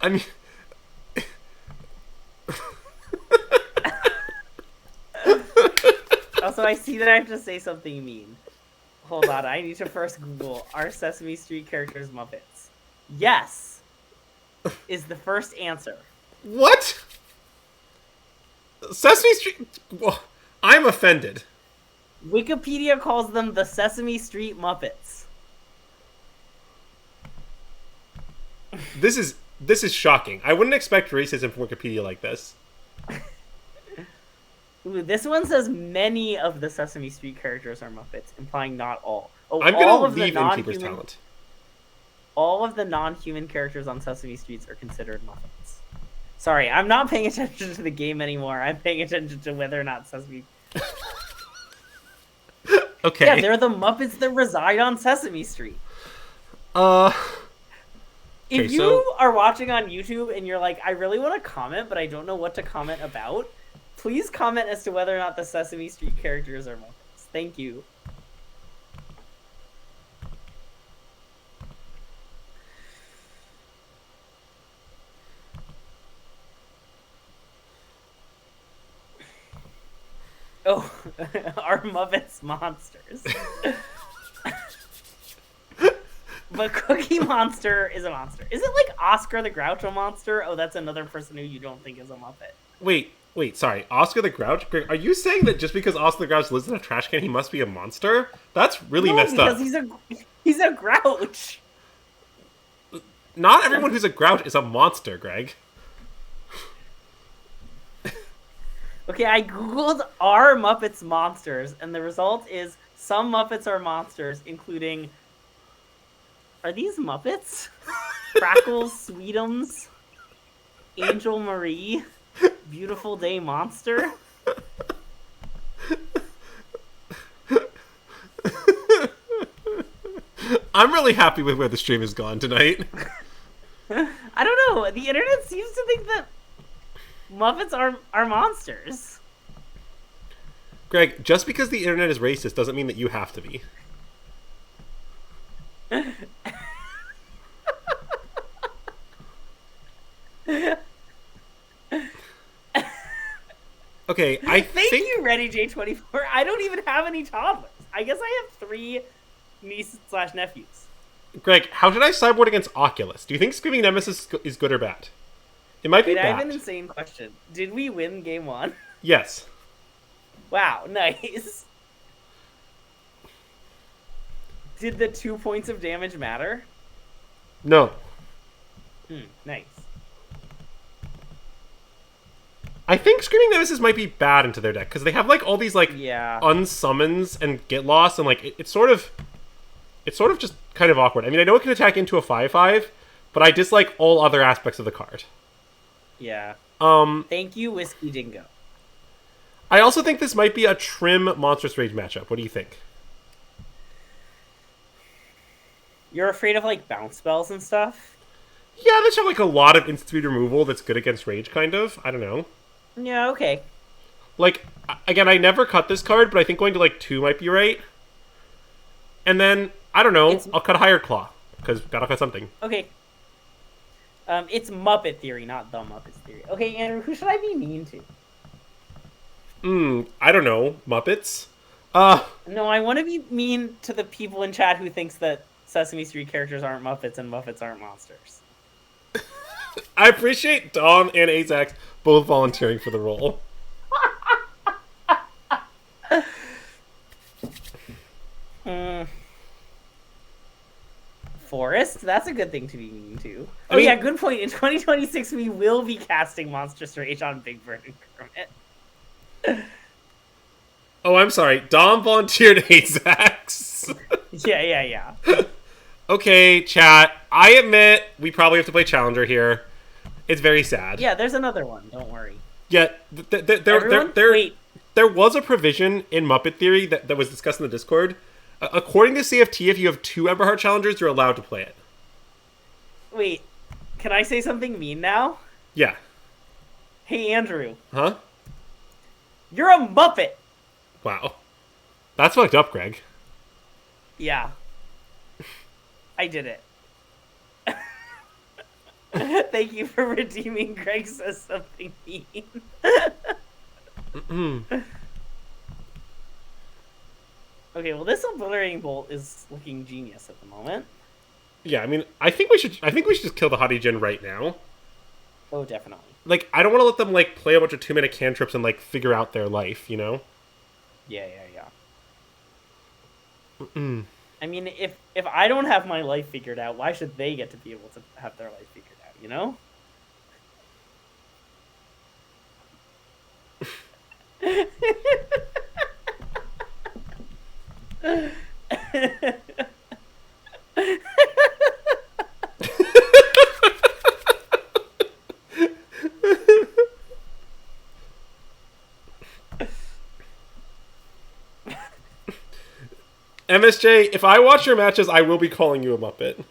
Speaker 1: I mean...
Speaker 2: Also, I see that I have to say something mean. Hold on, I need to first Google, are Sesame Street characters Muppets? Yes! Is the first answer.
Speaker 1: What? Sesame Street... Well, I'm offended.
Speaker 2: Wikipedia calls them the Sesame Street Muppets.
Speaker 1: This is shocking. I wouldn't expect racism from Wikipedia like this.
Speaker 2: Ooh, this one says many of the Sesame Street characters are Muppets, implying not all. Oh,
Speaker 1: I'm
Speaker 2: all
Speaker 1: gonna
Speaker 2: of the
Speaker 1: leave Innkeeper's
Speaker 2: non-human,
Speaker 1: Talent.
Speaker 2: all of the non-human characters on Sesame Streets are considered Muppets. Sorry, I'm not paying attention to the game anymore. I'm paying attention to whether or not Sesame.
Speaker 1: Okay.
Speaker 2: Yeah, they're the Muppets that reside on Sesame Street.
Speaker 1: Okay,
Speaker 2: If you are watching on YouTube and you're like, I really want to comment, but I don't know what to comment about, please comment as to whether or not the Sesame Street characters are Muppets. Thank you. Oh, are Muppets monsters? But Cookie Monster is a monster. Is it like Oscar the Groucho monster? Oh, that's another person who you don't think is a Muppet.
Speaker 1: Wait, sorry. Oscar the Grouch? Are you saying that just because Oscar the Grouch lives in a trash can, he must be a monster? That's really messed up.
Speaker 2: Because he's a grouch.
Speaker 1: Not everyone who's a grouch is a monster, Greg.
Speaker 2: Okay, I googled "are Muppets monsters?" and the result is some Muppets are monsters, including. Are these Muppets? Crackles, Sweetums, Angel Marie, Beautiful Day Monster.
Speaker 1: I'm really happy with where the stream has gone tonight.
Speaker 2: I don't know. The internet seems to think that Muppets are monsters.
Speaker 1: Greg, just because the internet is racist doesn't mean that you have to be. Okay, I
Speaker 2: Thank
Speaker 1: think...
Speaker 2: you, Ready J24. I don't even have any toddlers. I guess I have 3 nieces/nephews.
Speaker 1: Greg, how should I sideboard against Oculus? Do you think Screaming Nemesis is good or bad? It might be
Speaker 2: Wait, I have an
Speaker 1: bad.
Speaker 2: insane question. Did we win game 1?
Speaker 1: Yes.
Speaker 2: Wow, nice. Did the 2 points of damage matter?
Speaker 1: No.
Speaker 2: Nice.
Speaker 1: I think Screaming Nemesis might be bad into their deck, because they have, like, all these, like,
Speaker 2: Yeah.
Speaker 1: unsummons and get lost, and, like, it's sort of just kind of awkward. I mean, I know it can attack into a 5/5, but I dislike all other aspects of the card.
Speaker 2: Yeah. Thank you, Whiskey Dingo.
Speaker 1: I also think this might be a trim Monstrous Rage matchup. What do you think?
Speaker 2: You're afraid of, like, bounce spells and stuff?
Speaker 1: Yeah, they have, like, a lot of instant speed removal that's good against Rage, kind of. I don't know.
Speaker 2: Yeah, okay.
Speaker 1: Like, again, I never cut this card, but I think going to, like, 2 might be right. And then, I don't know, I'll cut a Higher Claw, because gotta cut something.
Speaker 2: Okay. It's Muppet Theory, not the Muppets Theory. Okay, Andrew, who should I be mean to?
Speaker 1: I don't know. Muppets?
Speaker 2: No, I want to be mean to the people in chat who thinks that Sesame Street characters aren't Muppets and Muppets aren't monsters.
Speaker 1: I appreciate Dom and Azax both volunteering for the role.
Speaker 2: Forest? That's a good thing to be mean to.
Speaker 1: I mean,
Speaker 2: yeah, good point. In 2026, we will be casting Monstrous Rage on Big Bird and Kermit.
Speaker 1: Oh, I'm sorry. Dom volunteered Azax.
Speaker 2: Yeah.
Speaker 1: Okay, chat. I admit we probably have to play Challenger here. It's very sad.
Speaker 2: Yeah, there's another one. Don't worry.
Speaker 1: Yeah, there was a provision in Muppet Theory that was discussed in the Discord. According to CFT, if you have 2 Emberheart Challengers, you're allowed to play it.
Speaker 2: Wait, can I say something mean now?
Speaker 1: Yeah.
Speaker 2: Hey, Andrew.
Speaker 1: Huh?
Speaker 2: You're a Muppet!
Speaker 1: Wow. That's fucked up, Greg.
Speaker 2: Yeah. I did it. Thank you for redeeming Greg says something mean. Okay, well, this Obliterating Bolt is looking genius at the moment.
Speaker 1: Yeah, I mean, I think we should just kill the Hottie Gen right now.
Speaker 2: Oh, definitely.
Speaker 1: Like, I don't want to let them, like, play a bunch of 2-mana cantrips and, like, figure out their life, you know?
Speaker 2: Yeah. I mean, if I don't have my life figured out, why should they get to be able to have their life figured out, you know?
Speaker 1: MSJ, if I watch your matches, I will be calling you a Muppet.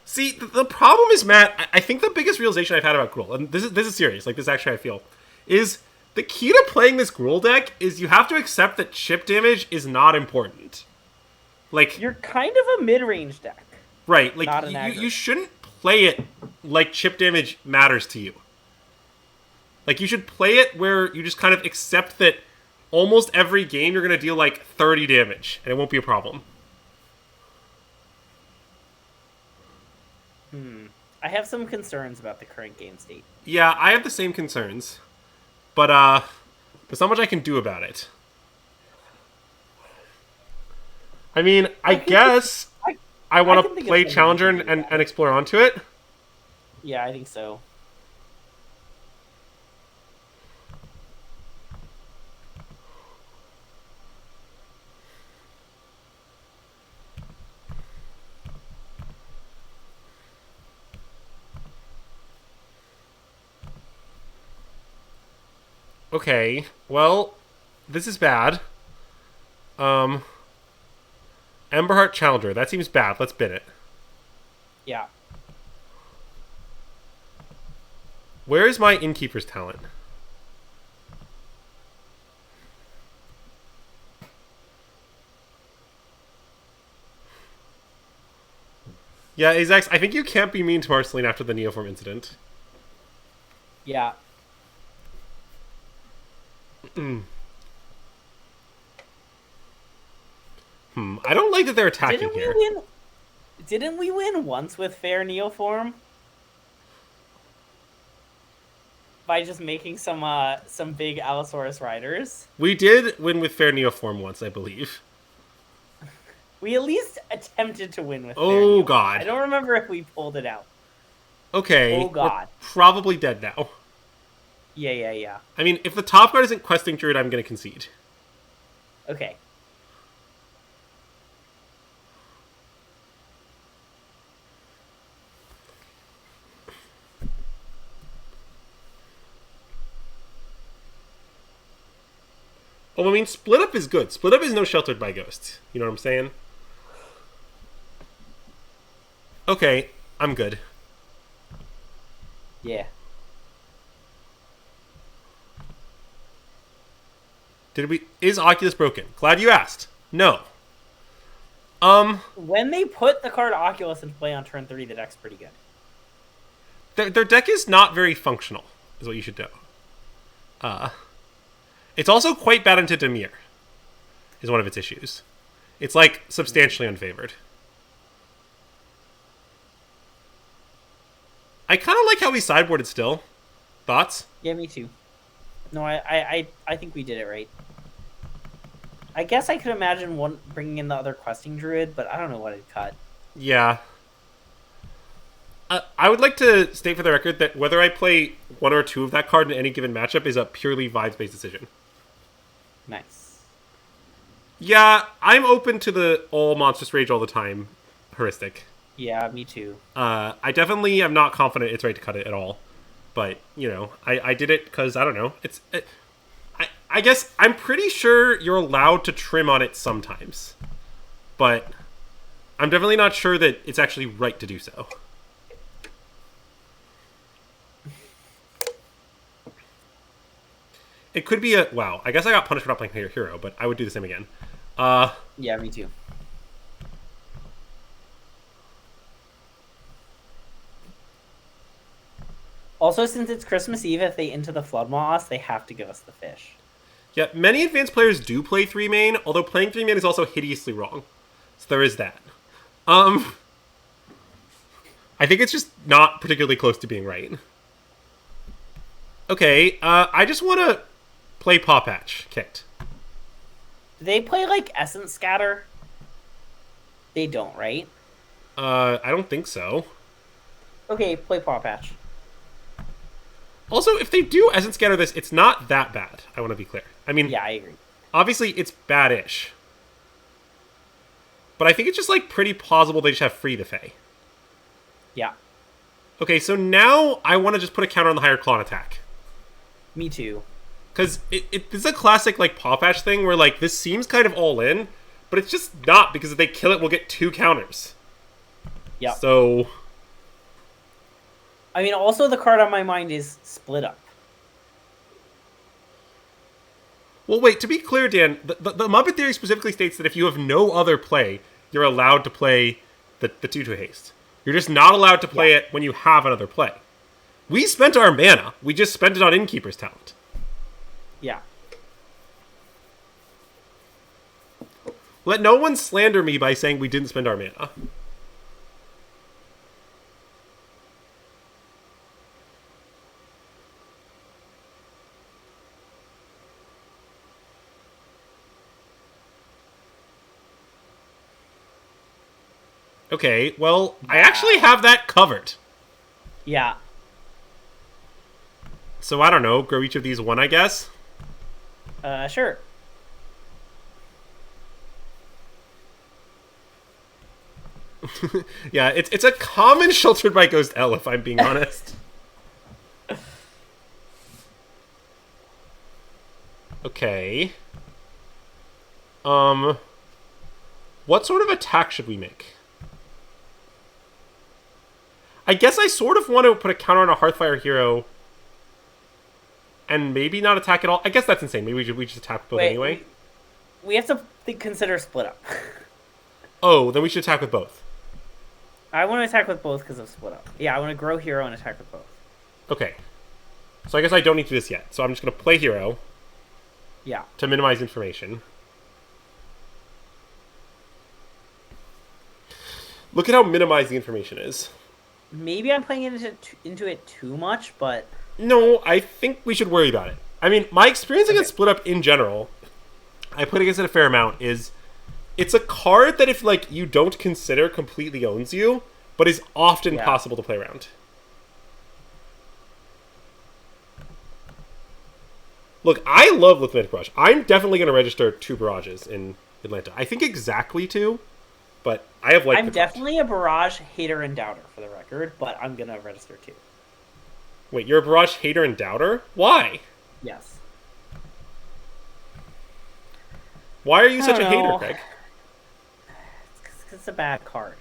Speaker 1: See, the problem is, Matt, I think the biggest realization I've had about Gruul, and this is serious, like this actually I feel, is the key to playing this Gruul deck is you have to accept that chip damage is not important. Like,
Speaker 2: you're kind of a mid-range deck.
Speaker 1: Right, like,
Speaker 2: not an
Speaker 1: you shouldn't play it like chip damage matters to you. Like, you should play it where you just kind of accept that almost every game you're going to deal, like, 30 damage, and it won't be a problem.
Speaker 2: I have some concerns about the current game state.
Speaker 1: Yeah, I have the same concerns. But, there's not much I can do about it. I mean, I guess I want to play Challenger and explore onto it.
Speaker 2: Yeah, I think so.
Speaker 1: Okay, well, this is bad. Emberheart Challenger. That seems bad. Let's bin it.
Speaker 2: Yeah.
Speaker 1: Where is my Innkeeper's talent? Yeah, Azax, I think you can't be mean to Marceline after the Neoform incident.
Speaker 2: Yeah.
Speaker 1: I don't like that they're attacking here.
Speaker 2: Didn't we win once with fair Neoform? By just making some big Allosaurus riders?
Speaker 1: We did win with fair Neoform once, I believe.
Speaker 2: We at least attempted to win with fair
Speaker 1: Oh,
Speaker 2: Neoform.
Speaker 1: God.
Speaker 2: I don't remember if we pulled it out.
Speaker 1: Okay.
Speaker 2: Oh, God.
Speaker 1: We're probably dead now.
Speaker 2: Yeah.
Speaker 1: I mean, if the top card isn't Questing Druid, I'm going to concede.
Speaker 2: Okay.
Speaker 1: Well, I mean, Split Up is good. Split Up is no Sheltered by Ghosts. You know what I'm saying? Okay, I'm good.
Speaker 2: Yeah.
Speaker 1: Is Oculus broken? Glad you asked. No.
Speaker 2: When they put the card Oculus into play on turn 3, the deck's pretty good.
Speaker 1: Their deck is not very functional, is what you should know. It's also quite bad into Dimir, is one of its issues. It's, like, substantially unfavored. I kind of like how we sideboarded still. Thoughts?
Speaker 2: Yeah, me too. No, I think we did it right. I guess I could imagine bringing in the other Questing Druid, but I don't know what it'd cut.
Speaker 1: Yeah. I would like to state for the record that whether I play one or two of that card in any given matchup is a purely vibes-based decision.
Speaker 2: Nice.
Speaker 1: Yeah, I'm open to the all Monstrous Rage all the time heuristic.
Speaker 2: Yeah, me too.
Speaker 1: I definitely am not confident it's right to cut it at all. But, you know, I did it because, I don't know. I guess I'm pretty sure you're allowed to trim on it sometimes. But I'm definitely not sure that it's actually right to do so. It could be wow, I guess I got punished for not playing Hero, but I would do the same again.
Speaker 2: Yeah, me too. Also, since it's Christmas Eve, if they into the Flood Moss, they have to give us the fish.
Speaker 1: Yeah, many advanced players do play 3-main, although playing 3-main is also hideously wrong. So there is that. I think it's just not particularly close to being right. Okay, I just want to play Paw Patch kicked.
Speaker 2: Do they play, like, Essence Scatter? They don't, right?
Speaker 1: I don't think so.
Speaker 2: Okay, play Paw Patch.
Speaker 1: Also, if they do Essence Scatter this, it's not that bad, I want to be clear. I mean,
Speaker 2: Yeah, I agree.
Speaker 1: obviously, it's bad-ish. but I think it's just, like, pretty plausible they just have free the Fae.
Speaker 2: Yeah.
Speaker 1: Okay, so now I want to just put a counter on the higher claw and attack.
Speaker 2: Me too.
Speaker 1: Because this is a classic, like, paw patch thing where, like, this seems kind of all in, but it's just not, because if they kill it, we'll get 2 counters.
Speaker 2: Yeah.
Speaker 1: So...
Speaker 2: I mean, also the card on my mind is Split Up.
Speaker 1: Well, wait, to be clear, Dan, the Muppet Theory specifically states that if you have no other play, you're allowed to play the 2/2 haste. You're just not allowed to play it when you have another play. We spent our mana. We just spent it on Innkeeper's Talent.
Speaker 2: Yeah.
Speaker 1: Let no one slander me by saying we didn't spend our mana. Okay, well, I actually have that covered.
Speaker 2: Yeah.
Speaker 1: So I don't know, grow each of these 1, I guess?
Speaker 2: Sure.
Speaker 1: Yeah, it's a common Sheltered by Ghost L, if I'm being honest. Okay. What sort of attack should we make? I guess I sort of want to put a counter on a Hearthfire hero and maybe not attack at all. I guess that's insane. Maybe we just attack both anyway.
Speaker 2: We have to consider Split Up.
Speaker 1: Oh, then we should attack with both.
Speaker 2: I want to attack with both because of Split Up. Yeah, I want to grow hero and attack with both.
Speaker 1: Okay. So I guess I don't need to do this yet. So I'm just going to play hero.
Speaker 2: Yeah.
Speaker 1: To minimize information. Look at how minimized the information is.
Speaker 2: Maybe I'm playing into it too much, but...
Speaker 1: No, I think we should worry about it. I mean, my experience against Split Up in general, I put against it a fair amount, is it's a card that if, like, you don't consider completely owns you, but is often possible to play around. Look, I love Lithic Barrage. I'm definitely going to register 2 barrages in Atlanta. I think exactly 2, but I have, like,
Speaker 2: I'm definitely a barrage hater and doubter, for the record, but I'm going to register 2.
Speaker 1: Wait, you're a barrage hater and doubter? Why?
Speaker 2: Yes.
Speaker 1: Why are you such a hater, Craig?
Speaker 2: It's a bad card.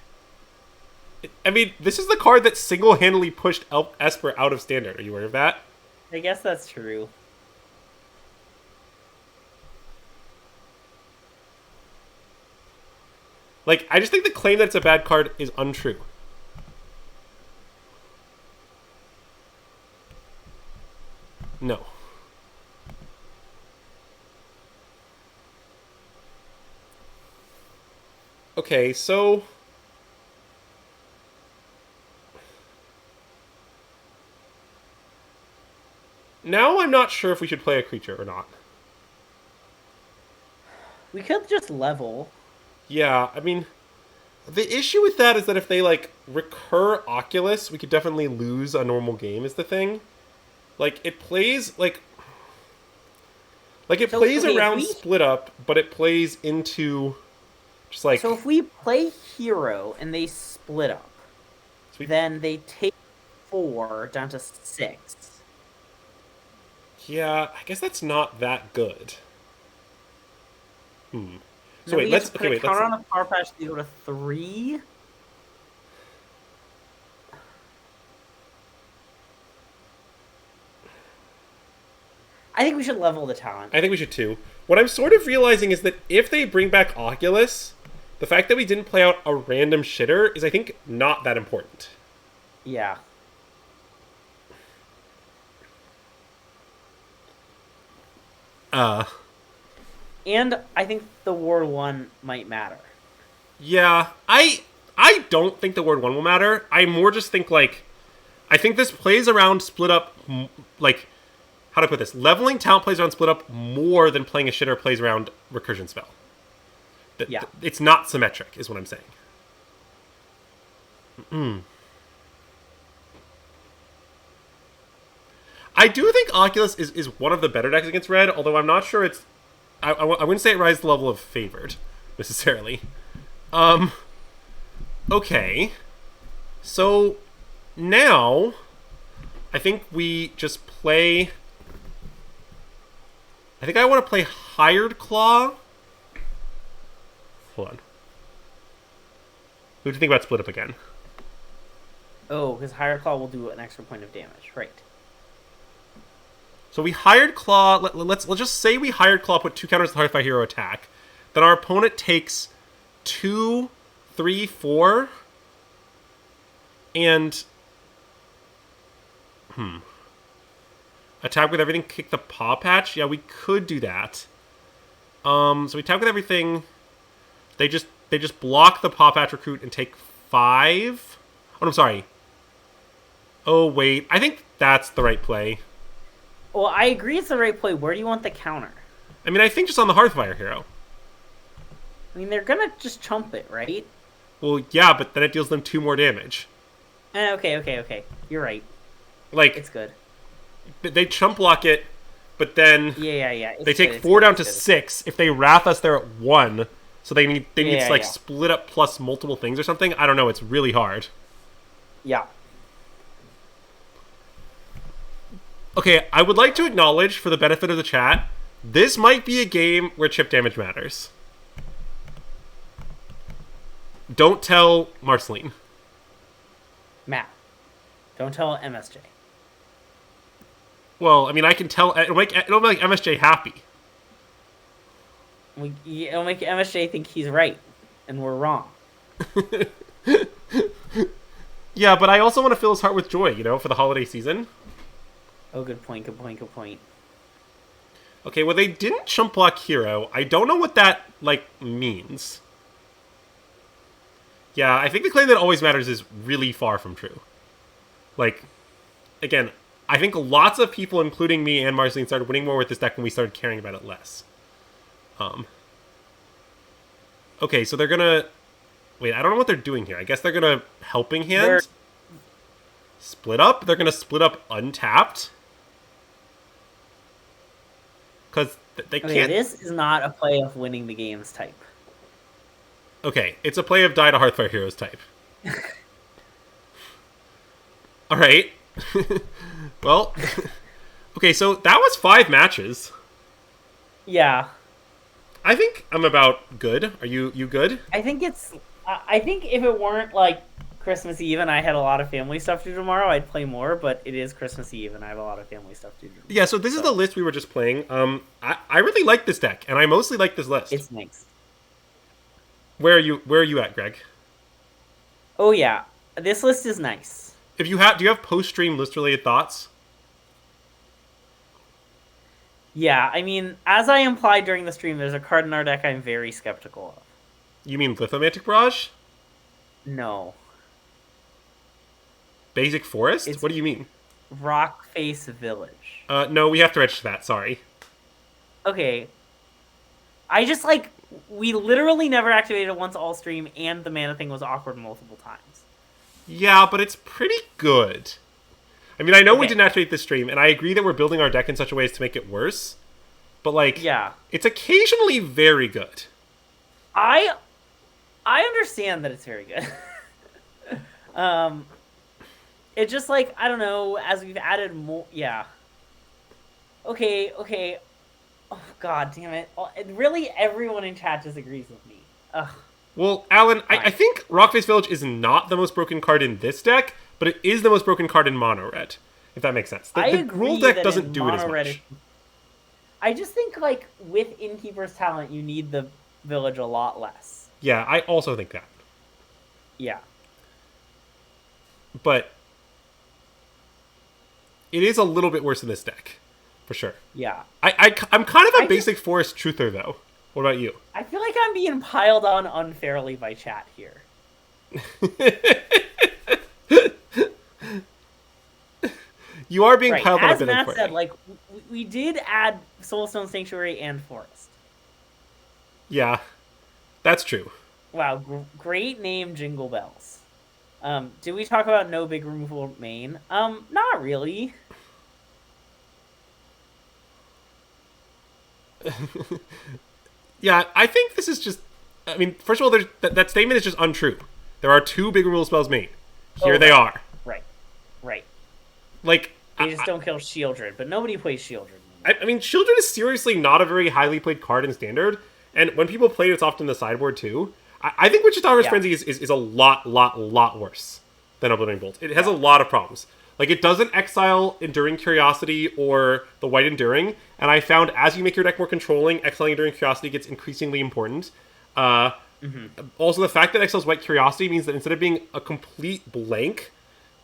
Speaker 1: I mean, this is the card that single-handedly pushed Esper out of Standard. Are you aware of that?
Speaker 2: I guess that's true.
Speaker 1: Like, I just think the claim that it's a bad card is untrue. No. Okay, so... now I'm not sure if we should play a creature or not.
Speaker 2: We could just level.
Speaker 1: Yeah, I mean, the issue with that is that if they, like, recur Oculus, we could definitely lose a normal game is the thing. Like, it plays, like it plays around Split Up, but it plays into just, like...
Speaker 2: So if we play hero and they split up, then they take 4 down to 6.
Speaker 1: Yeah, I guess that's not that good. So
Speaker 2: wait, let's counter on a power patch to go to 3. I think we should level the talent.
Speaker 1: I think we should too. What I'm sort of realizing is that if they bring back Oculus, the fact that we didn't play out a random shitter is, I think, not that important.
Speaker 2: Yeah. And I think the Ward 1 might matter.
Speaker 1: Yeah, I don't think the Ward 1 will matter. I more just think, like, I think this plays around Split Up, like, how to put this? Leveling talent plays around Split Up more than playing a shitter plays around Recursion Spell.
Speaker 2: Yeah.
Speaker 1: It's not symmetric, is what I'm saying. I do think Oculus is one of the better decks against Red, although I'm not sure it's... I wouldn't say it rises to the level of Favored, necessarily. Okay. So now I think we just play. I think I want to play Hired Claw. Hold on. What do you think about Split Up again?
Speaker 2: Oh, because Higher Claw will do an extra point of damage. Right.
Speaker 1: So we Hired Claw. Let's just say we Hired Claw, put 2 counters to the Hearthfire Hero attack. Then our opponent takes 2, 3, 4, and attack with everything. Kick the Paw Patch. Yeah, we could do that. So we attack with everything. They just block the Paw Patch Recruit and take 5. Oh, I'm sorry. Oh wait, I think that's the right play.
Speaker 2: Well, I agree it's the right play. Where do you want the counter?
Speaker 1: I mean, I think just on the Hearthfire Hero.
Speaker 2: I mean, they're gonna just chump it, right?
Speaker 1: Well, yeah, but then it deals them 2 more damage.
Speaker 2: Okay. You're right.
Speaker 1: Like,
Speaker 2: It's good.
Speaker 1: they chump block it, but then
Speaker 2: Yeah.
Speaker 1: they take 4 down to 6. If they Wrath us, they're at 1. So they need to split up plus multiple things or something. I don't know. It's really hard.
Speaker 2: Yeah.
Speaker 1: Okay, I would like to acknowledge, for the benefit of the chat, this might be a game where chip damage matters. Don't tell Marceline.
Speaker 2: Matt, don't tell MSJ.
Speaker 1: Well, I mean, I can tell. It'll make MSJ happy.
Speaker 2: It'll make MSJ think he's right, and we're wrong.
Speaker 1: Yeah, but I also want to fill his heart with joy, for the holiday season.
Speaker 2: Oh, good point.
Speaker 1: Okay, well, they didn't chump block Hero. I don't know what that, means. Yeah, I think the claim that always matters is really far from true. Again, I think lots of people, including me and Marceline, started winning more with this deck when we started caring about it less. Okay, so they're gonna... Wait, I don't know what they're doing here. I guess they're gonna Helping Hand? Split Up? They're gonna Split Up untapped? Because they can't...
Speaker 2: This is not a play of winning the games type.
Speaker 1: Okay, it's a play of Die to Hearthfire Heroes type. Alright. Well... Okay, so that was 5 matches.
Speaker 2: Yeah.
Speaker 1: I think I'm about good. Are you good?
Speaker 2: I think it's... I think if it weren't, Christmas Eve and I had a lot of family stuff to do tomorrow, I'd play more, but it is Christmas Eve and I have a lot of family stuff to do tomorrow.
Speaker 1: Yeah, so this is the list we were just playing. I really like this deck, and I mostly like this list.
Speaker 2: It's nice.
Speaker 1: Where are you at, Greg?
Speaker 2: Oh yeah, this list is nice.
Speaker 1: Do you have post-stream list-related thoughts?
Speaker 2: Yeah, I mean, as I implied during the stream, there's a card in our deck I'm very skeptical of.
Speaker 1: You mean Lithomantic Barrage?
Speaker 2: No.
Speaker 1: Basic Forest? What do you mean?
Speaker 2: Rockface Village.
Speaker 1: No, we have to register that, sorry.
Speaker 2: Okay. I just, we literally never activated it once all stream, and the mana thing was awkward multiple times.
Speaker 1: Yeah, but it's pretty good. I mean, I know we didn't activate this stream, and I agree that we're building our deck in such a way as to make it worse. But,
Speaker 2: yeah, it's
Speaker 1: occasionally very good.
Speaker 2: I understand that it's very good. It's just, I don't know, as we've added more... Yeah. Okay. Oh, god damn it. Really, everyone in chat disagrees with me. Ugh.
Speaker 1: Well, Alan, I think Rockface Village is not the most broken card in this deck, but it is the most broken card in Mono Red, if that makes sense. The Gruul deck doesn't do it as much.
Speaker 2: I just think, with Innkeeper's Talent, you need the Village a lot less.
Speaker 1: Yeah, I also think that.
Speaker 2: Yeah.
Speaker 1: But it is a little bit worse in this deck, for sure.
Speaker 2: Yeah.
Speaker 1: I'm kind of a basic forest truther, though. What about you?
Speaker 2: I feel like I'm being piled on unfairly by chat here.
Speaker 1: You are being piled on a bit
Speaker 2: unfairly. As Matt said, we did add Soulstone Sanctuary and Forest.
Speaker 1: Yeah, that's true.
Speaker 2: Wow, great name, Jingle Bells. Did we talk about no big removal main? Not really.
Speaker 1: Yeah, I think this is just I mean, first of all, that statement is just untrue. There are 2 big removal spells made. Here they
Speaker 2: right.
Speaker 1: are.
Speaker 2: Right.
Speaker 1: Like,
Speaker 2: They just don't kill Shieldred, but nobody plays Shieldred.
Speaker 1: I mean, Shieldred is seriously not a very highly played card in Standard, and when people play it, it's often the sideboard too. I think Wichita's Frenzy is a lot worse than Obliterating Bolt. It has a lot of problems. Like, it doesn't exile Enduring Curiosity or the White Enduring, and I found as you make your deck more controlling, exiling Enduring Curiosity gets increasingly important. Also, the fact that exiles White Curiosity means that instead of being a complete blank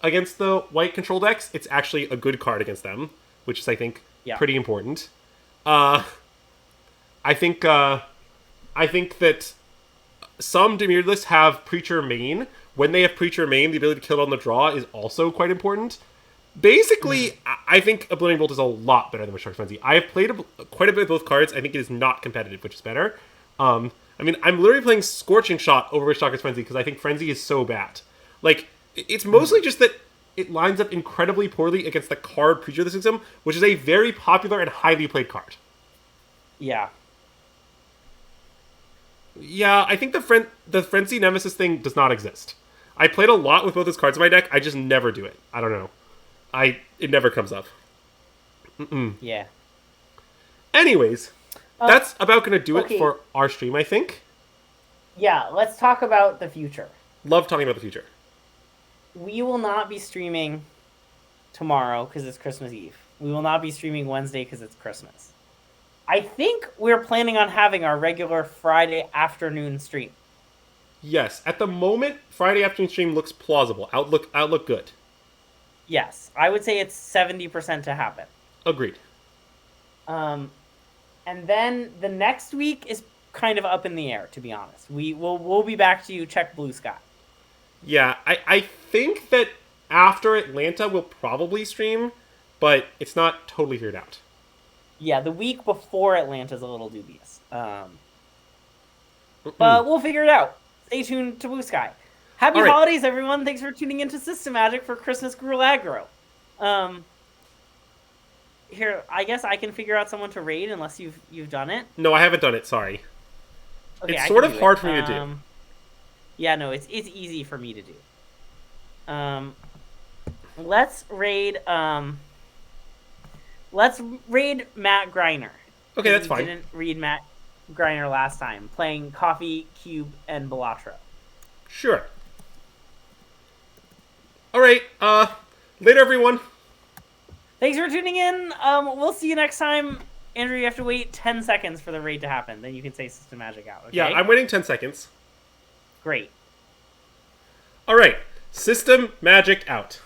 Speaker 1: against the white control decks, it's actually a good card against them, which is, I think, pretty important. I think that some Demir lists have Preacher Main. When they have Preacher Main, the ability to kill it on the draw is also quite important. Basically, I think Obliterating Bolt is a lot better than Witchshark's Frenzy. I have played quite a bit of both cards. I think it is not competitive, which is better. I mean, I'm literally playing Scorching Shot over Witchstalker's Frenzy because I think Frenzy is so bad. Like, it's mostly just that it lines up incredibly poorly against the card Preacher of the System, which is a very popular and highly played card.
Speaker 2: Yeah.
Speaker 1: Yeah, I think the Frenzy Nemesis thing does not exist. I played a lot with both those cards in my deck. I just never do it. I don't know. It never comes up.
Speaker 2: Yeah.
Speaker 1: Anyways, that's about going to do it for our stream, I think.
Speaker 2: Yeah, let's talk about the future.
Speaker 1: Love talking about the future.
Speaker 2: We will not be streaming tomorrow because it's Christmas Eve. We will not be streaming Wednesday because it's Christmas. I think we're planning on having our regular Friday afternoon stream.
Speaker 1: Yes, at the moment, Friday afternoon stream looks plausible. Outlook good.
Speaker 2: Yes, I would say it's 70% to happen.
Speaker 1: Agreed.
Speaker 2: And then the next week is kind of up in the air, to be honest. We'll be back to you. Check Blue Sky.
Speaker 1: Yeah, I think that after Atlanta we'll probably stream, but it's not totally figured out.
Speaker 2: Yeah, the week before Atlanta's a little dubious. But we'll figure it out. Stay tuned to Blue Sky. Happy holidays, everyone. Thanks for tuning into SystemMagic for Christmas Gruul Aggro. Here, I guess I can figure out someone to raid unless you've done it.
Speaker 1: No, I haven't done it, sorry.
Speaker 2: Okay,
Speaker 1: it's sort of hard for me to do.
Speaker 2: Yeah, no, it's easy for me to do. Let's raid Matt Greiner.
Speaker 1: Okay, that's fine.
Speaker 2: Didn't read Matt Greiner last time, playing Coffee, Cube, and Balatro.
Speaker 1: Sure. Alright, later everyone.
Speaker 2: Thanks for tuning in. We'll see you next time. Andrew, you have to wait 10 seconds for the raid to happen. Then you can say SystemMagic out, okay?
Speaker 1: Yeah, I'm waiting 10 seconds.
Speaker 2: Great.
Speaker 1: Alright, SystemMagic out.